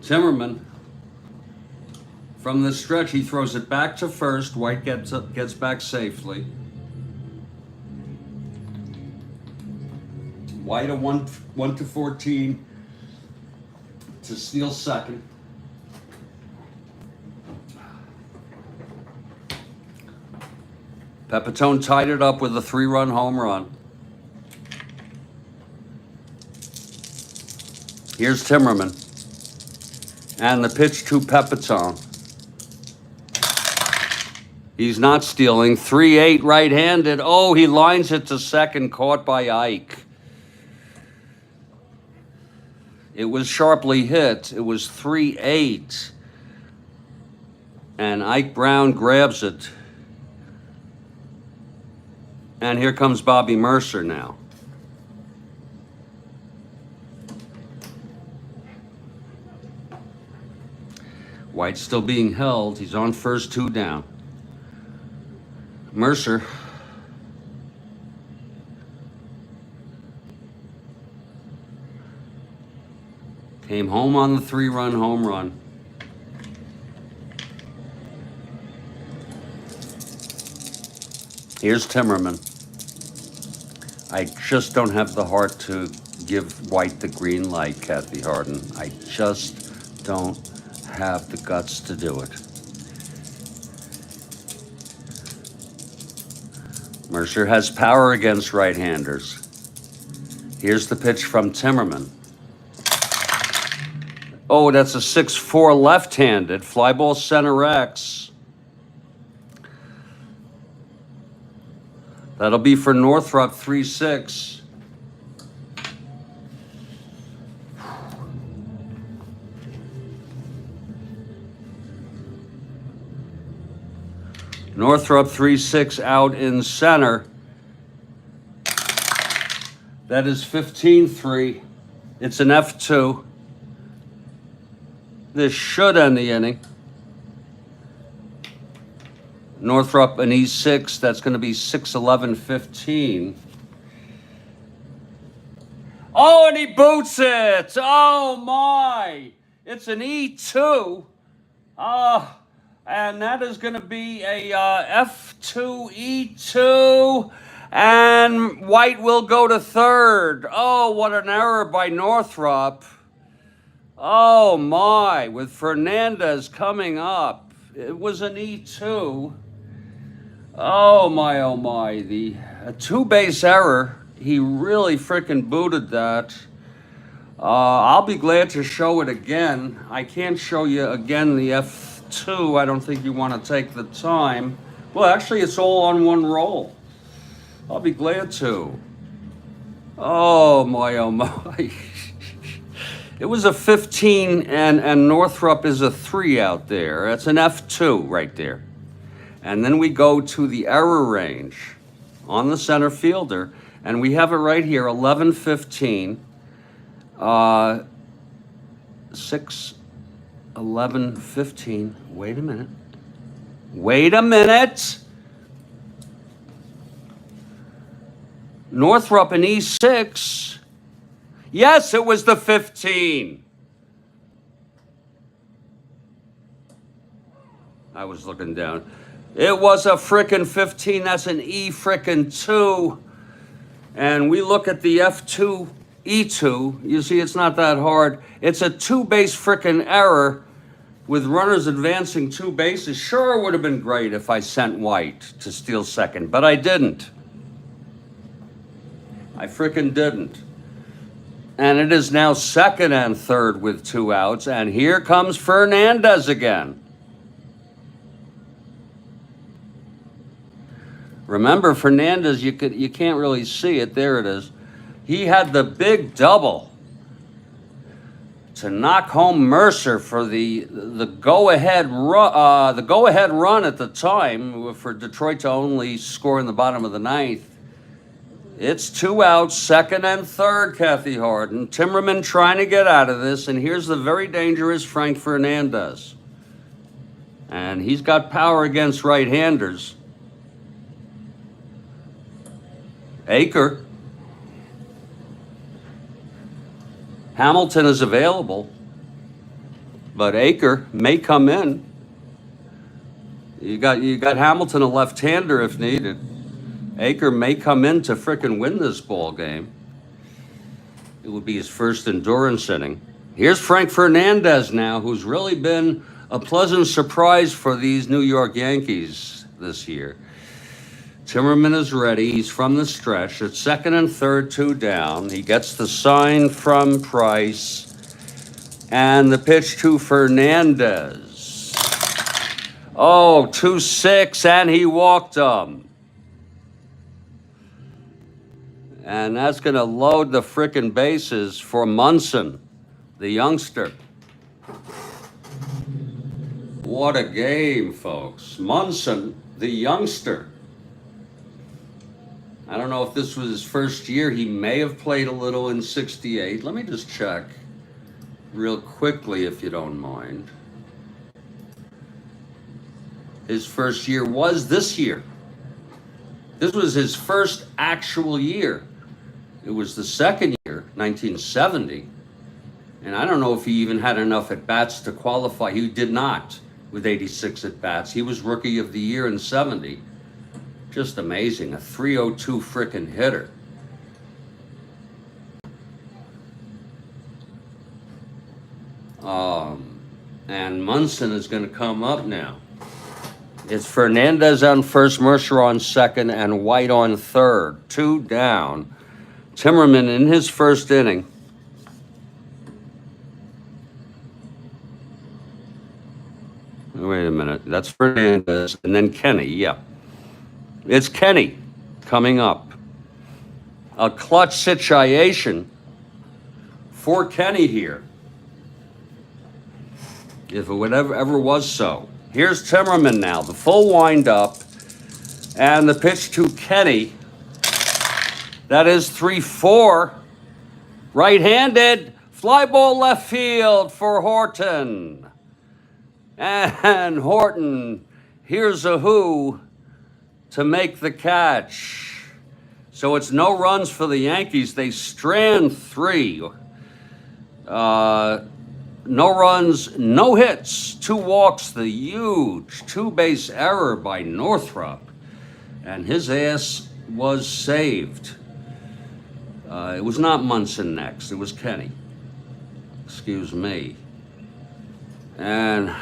Timmerman, from the stretch, he throws it back to first. White gets back safely. White a 1-14 to steal second. Pepitone tied it up with a 3-run home run. Here's Timmerman. And the pitch to Pepitone. He's not stealing. 3-8 right-handed. Oh, he lines it to second, caught by Ike. It was sharply hit. It was 3-8. And Ike Brown grabs it. And here comes Bobby Mercer now. White's still being held. He's on first, 2 down. Mercer. Came home on the 3-run home run. Here's Timmerman. I just don't have the heart to give White the green light, Kathy Harden. I just don't have the guts to do it. Mercer has power against right-handers. Here's the pitch from Timmerman. Oh, that's a 6-4 left-handed. Fly ball center X. That'll be for Northrop, 3-6. Northrop 3-6 out in center. That is 15-3. It's an F2. This should end the inning. Northrop an E6. That's going to be 6-11-15. Oh, and he boots it. Oh, my. It's an E2. And that is going to be a F2E2, and White will go to third. Oh, what an error by Northrop. Oh, my, with Fernandez coming up. It was an E2. Oh, my, oh, my. A 2-base error. He really freaking booted that. I'll be glad to show it again. I can't show you again the F2. I don't think you want to take the time. Well, actually, it's all on one roll. I'll be glad to. Oh my, oh my. It was a 15, and Northrop is a 3 out there. That's an F2 right there. And then we go to the error range on the center fielder, and we have it right here, 11, 15, 6, 11, 15. Wait a minute. Wait a minute. Northrop in E6. Yes, it was the 15. I was looking down. It was a frickin' 15. That's an E frickin' 2. And we look at the F2, E2. You see, it's not that hard. It's a 2-base frickin' error with runners advancing 2 bases. Sure, it would have been great if I sent White to steal second, but I didn't. I frickin' didn't. And it is now second and third with 2 outs. And here comes Fernandez again. Remember, Fernandez, you can't really see it. There it is. He had the big double to knock home Mercer for the go-ahead run at the time for Detroit to only score in the bottom of the ninth. It's 2 outs, second and third, Kathy Harden. Timmerman trying to get out of this, and here's the very dangerous Frank Fernandez. And he's got power against right-handers. Aker. Hamilton is available, but Aker may come in. You got Hamilton, a left-hander if needed. Aker may come in to frickin' win this ball game. It would be his first endurance inning. Here's Frank Fernandez now, who's really been a pleasant surprise for these New York Yankees this year. Timmerman is ready. He's from the stretch. It's second and third, 2 down. He gets the sign from Price. And the pitch to Fernandez. Oh, 2-6, and he walked him. And that's going to load the frickin' bases for Munson, the youngster. What a game, folks. Munson, the youngster. I don't know if this was his first year. He may have played a little in 68. Let me just check real quickly, if you don't mind. His first year was this year. This was his first actual year. It was the second year, 1970. And I don't know if he even had enough at-bats to qualify. He did not with 86 at-bats. He was Rookie of the Year in 70. Just amazing. A 302 frickin' hitter. And Munson is going to come up now. It's Fernandez on first, Mercer on second, and White on third. 2 down. Timmerman in his first inning. Wait a minute. That's Fernandez. And then Kenny. Yeah. It's Kenny coming up. A clutch situation for Kenny here. If it would ever was so. Here's Timmerman now. The full windup. And the pitch to Kenny. That is 3-4. Right-handed. Fly ball left field for Horton. And Horton, here's a who to make the catch. So it's no runs for the Yankees. They strand 3. No runs, no hits, 2 walks, the huge 2-base error by Northrop. And his ass was saved. It was not Munson next. It was Kenny. Excuse me. And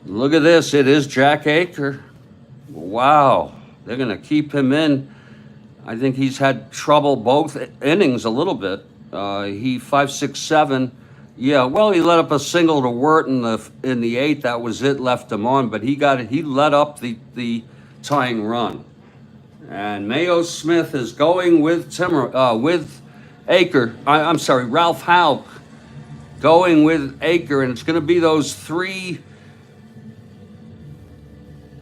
look at this. It is Jack Aker. Wow. They're going to keep him in. I think he's had trouble both innings a little bit. He 5-6-7. Yeah, well, he let up a single to Wirt in the eighth. That was it. Left him on, but he let up the tying run. And Mayo Smith is going with with Aker. I'm sorry, Ralph Hauk going with Aker, and it's going to be those three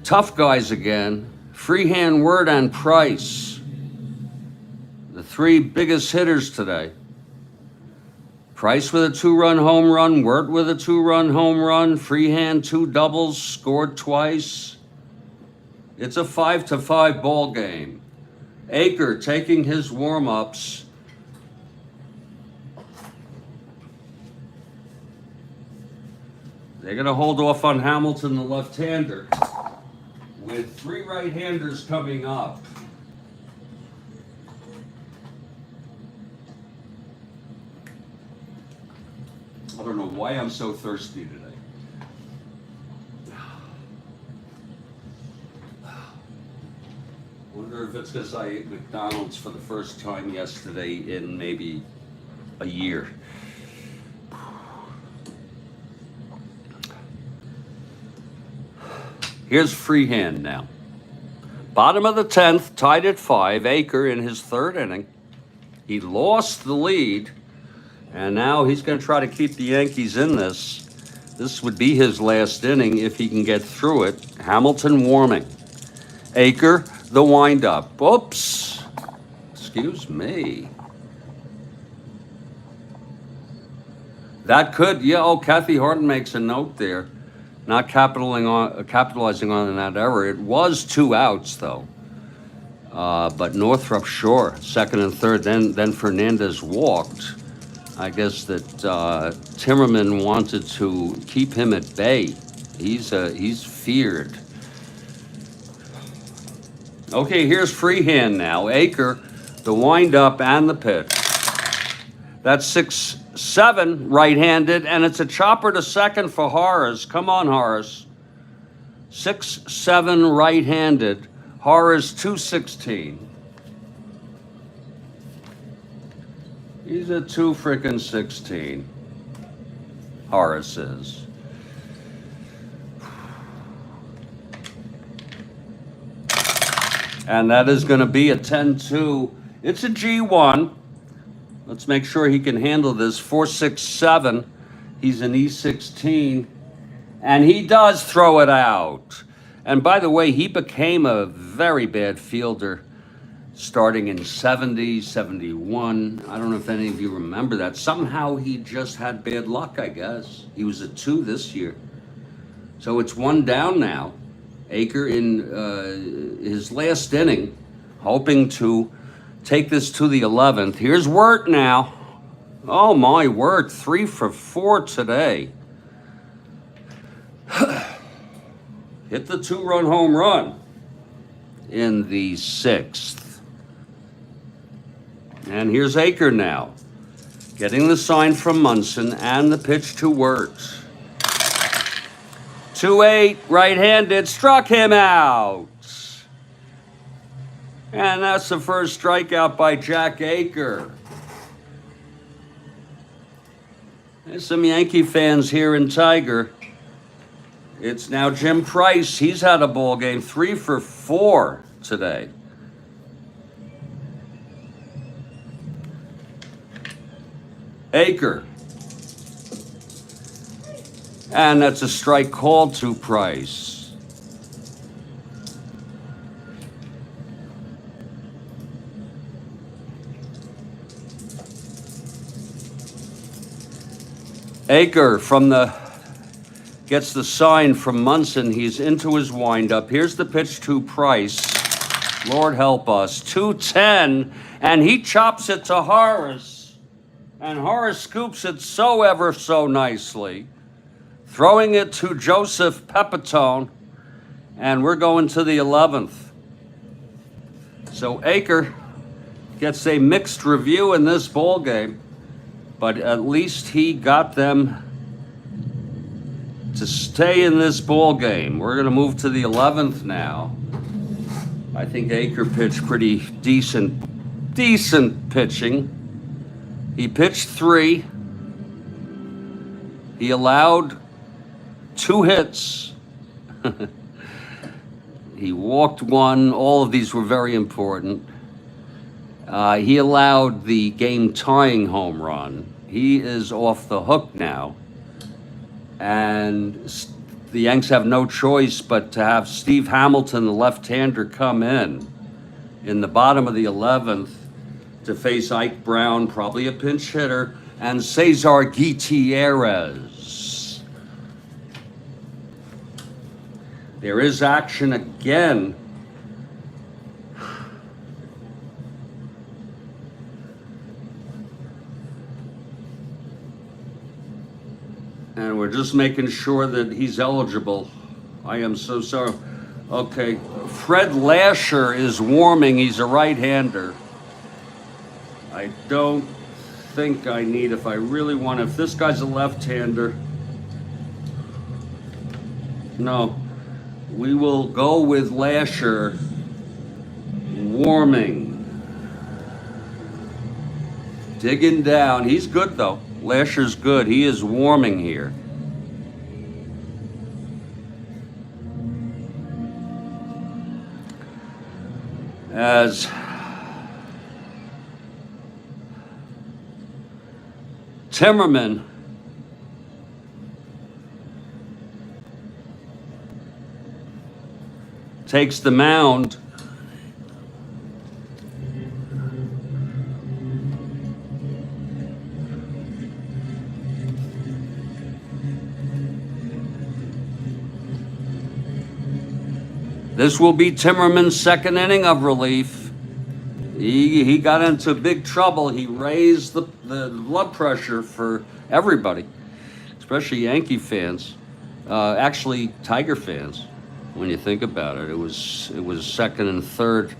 tough guys again. Freehand, Wirt, and Price. The three biggest hitters today. Price with a 2-run home run, Wirt with a 2-run home run, Freehand 2 doubles, scored twice. It's a 5-5 ball game. Aker taking his warm-ups. They're going to hold off on Hamilton, the left-hander, with 3 right-handers coming up. I don't know why I'm so thirsty today. I wonder if it's because I ate McDonald's for the first time yesterday in maybe a year. Here's Freehand now. Bottom of the 10th, tied at 5, Aker in his 3rd inning. He lost the lead, and now he's going to try to keep the Yankees in this. This would be his last inning if he can get through it. Hamilton warming. Aker, the windup. Oops. Excuse me. That could, yeah, oh, Kathy Horton makes a note there. Not capitalizing on that error. It was 2 outs, though. But Northrop, sure, 2nd and 3rd. Then Fernandez walked. I guess that Timmerman wanted to keep him at bay. He's feared. Okay, here's Freehand now. Aker, the windup and the pitch. That's 6-7 right-handed, and it's a chopper to second for Horace. Come on, Horace. 6-7 right-handed. Horace 216. He's a 2-16. Horace is. And that is going to be a 10-2. It's a G1. Let's make sure he can handle this. 4-6-7. He's an E16. And he does throw it out. And by the way, he became a very bad fielder starting in 70, 71. I don't know if any of you remember that. Somehow he just had bad luck, I guess. He was a 2 this year. So it's 1 down now. Aker in his last inning, hoping to take this to the 11th. Here's Wirt now. Oh my word, 3 for 4 today. Hit the 2-run home run in the 6th. And here's Aker now, getting the sign from Munson and the pitch to Wirt. 2-8, right-handed, struck him out. And that's the first strikeout by Jack Aker. There's some Yankee fans here in Tiger. It's now Jim Price. He's had a ball game, 3 for 4 today. Aker. And that's a strike called to Price. Aker gets the sign from Munson. He's into his windup. Here's the pitch to Price. Lord help us. 2-10, and he chops it to Horace. And Horace scoops it so ever so nicely, throwing it to Joseph Pepitone, and we're going to the 11th. So Aker gets a mixed review in this ball game, but at least he got them to stay in this ball game. We're going to move to the 11th now. I think Aker pitched pretty decent pitching. He pitched 3. He allowed 2 hits. He walked 1. All of these were very important. He allowed the game-tying home run. He is off the hook now. And the Yanks have no choice but to have Steve Hamilton, the left-hander, come in the bottom of the 11th to face Ike Brown, probably a pinch hitter, and Cesar Gutierrez. There is action again. And we're just making sure that he's eligible. I am so sorry. Okay, Fred Lasher is warming. He's a right-hander. I don't think I need, if I really want, if this guy's a left-hander, no, we will go with Lasher warming. Digging down. He's good, though. Lasher's good. He is warming here. As Timmerman takes the mound. This will be Timmerman's second inning of relief. He got into big trouble. He raised the blood pressure for everybody, especially Yankee fans. Actually, Tiger fans, when you think about it. It was second and third.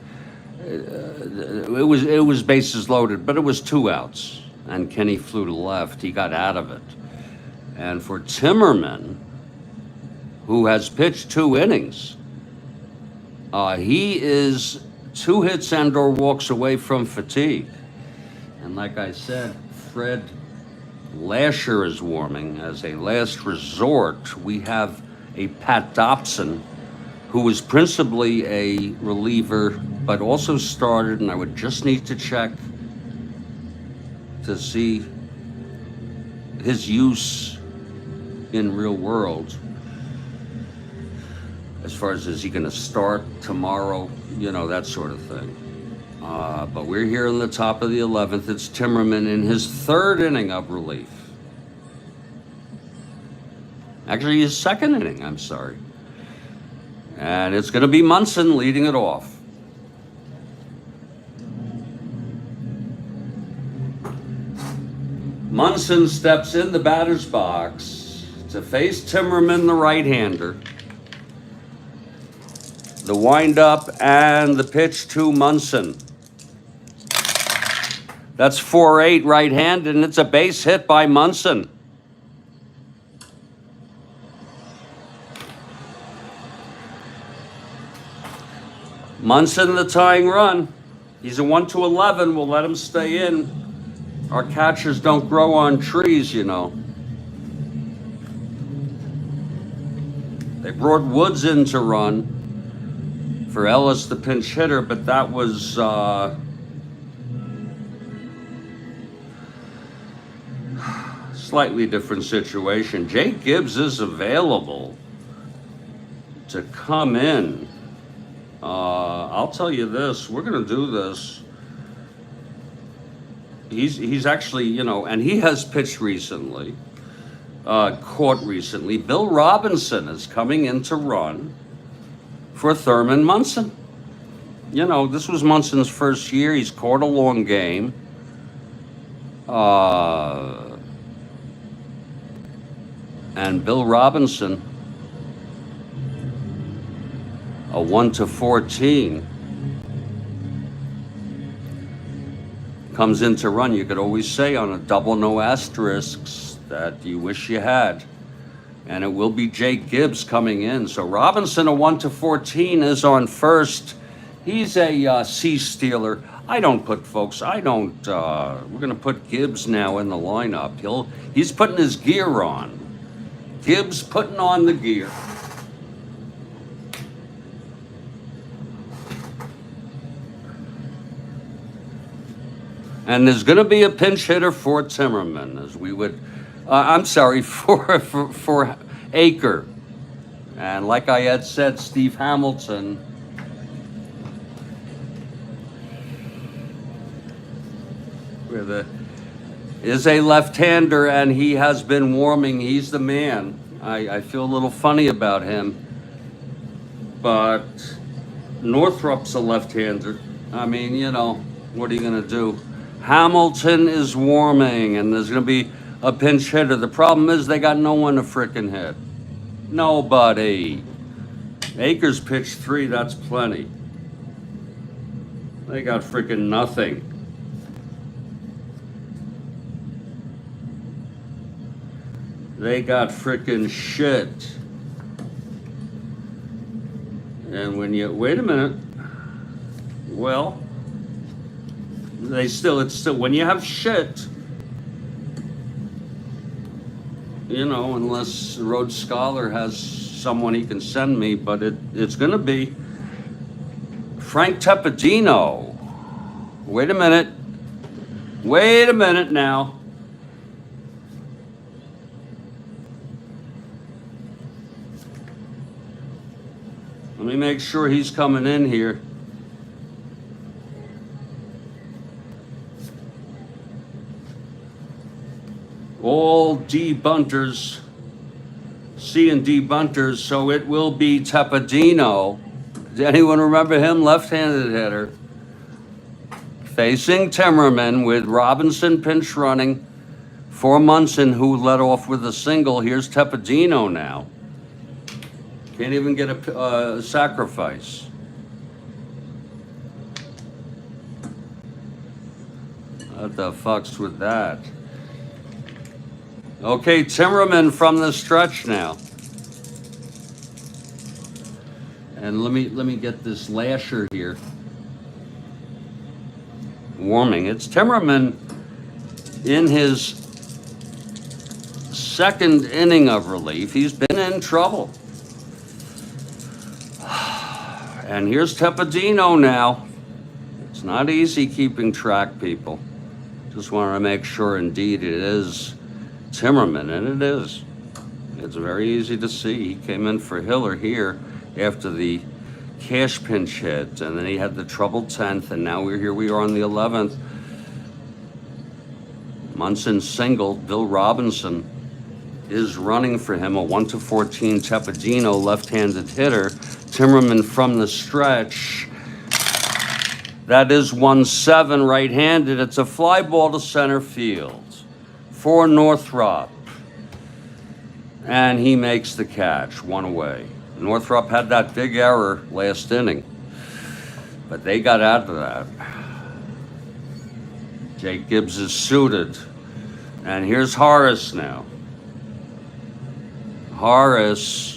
It was bases loaded, but it was 2 outs, and Kenny flew to left. He got out of it. And for Timmerman, who has pitched 2 innings, he is 2 hits and or walks away from fatigue. And like I said, Fred Lasher is warming. As a last resort, we have a Pat Dobson, who was principally a reliever, but also started, and I would just need to check to see his use in real world. As far as, is he going to start tomorrow? You know, that sort of thing. But we're here in the top of the 11th. It's Timmerman in his 3rd inning of relief. Actually, his 2nd inning, I'm sorry. And it's going to be Munson leading it off. Munson steps in the batter's box to face Timmerman, the right-hander. The windup and the pitch to Munson. That's 4-8 right-handed, and it's a base hit by Munson. Munson, the tying run. He's a 1-11. We'll let him stay in. Our catchers don't grow on trees, you know. They brought Woods in to run for Ellis, the pinch hitter, but that was slightly different situation. Jake Gibbs is available to come in. I'll tell you this, we're going to do this. He's actually, you know, and he has pitched recently, caught recently. Bill Robinson is coming in to run for Thurman Munson. You know, this was Munson's first year. He's caught a long game. And Bill Robinson, a 1-14, comes in to run. You could always say on a double no asterisks that you wish you had. And it will be Jake Gibbs coming in. So Robinson, a 1-14, is on first. He's a C stealer. I don't put, folks, I don't, we're going to put Gibbs now in the lineup. He's putting his gear on. Gibbs putting on the gear. And there's going to be a pinch hitter for Timmerman, as we would, I'm sorry, for Aker. And like I had said, Steve Hamilton is a left-hander, and he has been warming. He's the man. I feel a little funny about him. But Northrup's a left-hander. I mean, you know, what are you going to do? Hamilton is warming, and there's going to be a pinch hitter. The problem is they got no one to frickin' hit. Nobody. Akers pitched 3, that's plenty. They got frickin' nothing. They got frickin' shit. And when you, wait a minute. Well, it's still, when you have shit, you know, unless Rhodes Scholar has someone he can send me, but it's going to be Frank Tepedino. Wait a minute. Wait a minute now. Let me make sure he's coming in here. All D bunters, C and D bunters, so it will be Tepedino. Does anyone remember him? Left-handed hitter. Facing Timmerman with Robinson pinch running for Munson, who led off with a single. Here's Tepedino now. Can't even get a sacrifice. What the fuck's with that? Okay, Timmerman from the stretch now. And let me get this Lasher here. Warming. It's Timmerman in his second inning of relief. He's been in trouble. And here's Tepedino now. It's not easy keeping track, people. Just wanted to make sure indeed it is Timmerman, and it is. It's very easy to see. He came in for Hiller here after the cash pinch hit, and then he had the troubled 10th, and now here we are on the 11th. Munson singled. Bill Robinson is running for him, a 1-14 Tepedino left-handed hitter. Timmerman from the stretch. That is 1-7 right-handed. It's a fly ball to center field for Northrop. And he makes the catch, 1 away. Northrop had that big error last inning, but they got out of that. Jake Gibbs is suited. And here's Horace now. Horace.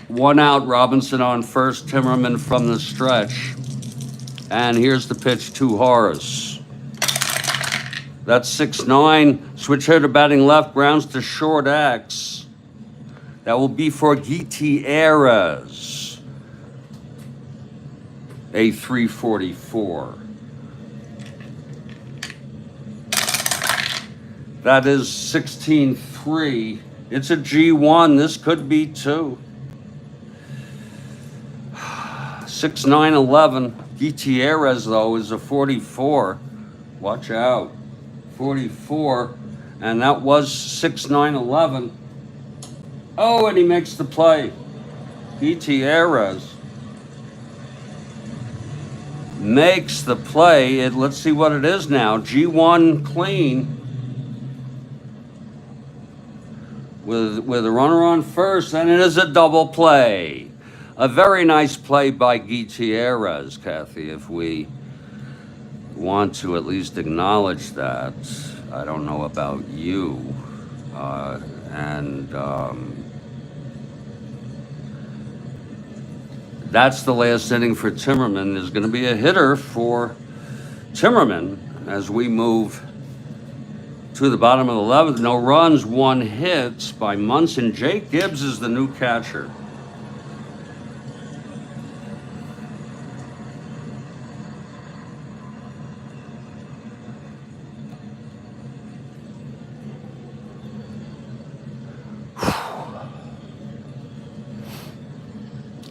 One out, Robinson on first, Timmerman from the stretch. And here's the pitch to Horace. That's 6-9. Switch hitter batting left, grounds to short X. That will be for Gutierrez. A 344. That is 16-3. It's a G1. This could be 2. 6-9-11. Gutierrez, though, is a 44. Watch out. 44. And that was 6-9-11. Oh, and he makes the play. Gutierrez makes the play. Let's see what it is now. G1 clean. With a runner on first, and it is a double play. A very nice play by Gutierrez, Kathy, if we want to at least acknowledge that. I don't know about you. And that's the last inning for Timmerman. There's going to be a hitter for Timmerman as we move to the bottom of the 11th. No runs, 1 hit by Munson. Jake Gibbs is the new catcher.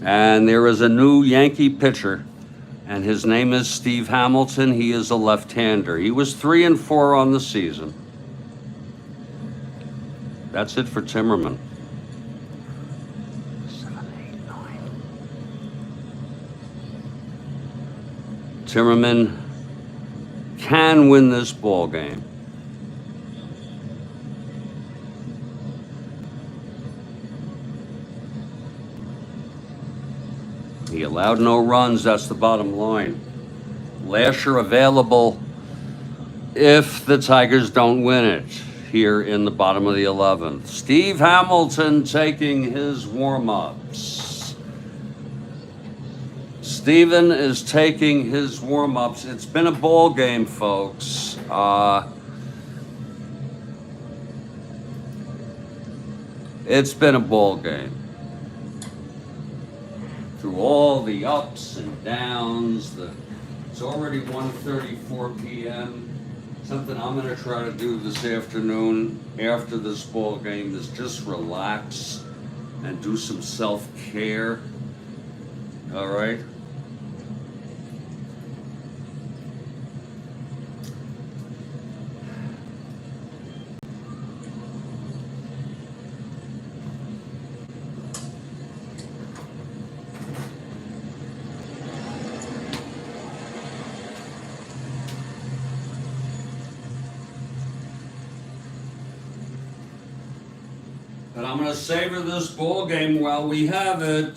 And there is a new Yankee pitcher, and his name is Steve Hamilton. He is a left-hander. He was 3-4 on the season. That's it for Timmerman. 7, 8, 9. Timmerman can win this ball game. He allowed no runs, that's the bottom line. Lasher available if the Tigers don't win it here in the bottom of the 11th. Steve Hamilton taking his warm-ups. Steven is taking his warm-ups. It's been a ball game, folks. It's been a ball game. Through all the ups and downs, it's already 1:34 p.m. Something I'm going to try to do this afternoon after this ball game is just relax and do some self-care. All right? But I'm going to savor this ball game while we have it.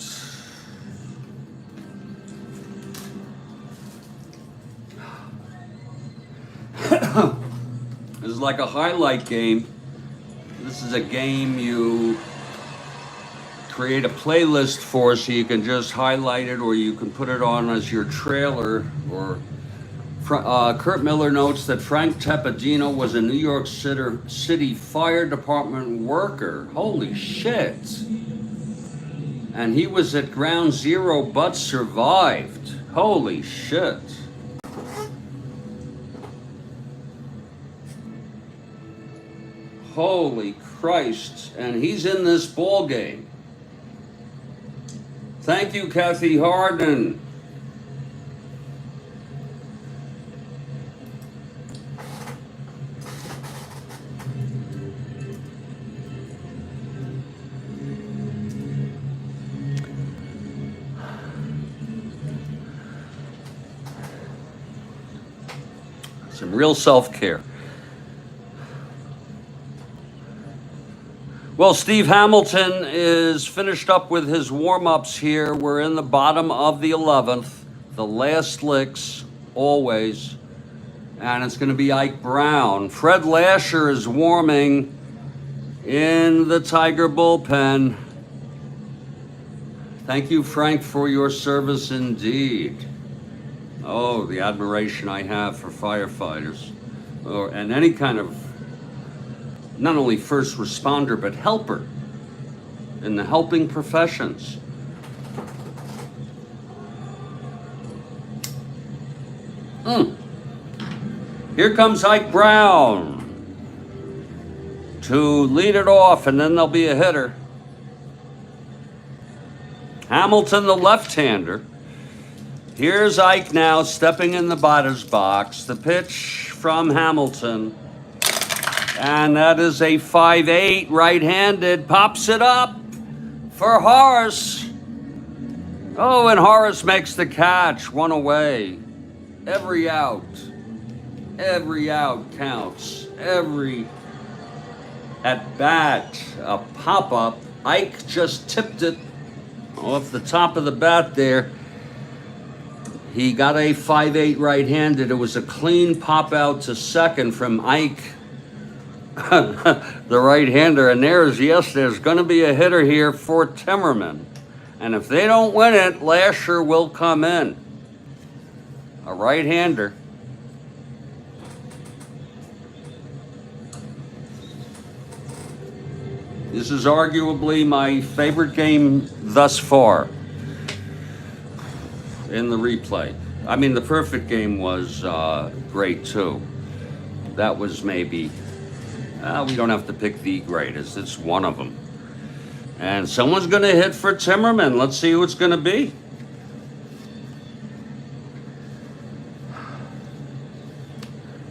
This is like a highlight game. This is a game you create a playlist for so you can just highlight it, or you can put it on as your trailer. Or Kurt Miller notes that Frank Teppadino was a New York City Fire Department worker. Holy shit. And he was at ground zero but survived. Holy shit. Holy Christ. And he's in this ball game. Thank you, Kathy Harden. Some real self-care. Well, Steve Hamilton is finished up with his warm-ups here. We're in the bottom of the 11th, the last licks, always. And it's going to be Ike Brown. Fred Lasher is warming in the Tiger bullpen. Thank you, Frank, for your service indeed. Oh, the admiration I have for firefighters, and any kind of, not only first responder, but helper in the helping professions. Here comes Ike Brown to lead it off, and then there'll be a hitter. Hamilton, the left-hander. Here's Ike now stepping in the batter's box. The pitch from Hamilton. And that is a 5-8 right-handed. Pops it up for Horace. Oh, and Horace makes the catch. 1 away. Every out counts. Every at bat, a pop-up. Ike just tipped it off the top of the bat there. He got a 5-8 right-handed. It was a clean pop out to second from Ike, the right-hander. And there's going to be a hitter here for Timmerman. And if they don't win it, Lasher will come in. A right-hander. This is arguably my favorite game thus far in the replay. I mean, the perfect game was great too. That was maybe, we don't have to pick the greatest. It's one of them. And someone's going to hit for Timmerman. Let's see who it's going to be.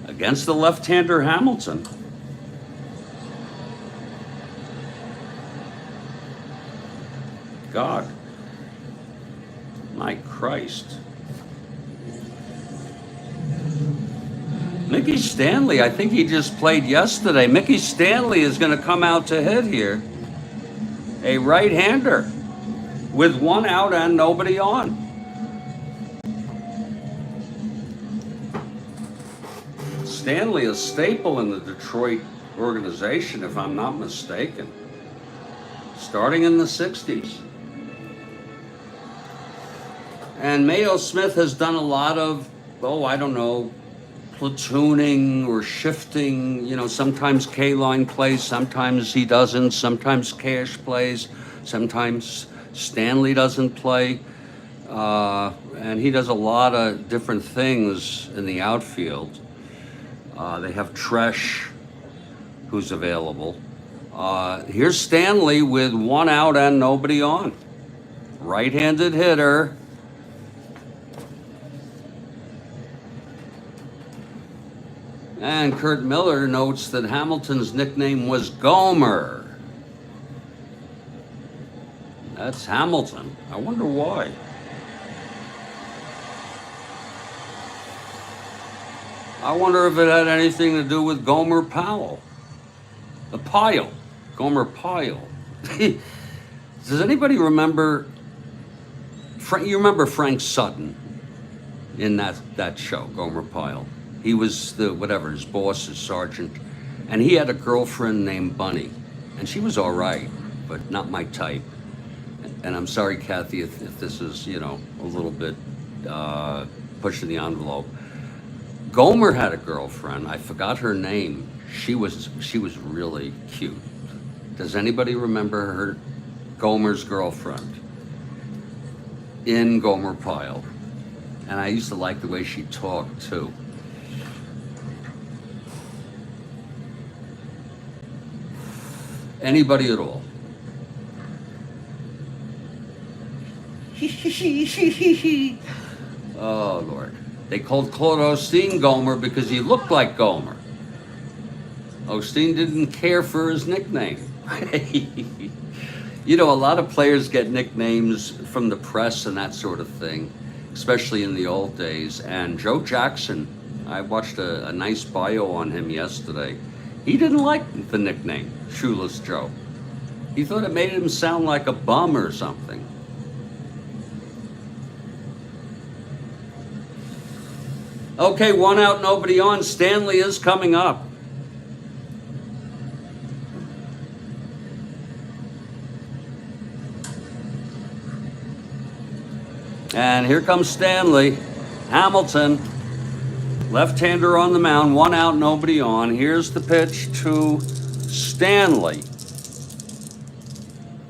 Against the left-hander Hamilton. God. My Christ. Mickey Stanley, I think he just played yesterday. Mickey Stanley is going to come out to hit here. A right-hander with one out and nobody on. Stanley, a staple in the Detroit organization, if I'm not mistaken. Starting in the 60s. And Mayo Smith has done a lot of, I don't know, platooning or shifting. You know, sometimes K-line plays, sometimes he doesn't, sometimes Cash plays, sometimes Stanley doesn't play. And he does a lot of different things in the outfield. They have Tresh, who's available. Here's Stanley with one out and nobody on. Right-handed hitter. And Kurt Miller notes that Hamilton's nickname was Gomer. That's Hamilton. I wonder why. I wonder if it had anything to do with Gomer Powell. The Pyle. Gomer Pyle. Does anybody remember? You remember Frank Sutton in that show, Gomer Pyle? He was his boss, his sergeant, and he had a girlfriend named Bunny, and she was all right, but not my type. And I'm sorry, Kathy, if this is, a little bit pushing the envelope. Gomer had a girlfriend. I forgot her name. She was really cute. Does anybody remember her, Gomer's girlfriend in Gomer Pyle? And I used to like the way she talked too. Anybody at all? Oh, Lord. They called Claude Osteen Gomer because he looked like Gomer. Osteen didn't care for his nickname. A lot of players get nicknames from the press and that sort of thing, especially in the old days. And Joe Jackson, I watched a nice bio on him yesterday. He didn't like the nickname, Shoeless Joe. He thought it made him sound like a bum or something. Okay, one out, nobody on. Stanley is coming up. And here comes Stanley. Hamilton. Left-hander on the mound, one out, nobody on. Here's the pitch to Stanley.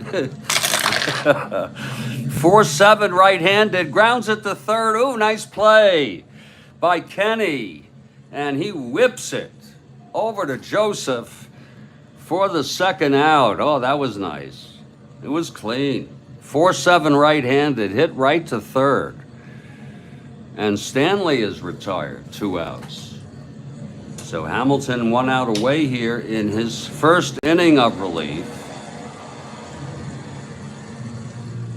4-7 right-handed, grounds it to third. Ooh, nice play by Kenny. And he whips it over to Joseph for the second out. Oh, that was nice. It was clean. 4-7 right-handed, hit right to third. And Stanley is retired, 2 outs. So Hamilton 1 out away here in his first inning of relief.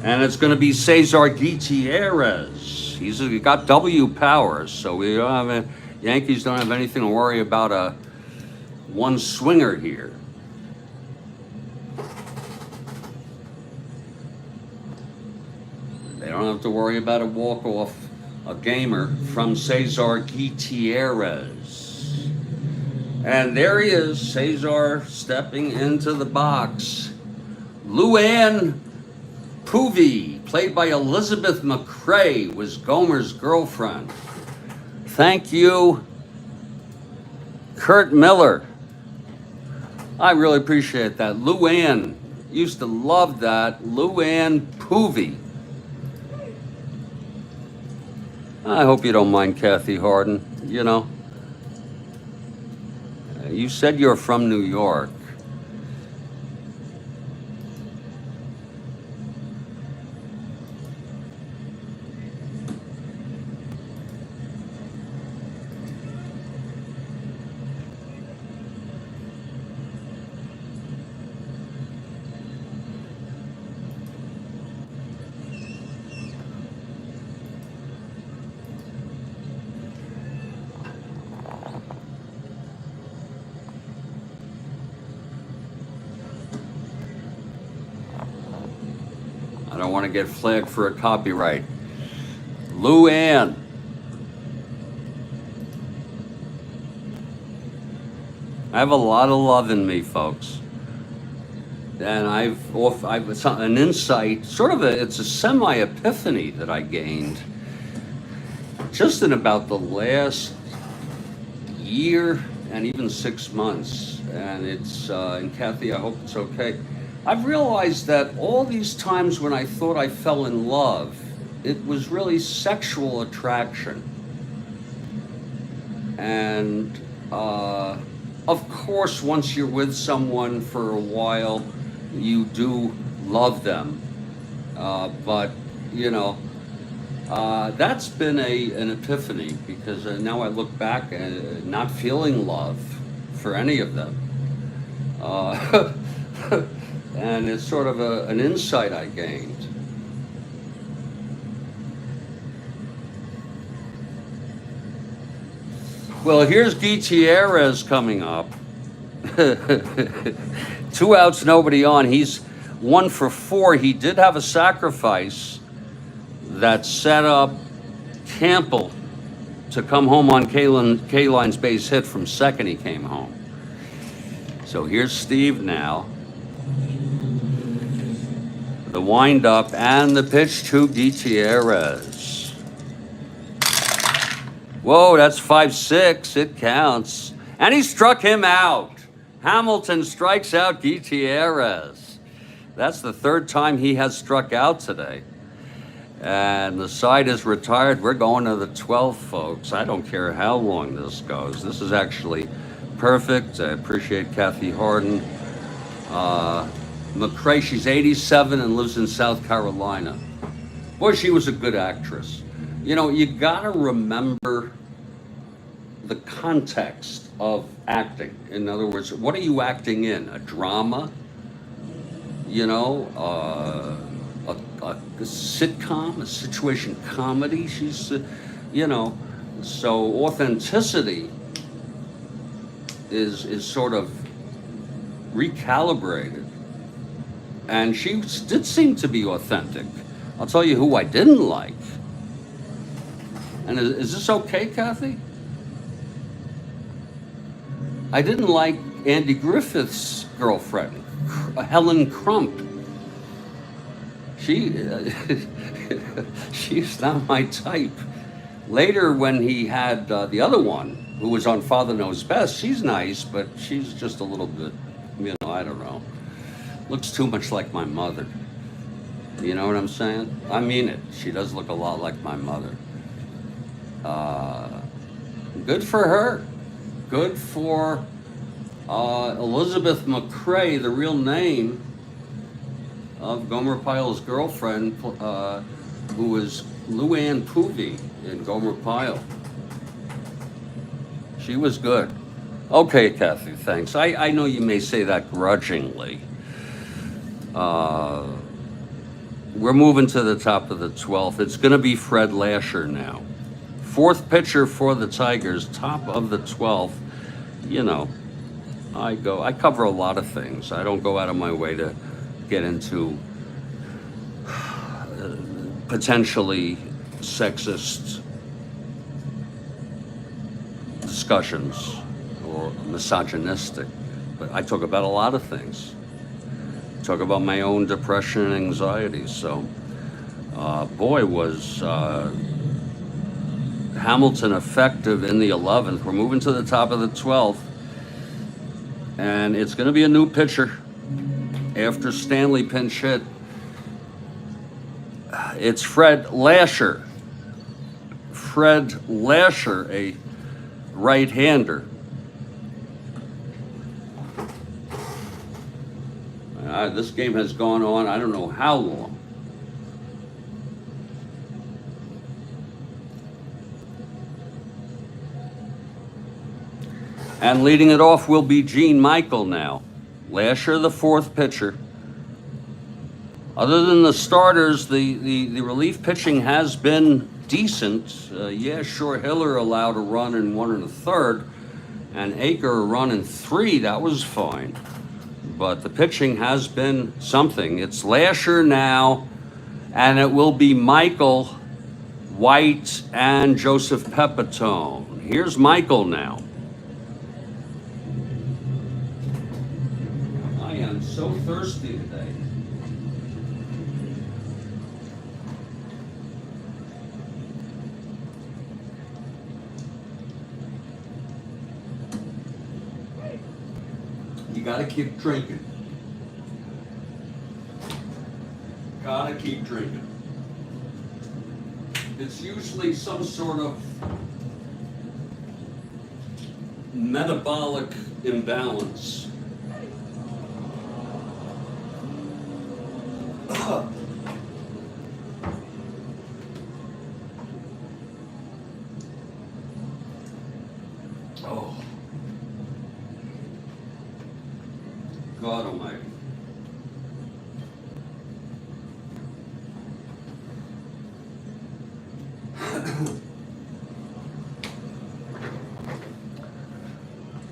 And it's going to be Cesar Gutierrez. He's got W power, so Yankees don't have anything to worry about a one swinger here. They don't have to worry about a walk-off a gamer from Cesar Gutierrez. And there he is, Cesar stepping into the box. Luann Poovey, played by Elizabeth McCrae, was Gomer's girlfriend. Thank you, Kurt Miller. I really appreciate that. Luann, used to love that. Luann Poovey. I hope you don't mind, Kathy Harden. You know, you said you're from New York. I don't want to get flagged for a copyright. Luann. I have a lot of love in me, folks. And I've an insight, it's a semi-epiphany that I gained just in about the last year and even 6 months. And it's, and Kathy, I hope it's okay. I've realized that all these times when I thought I fell in love, it was really sexual attraction. And of course, once you're with someone for a while, you do love them. But, you know, that's been an epiphany, because now I look back and not feeling love for any of them. And it's sort of an insight I gained. Well, here's Gutierrez coming up. 2 outs, nobody on. He's 1 for 4. He did have a sacrifice that set up Campbell to come home on K-Line's base hit from second. He came home. So here's Steve now. The windup and the pitch to Gutierrez. Whoa, that's 5-6. It counts. And he struck him out. Hamilton strikes out Gutierrez. That's the 3rd time he has struck out today. And the side is retired. We're going to the 12th, folks. I don't care how long this goes. This is actually perfect. I appreciate Kathy Harden. McCrae, she's 87 and lives in South Carolina. Boy, she was a good actress. You know, you gotta remember the context of acting. In other words, what are you acting in? A drama? You know, a sitcom, a situation comedy? She's, you know, so authenticity is sort of recalibrated. And she did seem to be authentic. I'll tell you who I didn't like. And is this okay, Kathy? I didn't like Andy Griffith's girlfriend, Helen Crump. She's not my type. Later, when he had the other one, who was on Father Knows Best, she's nice, but she's just a little bit, you know, I don't know. Looks too much like my mother. You know what I'm saying? I mean it. She does look a lot like my mother. Good for her. Good for Elizabeth McCrae, the real name of Gomer Pyle's girlfriend, who was Luann Poovey in Gomer Pyle. She was good. Okay, Kathy, thanks. I know you may say that grudgingly. We're moving to the top of the 12th. It's going to be Fred Lasher now. 4th pitcher for the Tigers, top of the 12th. You know, I cover a lot of things. I don't go out of my way to get into potentially sexist discussions or misogynistic, but I talk about a lot of things. Talk about my own depression and anxiety. So, boy, was Hamilton effective in the 11th. We're moving to the top of the 12th, and it's going to be a new pitcher after Stanley pinch hit. It's Fred Lasher. Fred Lasher, a right-hander. This game has gone on, I don't know how long. And leading it off will be Gene Michael now. Lasher, the fourth pitcher. Other than the starters, the relief pitching has been decent. Yeah, sure, Hiller allowed a run in 1 1/3, and Aker a run in 3. That was fine. But the pitching has been something. It's Lasher now, and it will be Michael, White, and Joseph Pepitone. Here's Michael now. I am so thirsty today. You gotta keep drinking. Gotta keep drinking. It's usually some sort of metabolic imbalance. Oh. God Almighty.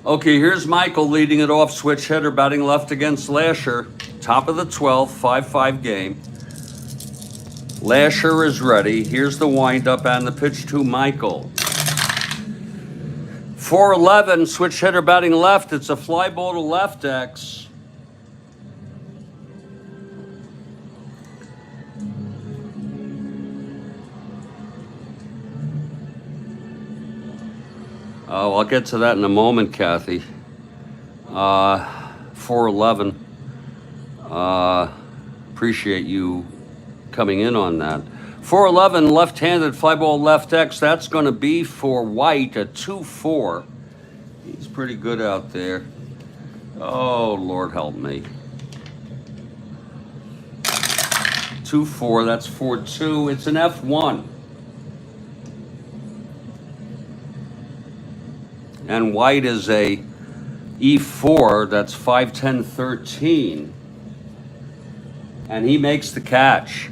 Okay, here's Michael leading it off, switch hitter, batting left against Lasher. Top of the 12th, 5-5 game. Lasher is ready. Here's the windup and the pitch to Michael. 4-11, switch hitter batting left. It's a fly ball to left X. Oh, I'll get to that in a moment, Kathy. 4-11. Appreciate you coming in on that. 4-11, left-handed fly ball left X. That's going to be for White, a 2-4. He's pretty good out there. Oh, Lord help me. 2-4, that's 4-2. It's an F1. And White is a E4, that's 5-10-13. And he makes the catch.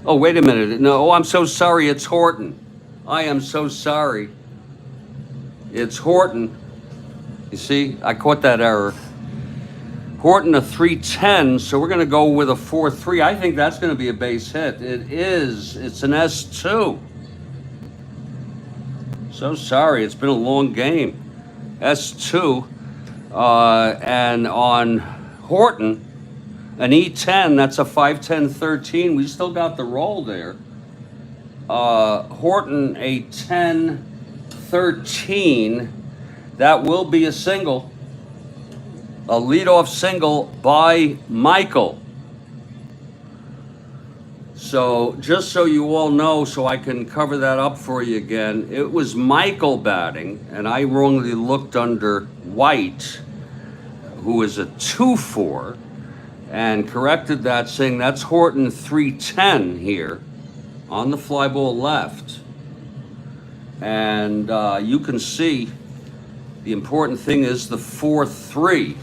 Oh, wait a minute. No, I'm so sorry. It's Horton. I am so sorry. It's Horton. You see, I caught that error. Horton a 3-10, so we're going to go with a 4-3. I think that's going to be a base hit. It is. It's an S2. So sorry. It's been a long game. S2. And on Horton, an E10, that's a 5-10-13. We still got the roll there. Horton, a 10-13. That will be a single. A leadoff single by Michael. So just so you all know, so I can cover that up for you again, it was Michael batting, and I wrongly looked under White, who is a 2-4. And corrected that, saying that's Horton 3-10 here on the fly ball left. And you can see the important thing is the 4-3.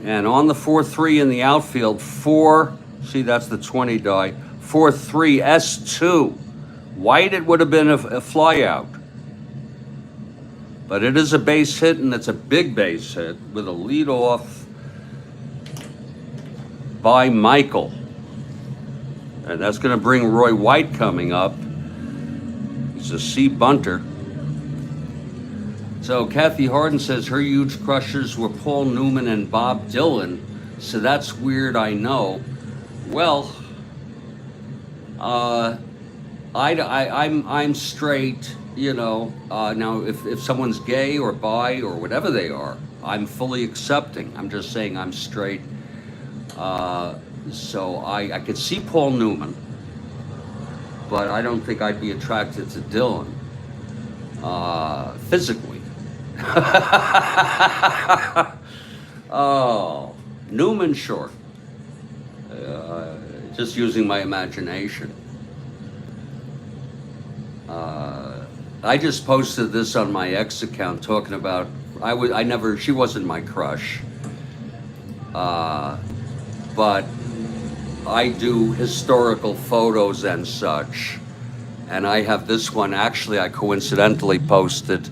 And on the 4-3 in the outfield, see that's the 20 die, 4-3 S2. White, it would have been a fly out. But it is a base hit, and it's a big base hit with a leadoff by Michael. And that's going to bring Roy White coming up. He's He's a C bunter. So Kathy Harden says her huge crushers were Paul Newman and Bob Dylan. So that's weird, I know. Well, I'm straight, you know. Now, if someone's gay or bi or whatever they are, I'm fully accepting. I'm just saying I'm straight. So I could see Paul Newman, but I don't think I'd be attracted to Dylan physically. Oh, Newman, sure. Just using my imagination. I just posted this on my ex account talking about she wasn't my crush, but I do historical photos and such, and I have this one. Actually, I coincidentally posted.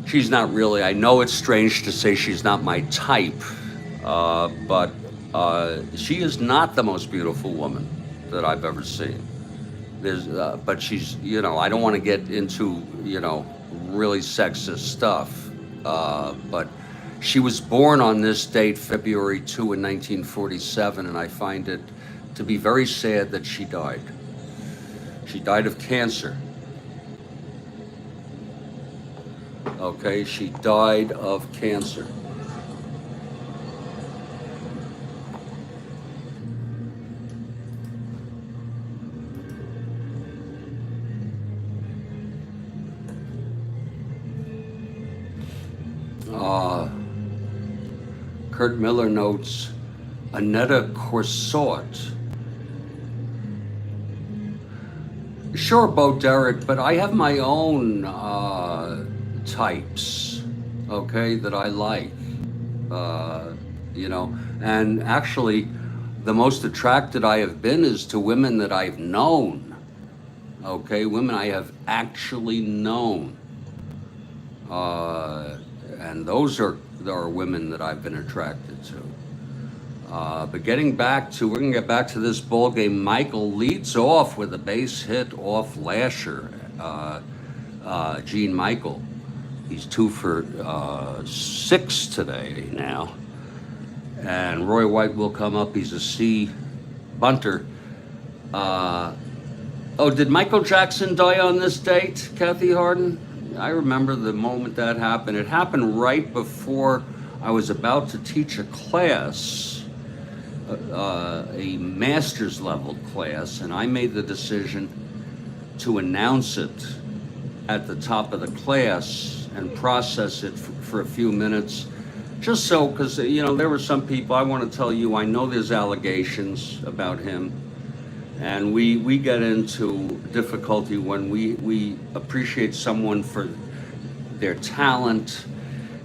She's not really. I know it's strange to say she's not my type, but she is not the most beautiful woman that I've ever seen. But she's, you know, I don't want to get into, you know, really sexist stuff, but she was born on this date, February 2 in 1947, and I find it to be very sad that she died. She died of cancer. Okay, she died of cancer. Kurt Miller notes, Annetta Corsot. Sure, Bo Derek, but I have my own types, okay, that I like, you know, and actually the most attracted I have been is to women that I've known, okay, women I have actually known, and those are women that I've been attracted to. But getting back to, we're gonna get back to this ball game. Michael leads off with a base hit off Lasher, Gene Michael. He's 2 for 6 today now. And Roy White will come up, he's a C bunter. Oh, did Michael Jackson die on this date, Kathy Harden? I remember the moment that happened. It happened right before I was about to teach a class, a master's level class, and I made the decision to announce it at the top of the class and process it for a few minutes, just so, because, you know, there were some people, I want to tell you, I know there's allegations about him. And we get into difficulty when we appreciate someone for their talent,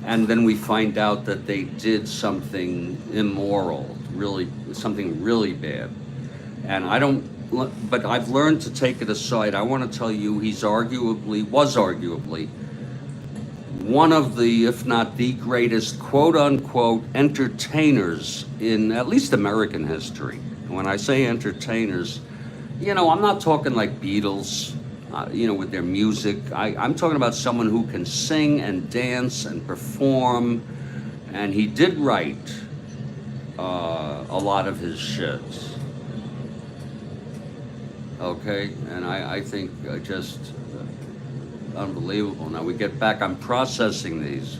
and then we find out that they did something immoral, really, something really bad. And but I've learned to take it aside. I want to tell you, was arguably one of the, if not the greatest, quote unquote, entertainers in at least American history. When I say entertainers, you know, I'm not talking like Beatles, you know, with their music. I'm talking about someone who can sing and dance and perform, and he did write a lot of his shit. Okay, and I think just unbelievable. Now we get back, I'm processing these.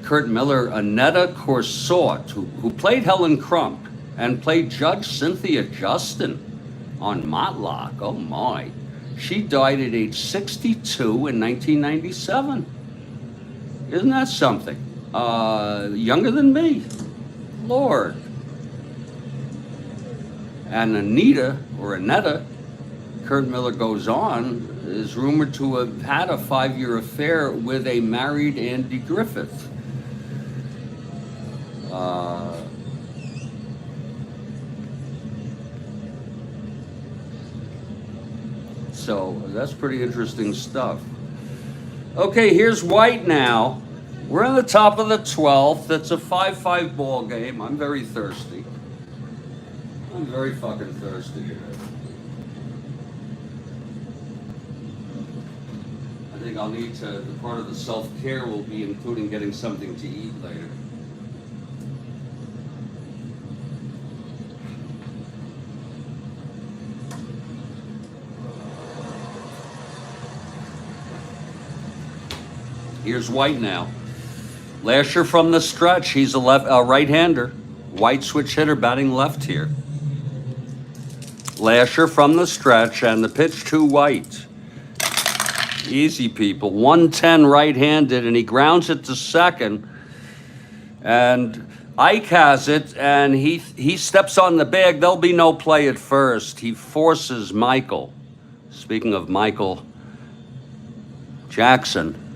Kurt Miller, Annetta Corsot, who played Helen Crump and played Judge Cynthia Justin on Matlock. Oh my. She died at age 62 in 1997. Isn't that something? Younger than me. Lord. And Annetta, Kurt Miller goes on, is rumored to have had a 5-year affair with a married Andy Griffith. So that's pretty interesting stuff. Okay, here's White now. We're on the top of the 12th. It's a 5-5 ball game. I'm very thirsty. I'm very fucking thirsty. think I'll need to, the part of the self-care will be including getting something to eat later. Here's White now. Lasher from the stretch. He's a right-hander. White switch hitter batting left here. Lasher from the stretch and the pitch to White. Easy, people. 110 right-handed, and he grounds it to second. And Ike has it, and he steps on the bag. There'll be no play at first. He forces Michael. Speaking of Michael Jackson.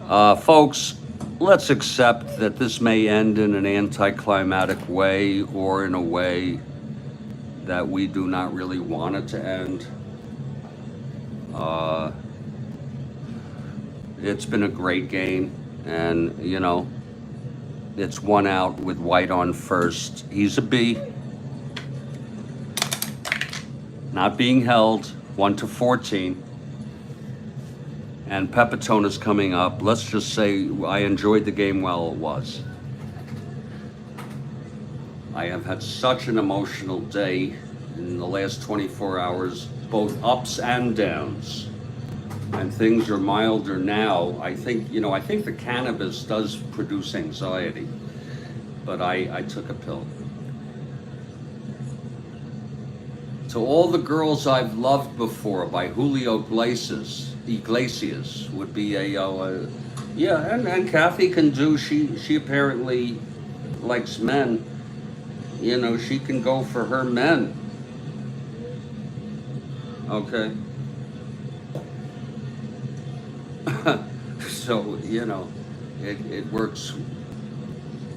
Folks, let's accept that this may end in an anticlimactic way or in a way that we do not really want it to end. It's been a great game, and, you know, it's 1 out with White on first. He's a B. Not being held, 1-14. And Pepitone is coming up. Let's just say I enjoyed the game while it was. I have had such an emotional day in the last 24 hours, both ups and downs. And things are milder now. I think the cannabis does produce anxiety, but I took a pill. To All the Girls I've Loved Before by Julio Iglesias would be yeah, and Kathy can do, she apparently likes men. You know, she can go for her men. Okay. So, you know, it works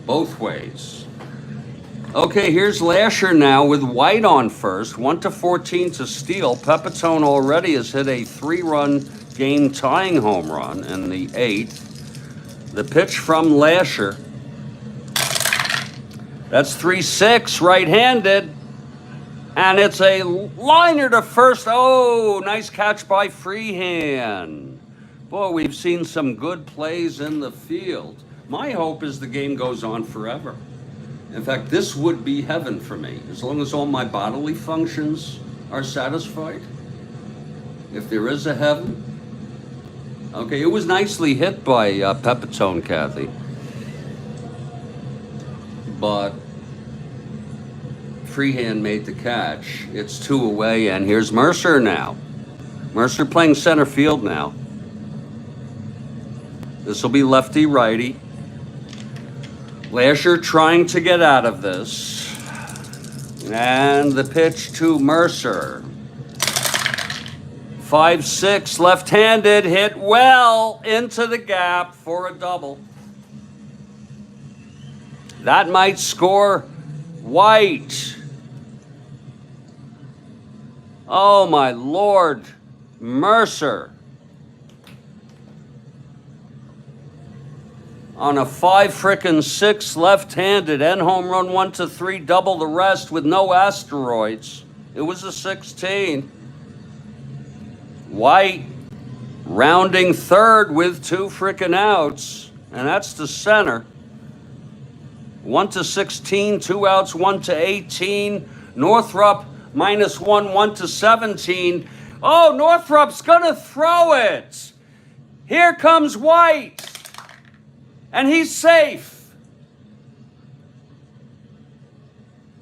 both ways. Okay, here's Lasher now with White on first. 1-14 to steal. Pepitone already has hit a 3-run game-tying home run in the 8th. The pitch from Lasher. That's 3-6, right-handed. And it's a liner to first. Oh, nice catch by Freehand. Boy, we've seen some good plays in the field. My hope is the game goes on forever. In fact, this would be heaven for me, as long as all my bodily functions are satisfied. If there is a heaven. Okay, it was nicely hit by Pepitone, Kathy. But Freehand made the catch. It's 2 away, and here's Mercer now. Mercer playing center field now. This will be lefty-righty. Lasher trying to get out of this. And the pitch to Mercer. 5-6, left-handed, hit well into the gap for a double. That might score White. Oh, my Lord. Mercer. On a 5-6 left-handed end home run, 1-3, double the rest with no asteroids. It was a 16. White rounding third with 2 frickin' outs, and that's the center. 1-16, 2 outs, 1-18. Northrup -1, 1-17. Oh, Northrup's gonna throw it. Here comes White. And he's safe.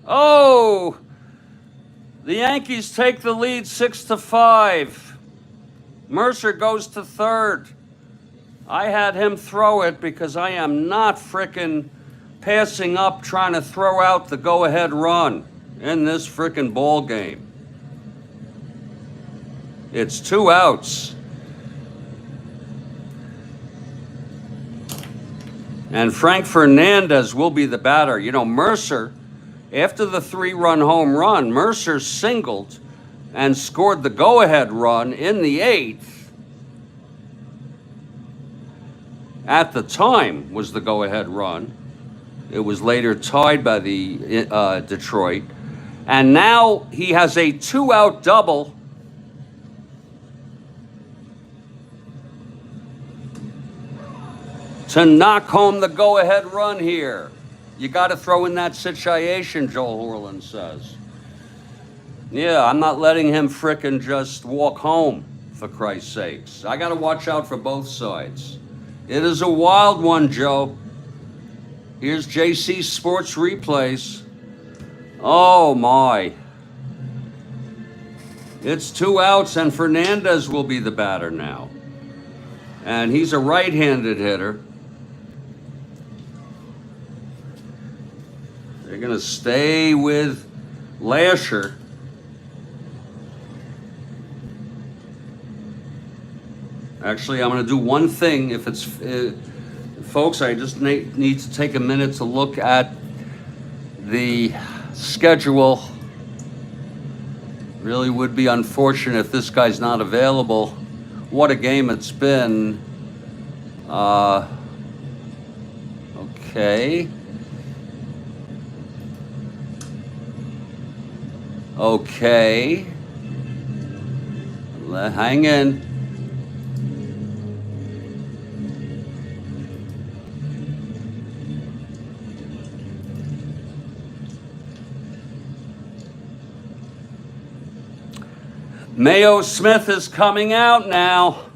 Oh, the Yankees take the lead 6-5. Mercer goes to third. I had him throw it because I am not frickin' passing up trying to throw out the go-ahead run in this frickin' ball game. It's 2 outs. And Frank Fernandez will be the batter. You know, Mercer, after the 3-run home run, Mercer singled and scored the go-ahead run in the 8th. At the time was the go-ahead run. It was later tied by the Detroit. And now he has a 2-out double to knock home the go-ahead run here. You got to throw in that situation, Joel Horland says. Yeah, I'm not letting him frickin' just walk home, for Christ's sakes. I got to watch out for both sides. It is a wild one, Joe. Here's JC Sports Replays. Oh, my. It's 2 outs, and Fernandez will be the batter now. And he's a right-handed hitter. They're going to stay with Lasher. Actually, I'm going to do one thing. If it's, folks, I just need to take a minute to look at the schedule. Really would be unfortunate if this guy's not available. What a game it's been. Okay. Okay. Hang in. Mayo Smith is coming out now.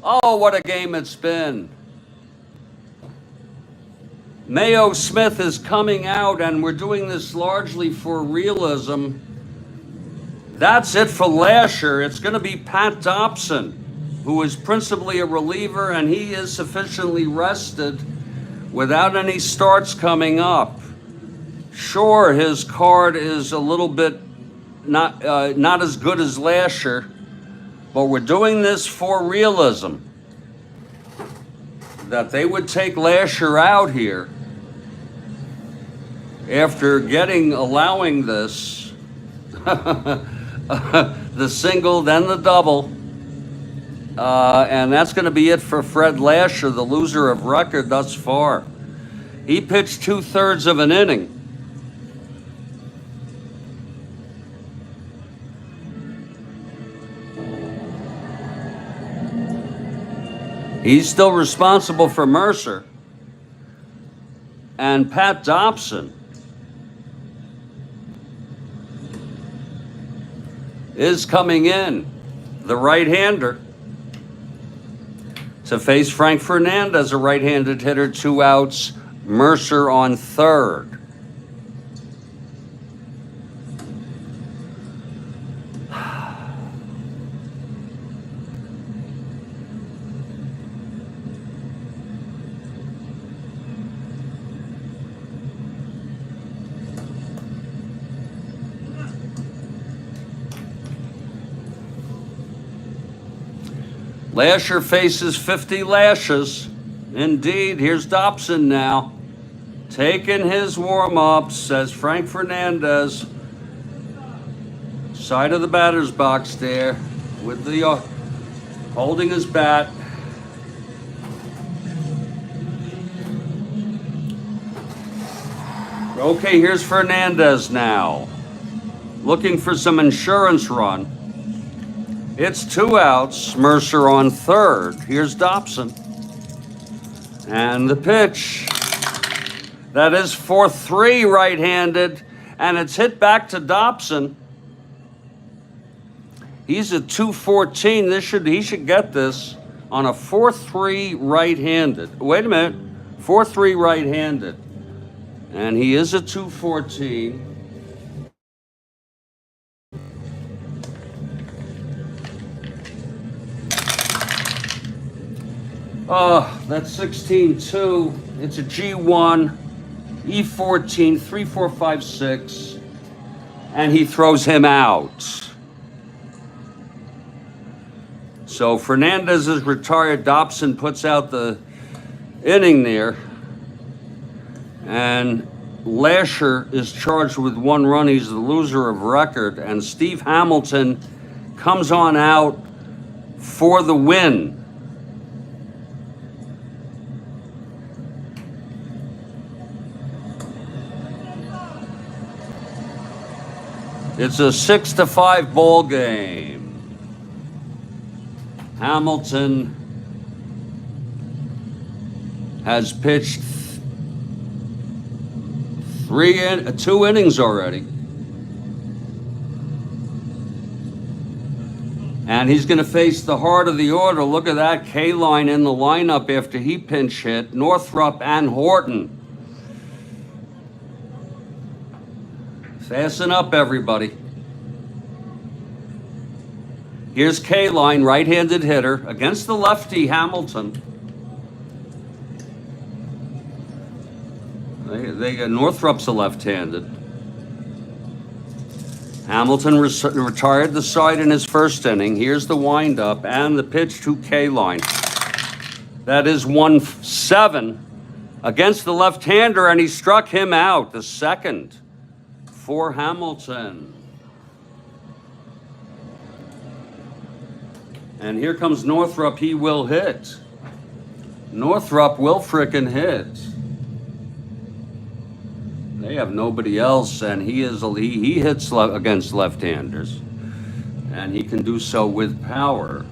Oh, what a game it's been. Mayo Smith is coming out, and we're doing this largely for realism. That's it for Lasher. It's going to be Pat Dobson, who is principally a reliever, and he is sufficiently rested without any starts coming up. Sure, his card is a little bit not as good as Lasher, but we're doing this for realism. That they would take Lasher out here after allowing this, the single, then the double, and that's going to be it for Fred Lasher, the loser of record thus far. He pitched 2/3 of an inning. He's still responsible for Mercer. And Pat Dobson is coming in, the right-hander, to face Frank Fernandez, a right-handed hitter, 2 outs, Mercer on third. Lasher faces 50 lashes. Indeed, here's Dobson now. Taking his warm-ups, says Frank Fernandez. Side of the batter's box there with the holding his bat. Okay, here's Fernandez now. Looking for some insurance run. It's 2 outs, Mercer on third. Here's Dobson. And the pitch. That is 4-3 right-handed, and it's hit back to Dobson. He's at 214. He should get this on a 4-3 right-handed. Wait a minute. 4-3 right-handed. And he is at 214. That's 16-2. It's a G1, E14, 3, 4, 5, 6. And he throws him out. So Fernandez is retired. Dobson puts out the inning there. And Lasher is charged with 1 run. He's the loser of record. And Steve Hamilton comes on out for the win. It's a 6-5 ball game. Hamilton has pitched 2 innings already. And he's going to face the heart of the order. Look at that, K-line in the lineup after he pinch hit. Northrup and Horton. Fasten up, everybody. Here's K-line, right-handed hitter, against the lefty Hamilton. Northrup's a left-handed. Hamilton retired the side in his first inning. Here's the windup and the pitch to K-line. That is 1-7 against the left-hander, and he struck him out. The second for Hamilton. And here comes Northrup. He will hit. Northrup will frickin' hit. They have nobody else, and he hits against left-handers, and he can do so with power.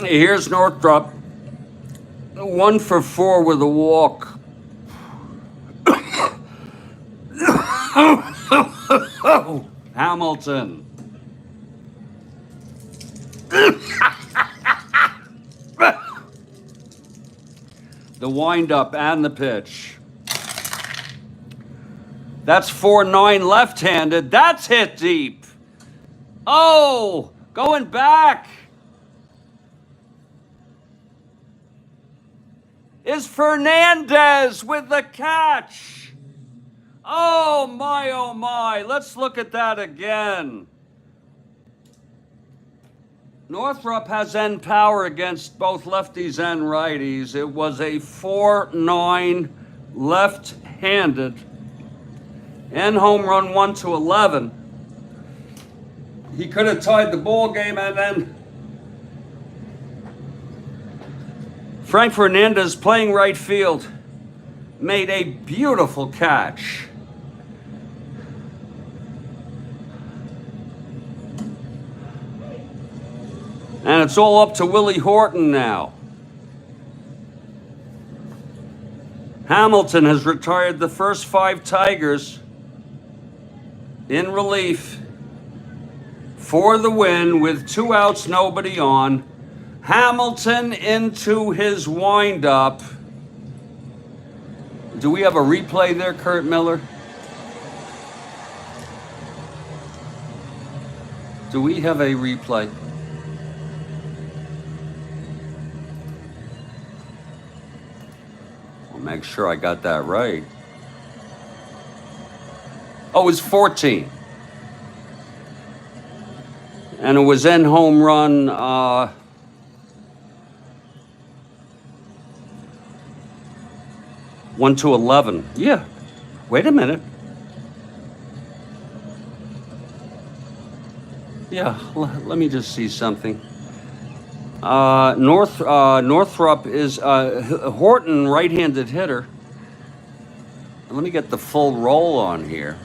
Here's Northrup, 1 for 4 with a walk. Hamilton. The windup and the pitch. That's 4-9 left-handed. That's hit deep. Oh, going back. Is Fernandez with the catch. Oh my, let's look at that again. Northrup has end power against both lefties and righties. It was a 4-9 left-handed and home run 1-11. He could have tied the ball game, and then Frank Fernandez, playing right field, made a beautiful catch. And it's all up to Willie Horton now. Hamilton has retired the first 5 Tigers in relief for the win with 2 outs, nobody on. Hamilton into his windup. Do we have a replay there, Kurt Miller? Do we have a replay? I'll make sure I got that right. Oh, it's 14. And it was in home run 1-11. Yeah. Wait a minute. Yeah, let me just see something. Northrup is Horton, right-handed hitter. Let me get the full roll on here.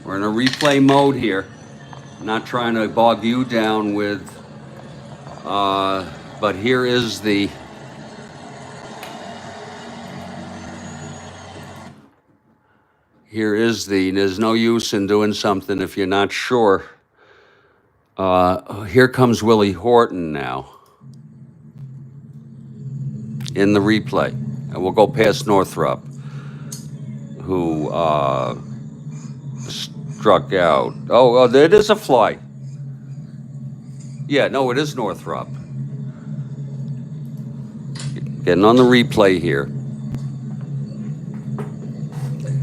We're in a replay mode here. Not trying to bog you down with, but here is the there's no use in doing something if you're not sure. Here comes Willie Horton now in the replay. And we'll go past Northrup, who struck out. Oh, it is a fly. Yeah, no, it is Northrup. Getting on the replay here.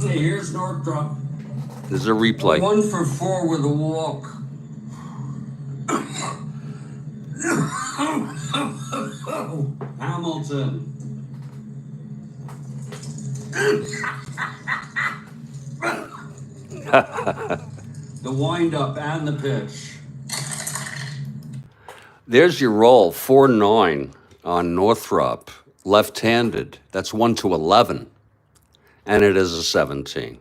Here's Northrup. There's a replay. 1 for 4 with a walk. Hamilton. The windup and the pitch. There's your roll, 4-9 on Northrop, left-handed. That's 1-11, and it is a 17.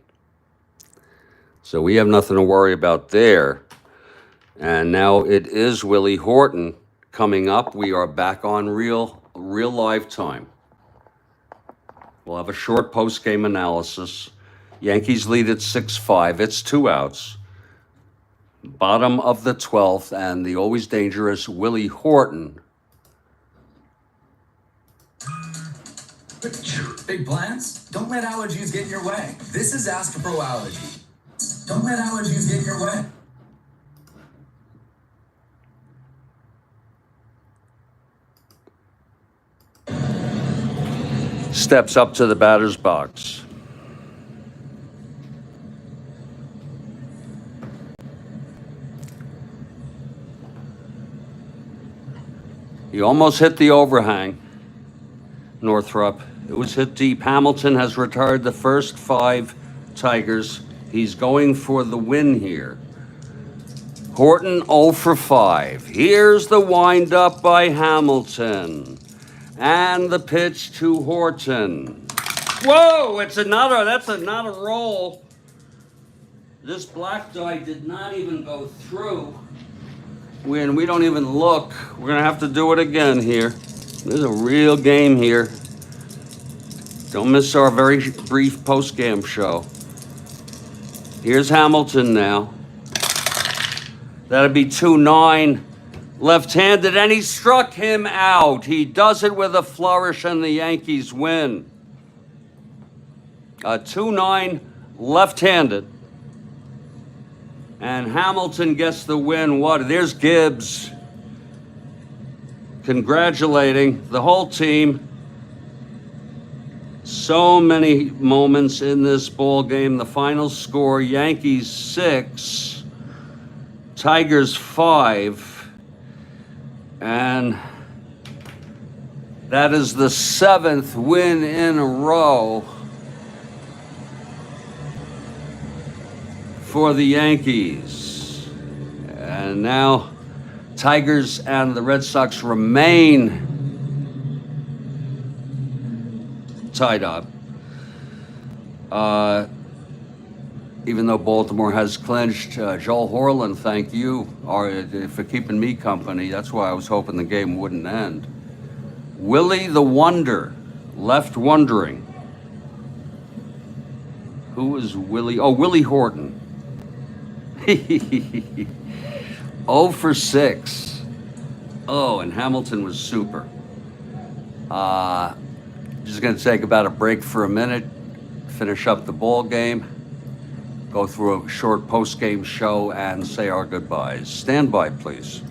So we have nothing to worry about there. And now it is Willie Horton coming up. We are back on real live time. We'll have a short post-game analysis. Yankees lead at 6-5. It's 2 outs. Bottom of the 12th, and the always dangerous Willie Horton. Big plans? Don't let allergies get in your way. This is Astropro Allergy. Don't let allergies get in your way. Steps up to the batter's box. He almost hit the overhang, Northrop. It was hit deep. Hamilton has retired the first 5 Tigers. He's going for the win here. Horton 0 for 5. Here's the windup by Hamilton. And the pitch to Horton. Whoa, that's not a roll. This black die did not even go through. When we don't even look, we're gonna have to do it again here. There's a real game here. Don't miss our very brief post-game show. Here's Hamilton now. That'd be 2-9. Left-handed, and he struck him out. He does it with a flourish, and the Yankees win. 2-9, left-handed. And Hamilton gets the win. There's Gibbs congratulating the whole team. So many moments in this ball game. The final score, Yankees 6, Tigers 5. And that is the 7th win in a row for the Yankees. And now Tigers and the Red Sox remain tied up. Even though Baltimore has clinched, Joel Horland, thank you for keeping me company. That's why I was hoping the game wouldn't end. Willie the Wonder, left wondering. Who is Willie? Oh, Willie Horton. 0 for 6. Oh, and Hamilton was super. Just going to take about a break for a minute, finish up the ball game, go through a short post-game show, and say our goodbyes. Stand by, please.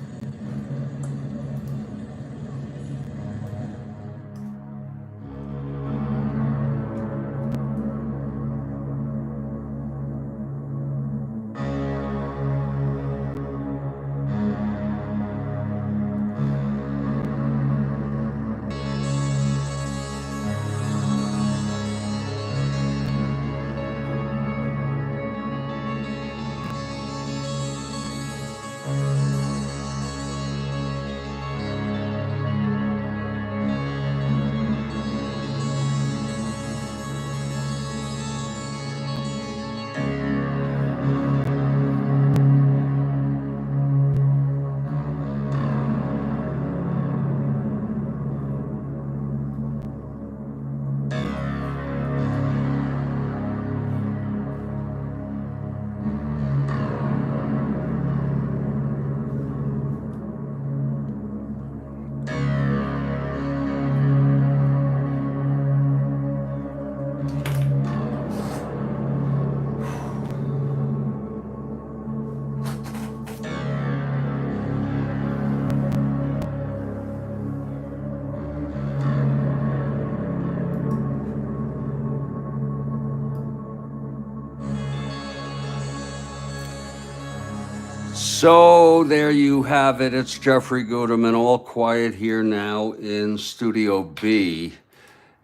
So there you have it. It's Jeffrey Guterman, all quiet here now in Studio B.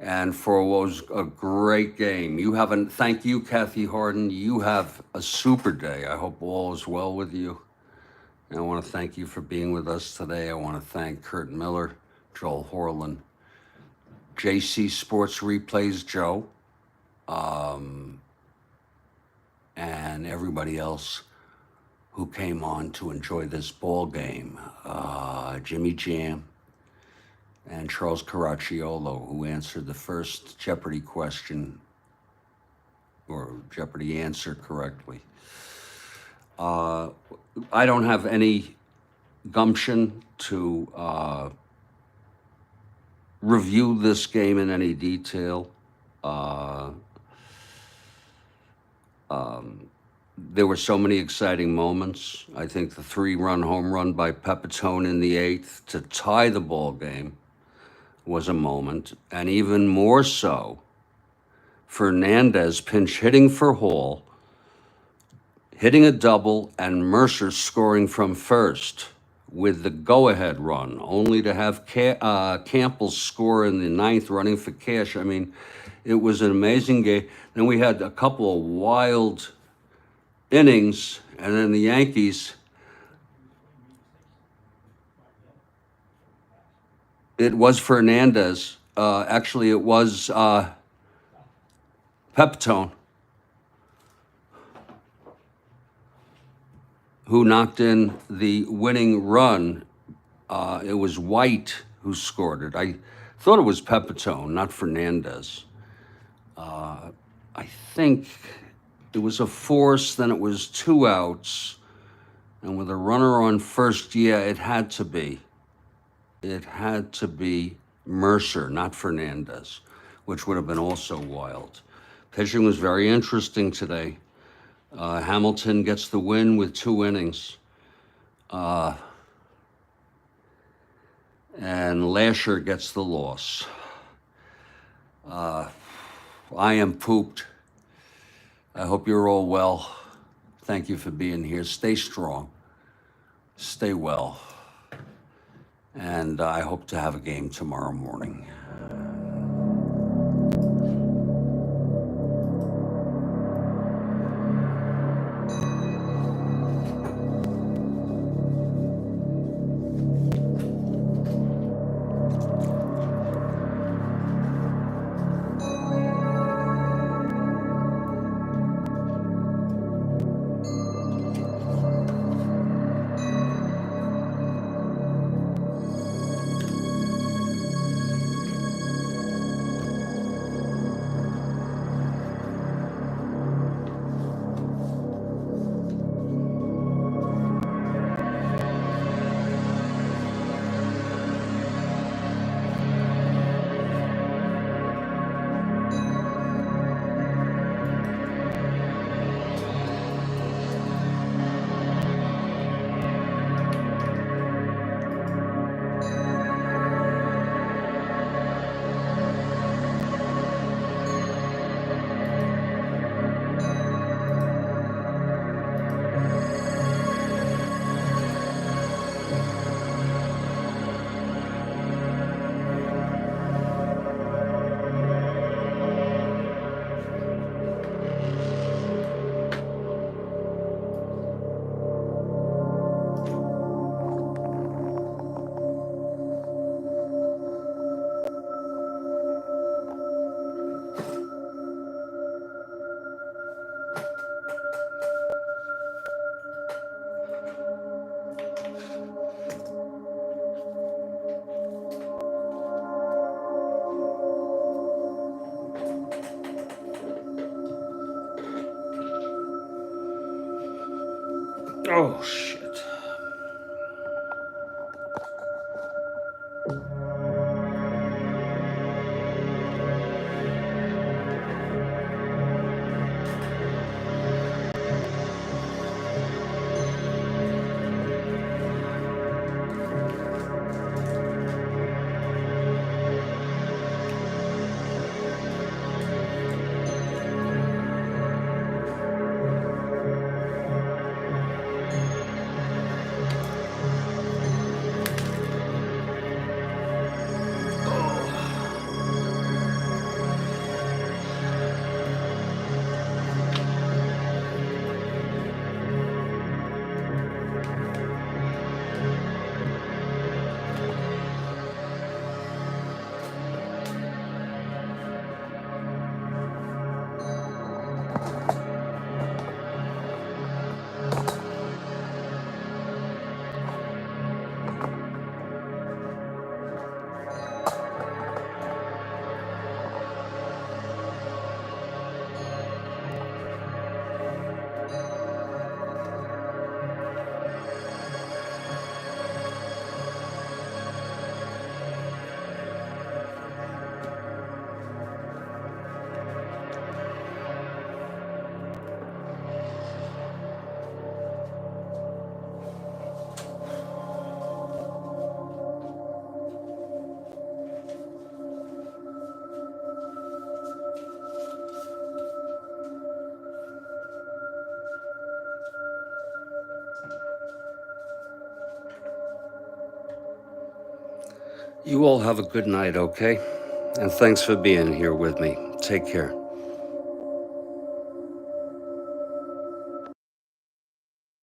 And for what was a great game. Thank you, Kathy Harden. You have a super day. I hope all is well with you. And I want to thank you for being with us today. I want to thank Kurt Miller, Joel Horland, JC Sports Replays, Joe, and everybody else who came on to enjoy this ball game. Jimmy Jam and Charles Caracciolo, who answered the first Jeopardy question or Jeopardy answer correctly. I don't have any gumption to review this game in any detail. There were so many exciting moments. I think the 3-run home run by Pepitone in the 8th to tie the ball game was a moment, and even more so, Fernandez pinch hitting for Hall, hitting a double, and Mercer scoring from first with the go-ahead run, only to have Campbell score in the 9th, running for cash. I mean, it was an amazing game. Then we had a couple of wild innings, and then the Yankees, it was Fernandez. Actually, it was Pepitone who knocked in the winning run. It was White who scored it. I thought it was Pepitone, not Fernandez. I think it was a force, then it was 2 outs, and with a runner on first, yeah, it had to be Mercer, not Fernandez, which would have been also wild. Pitching was very interesting today. Hamilton gets the win with 2 innings. And Lasher gets the loss. I am pooped. I hope you're all well. Thank you for being here. Stay strong. Stay well. And I hope to have a game tomorrow morning. Oh, shit. You all have a good night, okay? And thanks for being here with me. Take care.